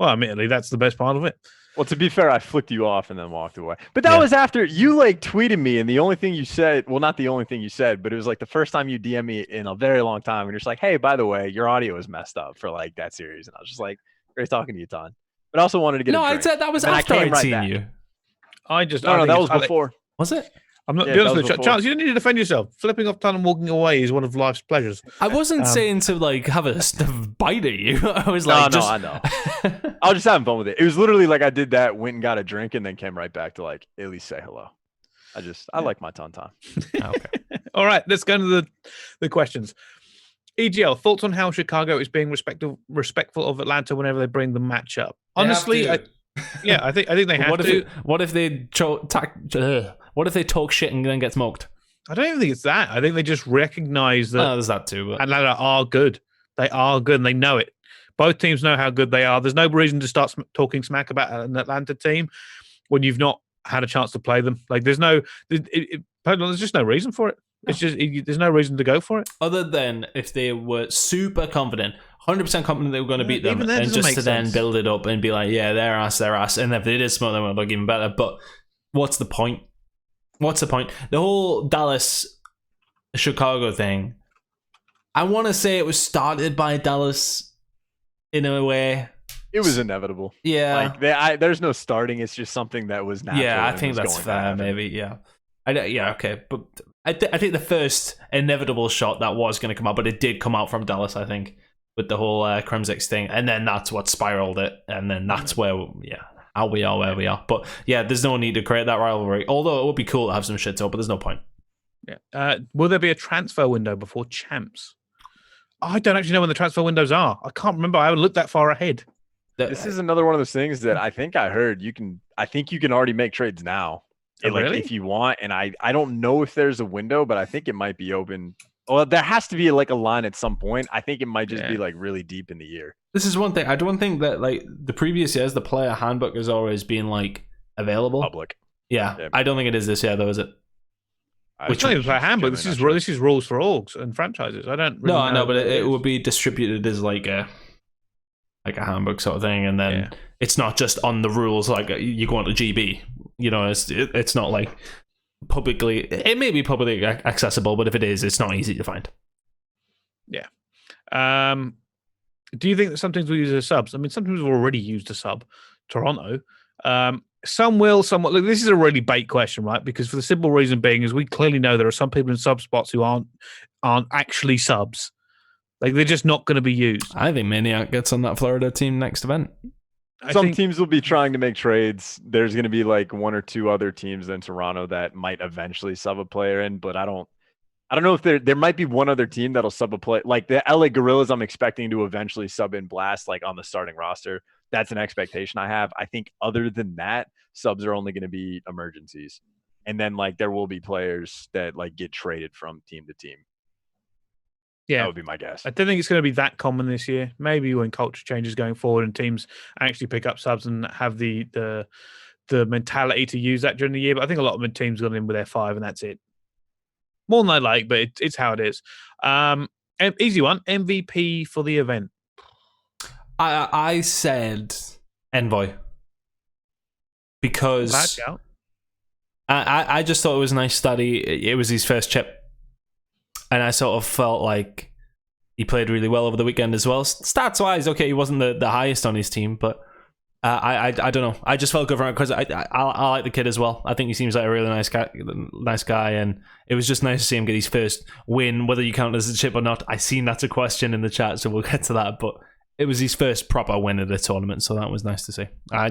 Well, admittedly, that's the best part of it. Well, to be fair, I flicked you off and then walked away. But that was after you tweeted me, and the only thing you said, well, not the only thing you said, but it was the first time you DM me in a very long time, and you're just like, "Hey, by the way, your audio is messed up for that series," and I was just like, "Great talking to you, Ton." But I also wanted to get. No, I said that was after I'd seen you. No, that was before. Was it? I'm not honest with you. Chance, you didn't need to defend yourself. Flipping off Tunn and walking away is one of life's pleasures. I wasn't saying to have a bite at you. I was I know. I was just having fun with it. It was literally I did that, went and got a drink, and then came right back to at least say hello. I like my Tunn time. Okay. All right, let's go into the questions. EGL, thoughts on how Chicago is being respectful of Atlanta whenever they bring the match up? Honestly, I think they have to. What if they talk shit and then get smoked? I don't even think it's that. I think they just recognize that. There's that too. But Atlanta are good. They are good, and they know it. Both teams know how good they are. There's no reason to start talking smack about an Atlanta team when you've not had a chance to play them. There's just no reason for it. It's just there's no reason to go for it. Other than if they were super confident, 100% confident they were going to beat them, and just to then build it up and be like, yeah, they're ass. And if they did smoke them, it would look even better. But what's the point? The whole Dallas-Chicago thing, I want to say it was started by Dallas in a way. It was inevitable. Yeah. There's no starting. It's just something that was natural. Yeah, I think that's fair, maybe. Yeah. Okay. But I think the first inevitable shot that was going to come out, but it did come out from Dallas, I think, with the whole Kremzix thing. And then that's what spiraled it. And then that's where, how we are where we are. But yeah, there's no need to create that rivalry. Although it would be cool to have some shit talk, but there's no point. Yeah. Will there be a transfer window before champs? I don't actually know when the transfer windows are. I can't remember. I haven't looked that far ahead. This is another one of those things that I think I heard. I think you can already make trades now. Really? If you want. And I don't know if there's a window, but I think it might be open. Well, there has to be a line at some point. I think it might just be really deep in the year. This is one thing. I don't think that the previous years, the player handbook has always been available. Public. Yeah. I don't think it is this year though, is it? It's not even player handbook. This is rules for orgs and franchises. I don't really know. I know, but it would be distributed as a handbook sort of thing, and then it's not just on the rules you go on to GB. It's not publicly. It may be publicly accessible, but if it is, it's not easy to find. Yeah. Do you think that some teams will use as subs? I mean, some teams have already used a sub. Toronto. Some will, somewhat. Look, this is a really bait question, right? Because for the simple reason being is we clearly know there are some people in sub spots who aren't actually subs. They're just not going to be used. I think Maniac gets on that Florida team next event. Some teams will be trying to make trades. There's going to be one or two other teams in Toronto that might eventually sub a player in, but I don't know if there might be one other team that'll sub a play. The LA Gorillas, I'm expecting to eventually sub in Blast on the starting roster. That's an expectation I have. I think other than that, subs are only going to be emergencies. And then there will be players that get traded from team to team. Yeah, that would be my guess. I don't think it's going to be that common this year. Maybe when culture changes going forward and teams actually pick up subs and have the mentality to use that during the year. But I think a lot of teams got in with their 5 and that's it. More than I like, but it's how it is. Easy one. MVP for the event. I said Envoy because I just thought it was a nice study. It was his first chip. And I sort of felt like he played really well over the weekend as well. Stats-wise, okay, he wasn't the highest on his team, but I don't know. I just felt good for him because I like the kid as well. I think he seems like a really nice guy, and it was just nice to see him get his first win, whether you count it as a chip or not. I seen that's a question in the chat, so we'll get to that, but it was his first proper win at a tournament, so that was nice to see. I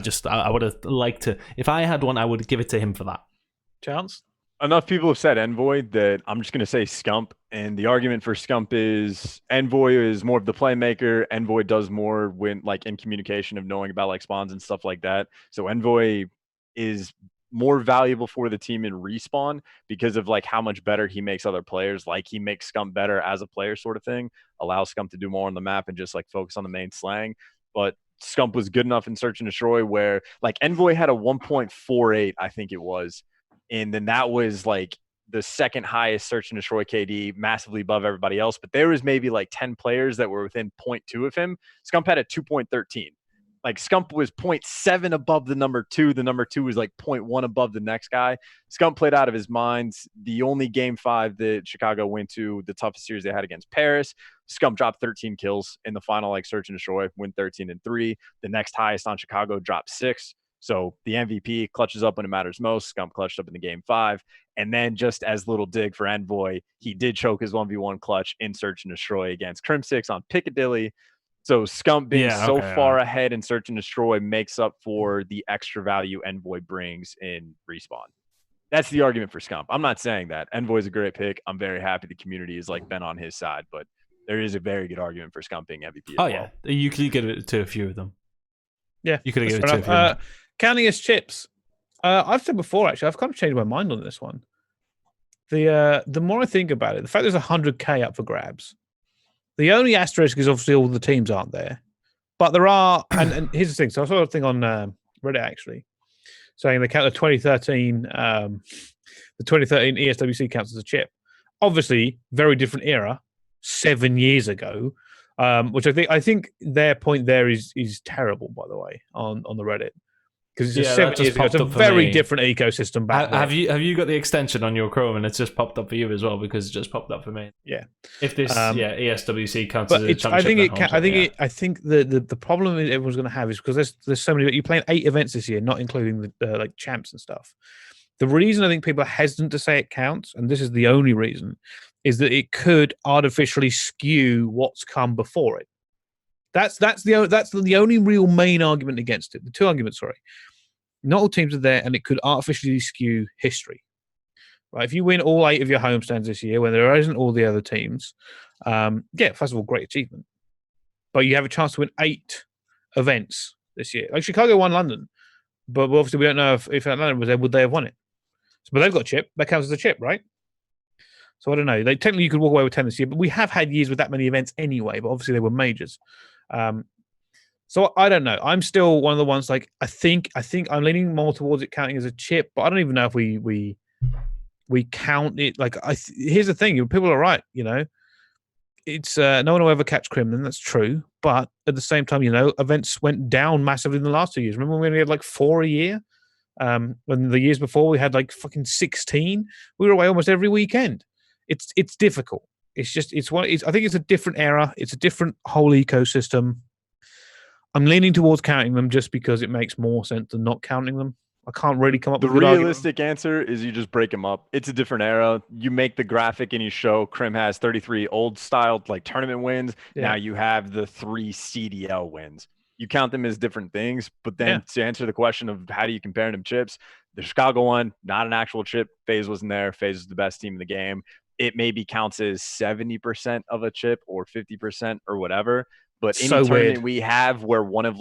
would have liked to, if I had one, I would give it to him for that. Chance? Enough people have said Envoy that I'm just going to say Scump. And the argument for Scump is Envoy is more of the playmaker. Envoy does more when like in communication of knowing about like spawns and stuff like that. So Envoy is more valuable for the team in respawn because of like how much better he makes other players. Like he makes Scump better as a player sort of thing, allows Scump to do more on the map and just like focus on the main slang. But Scump was good enough in Search and Destroy where like Envoy had a 1.48, I think it was. And then that was like the second highest Search and Destroy KD, massively above everybody else. But there was maybe like 10 players that were within 0.2 of him. Scump had a 2.13. Like Scump was 0.7 above the number 2. The number 2 was like 0.1 above the next guy. Scump played out of his mind. The only game 5 that Chicago went to, the toughest series they had against Paris, Scump dropped 13 kills in the final, like Search and Destroy, win 13-3. The next highest on Chicago dropped 6. So the MVP clutches up when it matters most. Scump clutched up in the game 5. And then just as little dig for Envoy, he did choke his 1v1 clutch in Search and Destroy against Crim6 on Piccadilly. So Scump being far ahead in Search and Destroy makes up for the extra value Envoy brings in respawn. That's the argument for Scump. I'm not saying that. Envoy's a great pick. I'm very happy the community has like been on his side, but there is a very good argument for Scump being MVP as well. You could give it to a few of them. Yeah. You could have given it to a few of them. Counting as chips, I've said before, actually, I've kind of changed my mind on this one. The more I think about it, the fact there's 100K up for grabs, the only asterisk is obviously all the teams aren't there. But there are, and here's the thing. So I saw a thing on Reddit, actually, saying they count the 2013 ESWC counts as a chip. Obviously, very different era, 7 years ago, which I think their point there is terrible, by the way, on the Reddit. Because it's 7 years ago. It's a very different ecosystem back then. Have you got the extension on your Chrome and it's just popped up for you as well? Because it just popped up for me. Yeah. If this ESWC counts as a championship, I think the problem everyone's going to have is because there's so many. You're playing 8 events this year, not including the like champs and stuff. The reason I think people are hesitant to say it counts, and this is the only reason, is that it could artificially skew what's come before it. That's the only real main argument against it. The two arguments, sorry. Not all teams are there, and it could artificially skew history. Right? If you win all 8 of your homestands this year, when there isn't all the other teams, first of all, great achievement. But you have a chance to win 8 events this year. Like Chicago won London, but obviously we don't know if Atlanta was there, would they have won it? But they've got a chip. That counts as a chip, right? So I don't know. Technically, you could walk away with 10 this year, but we have had years with that many events anyway, but obviously they were majors. So I don't know. I'm still one of the ones like I think I'm leaning more towards it counting as a chip, but I don't even know if we count it. Like here's the thing: people are right. You know, it's no one will ever catch Crimson. That's true, but at the same time, you know, events went down massively in the last 2 years. Remember when we had like 4 a year? When the years before we had like fucking 16. We were away almost every weekend. It's difficult. I think it's a different era. It's a different whole ecosystem. I'm leaning towards counting them just because it makes more sense than not counting them. I can't really come up with a realistic answer is you just break them up. It's a different era. You make the graphic and you show Crim has 33 old style like tournament wins. Yeah. Now you have the 3 CDL wins. You count them as different things, but then to answer the question of how do you compare them chips, the Chicago one, not an actual chip. FaZe wasn't there. FaZe was the best team in the game. It maybe counts as 70% of a chip or 50% or whatever. But any tournament we have where if one of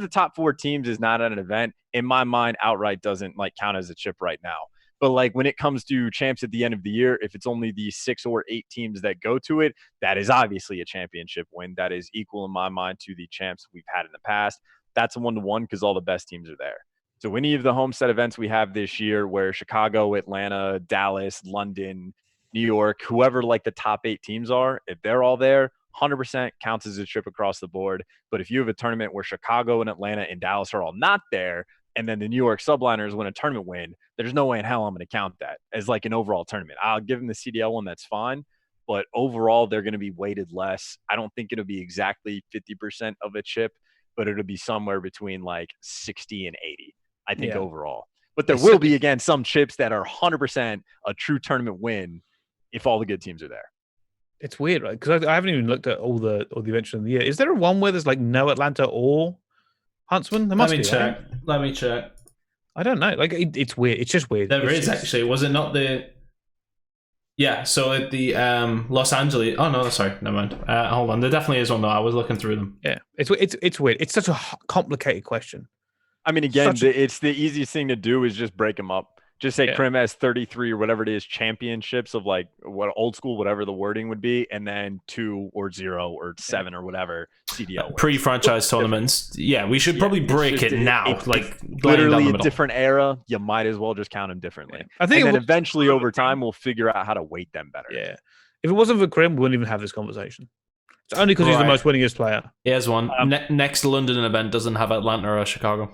the top 4 teams is not at an event, in my mind, outright doesn't like count as a chip right now. But like when it comes to champs at the end of the year, if it's only the 6 or 8 teams that go to it, that is obviously a championship win. That is equal in my mind to the champs we've had in the past. That's a 1-to-1 because all the best teams are there. So any of the homestead events we have this year where Chicago, Atlanta, Dallas, London, New York, whoever like the top 8 teams are, if they're all there, 100% counts as a trip across the board. But if you have a tournament where Chicago and Atlanta and Dallas are all not there, and then the New York Subliners win a tournament win, there's no way in hell I'm going to count that as like an overall tournament. I'll give them the CDL one, that's fine. But overall, they're going to be weighted less. I don't think it'll be exactly 50% of a chip, but it'll be somewhere between like 60 and 80, I think, overall. But there will be, again, some chips that are 100% a true tournament win if all the good teams are there. It's weird, right? Because I haven't even looked at all the events of the year. Is there one where there's like no Atlanta or Huntsman? There must be. Let me check. I don't know. Like it's weird. It's just weird. There is actually. Was it not the? Yeah. So at the Los Angeles. Oh no, sorry. Never mind. Hold on. There definitely is one though. I was looking through them. Yeah. It's weird. It's such a complicated question. I mean, again, it's the easiest thing to do is just break them up. Just say Krim has 33 or whatever it is championships of like what old school, whatever the wording would be, and then 2 or 0 or 7 or whatever CDL pre-franchise tournaments. Yeah, we should probably break it now. Like literally a different era. You might as well just count them differently. I think, and then eventually over time we'll figure out how to weight them better. Yeah, if it wasn't for Krim, we wouldn't even have this conversation. It's only because he's the most winningest player. Here's one. Next London event doesn't have Atlanta or Chicago.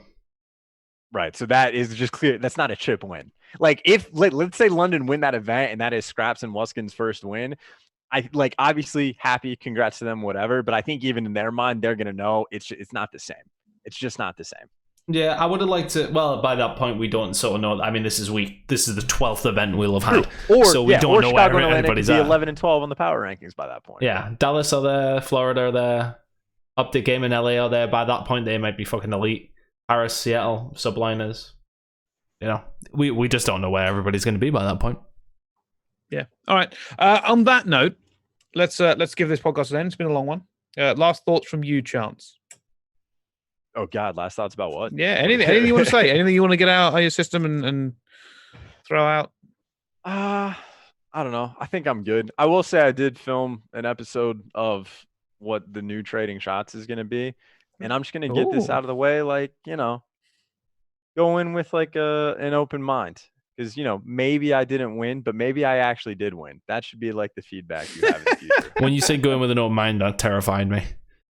Right, so that is just clear. That's not a chip win. Like if let's say London win that event and that is Scraps and Wuskin's first win, I like obviously happy, congrats to them, whatever. But I think even in their mind, they're gonna know it's not the same. It's just not the same. Yeah, I would have liked to. Well, by that point, we don't sort of know. I mean, this is the 12th event we'll have had, so we don't know where everybody's at. 11 and 12 on the power rankings by that point. Yeah, Dallas are there, Florida are there, Update Game in LA are there. By that point, they might be fucking elite. Paris, Seattle, Subliners. You know, we just don't know where everybody's going to be by that point. Yeah. All right. On that note, let's give this podcast an end. It's been a long one. Last thoughts from you, Chance. Oh God, last thoughts about what? Yeah. Anything you want to say? Anything you want to get out of your system and throw out? I don't know. I think I'm good. I will say I did film an episode of what the new trading shots is going to be. And I'm just going to get this out of the way, like, you know, go in with like an open mind. Because, you know, maybe I didn't win, but maybe I actually did win. That should be like the feedback you have in the future. When you say go in with an open mind, that terrified me.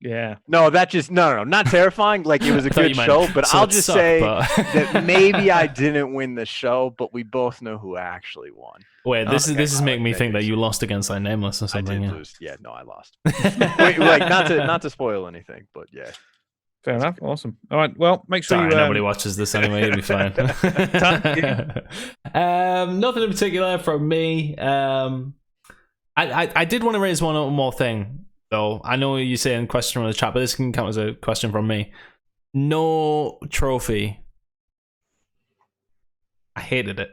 Yeah. No, that just, no, not terrifying. Like it was a good show, but so I'll just say that maybe I didn't win the show, but we both know who actually won. Wait, this is making me think that you lost against like Nameless or something. I did lose. Yeah, no, I lost. Wait, like not to spoil anything, but yeah. Fair enough. Awesome. All right. Well, make sure nobody watches this anyway. It'll be fine. Nothing in particular from me. I did want to raise one more thing, though. I know you're saying question from the chat, but this can count as a question from me. No trophy. I hated it.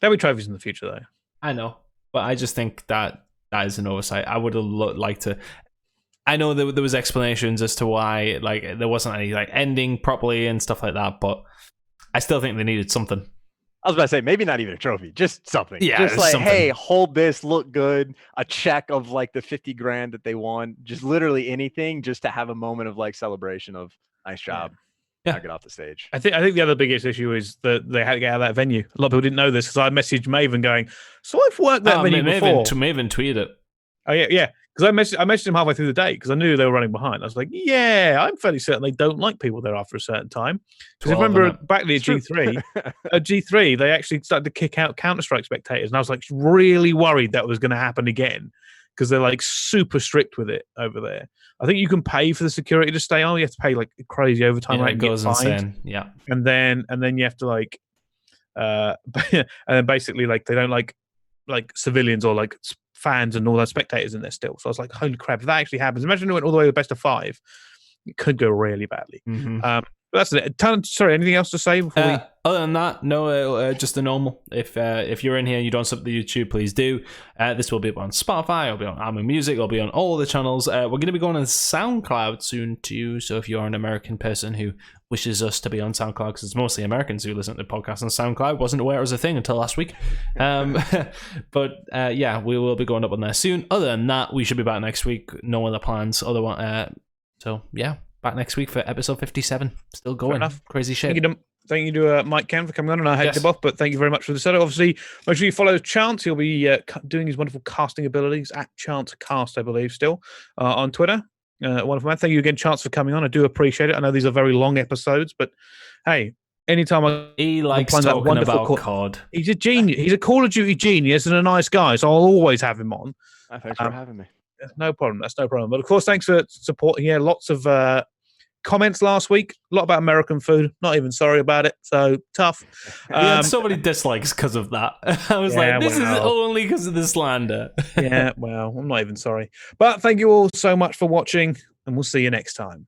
There'll be trophies in the future, though. I know, but I just think that is an oversight. I would have liked to. I know there was explanations as to why like there wasn't any like ending properly and stuff like that, but I still think they needed something. I was about to say maybe not even a trophy, just something. Yeah, just like, something. Hey, hold this, look good, a check of like the $50,000 that they won, just literally anything, just to have a moment of like celebration of nice job. Yeah. Now get off the stage. I think the other biggest issue is that they had to get out of that venue. A lot of people didn't know this because I messaged Maven going, "So I've worked that venue before." Maven tweeted it. Oh yeah. Because I messaged him halfway through the day because I knew they were running behind. I was like, yeah, I'm fairly certain they don't like people there after a certain time. Because I remember back at G3, they actually started to kick out Counter-Strike spectators. And I was like really worried that was going to happen again because they're like super strict with it over there. I think you can pay for the security to stay on. You have to pay like crazy overtime rate. It goes insane. Yeah. And then you have to like, and then basically like they don't like civilians or like fans and all those spectators in there still. So I was like, holy crap, if that actually happens, imagine it went all the way to the best of 5. It could go really badly. Mm-hmm. But that's it. Sorry, anything else to say before we... Other than that, no, just the normal. If you're in here and you don't sub the YouTube, please do. This will be on Spotify, it'll be on Amazon Music, it'll be on all the channels. We're going to be going on SoundCloud soon too, so if you're an American person who wishes us to be on SoundCloud, because it's mostly Americans who listen to podcasts on SoundCloud, wasn't aware it was a thing until last week. But yeah, we will be going up on there soon. Other than that, we should be back next week. No other plans. So yeah, back next week for episode 57. Still going. Crazy shit. Thank you to Mike Ken for coming on, and I hate him off, but thank you very much for the setup. Obviously, make sure you follow Chance. He'll be doing his wonderful casting abilities at Chance Cast, I believe, still on Twitter. Wonderful man. Thank you again, Chance, for coming on. I do appreciate it. I know these are very long episodes, but hey, anytime he likes talking about COD. He's a genius. He's a Call of Duty genius and a nice guy, so I'll always have him on. Thanks for having me. No problem. That's no problem. But of course, thanks for supporting. Yeah, lots of comments last week. A lot about American food. Not even sorry about it. So tough. We had so many dislikes because of that. I was like, this is only because of the slander. Yeah, well, I'm not even sorry. But thank you all so much for watching, and we'll see you next time.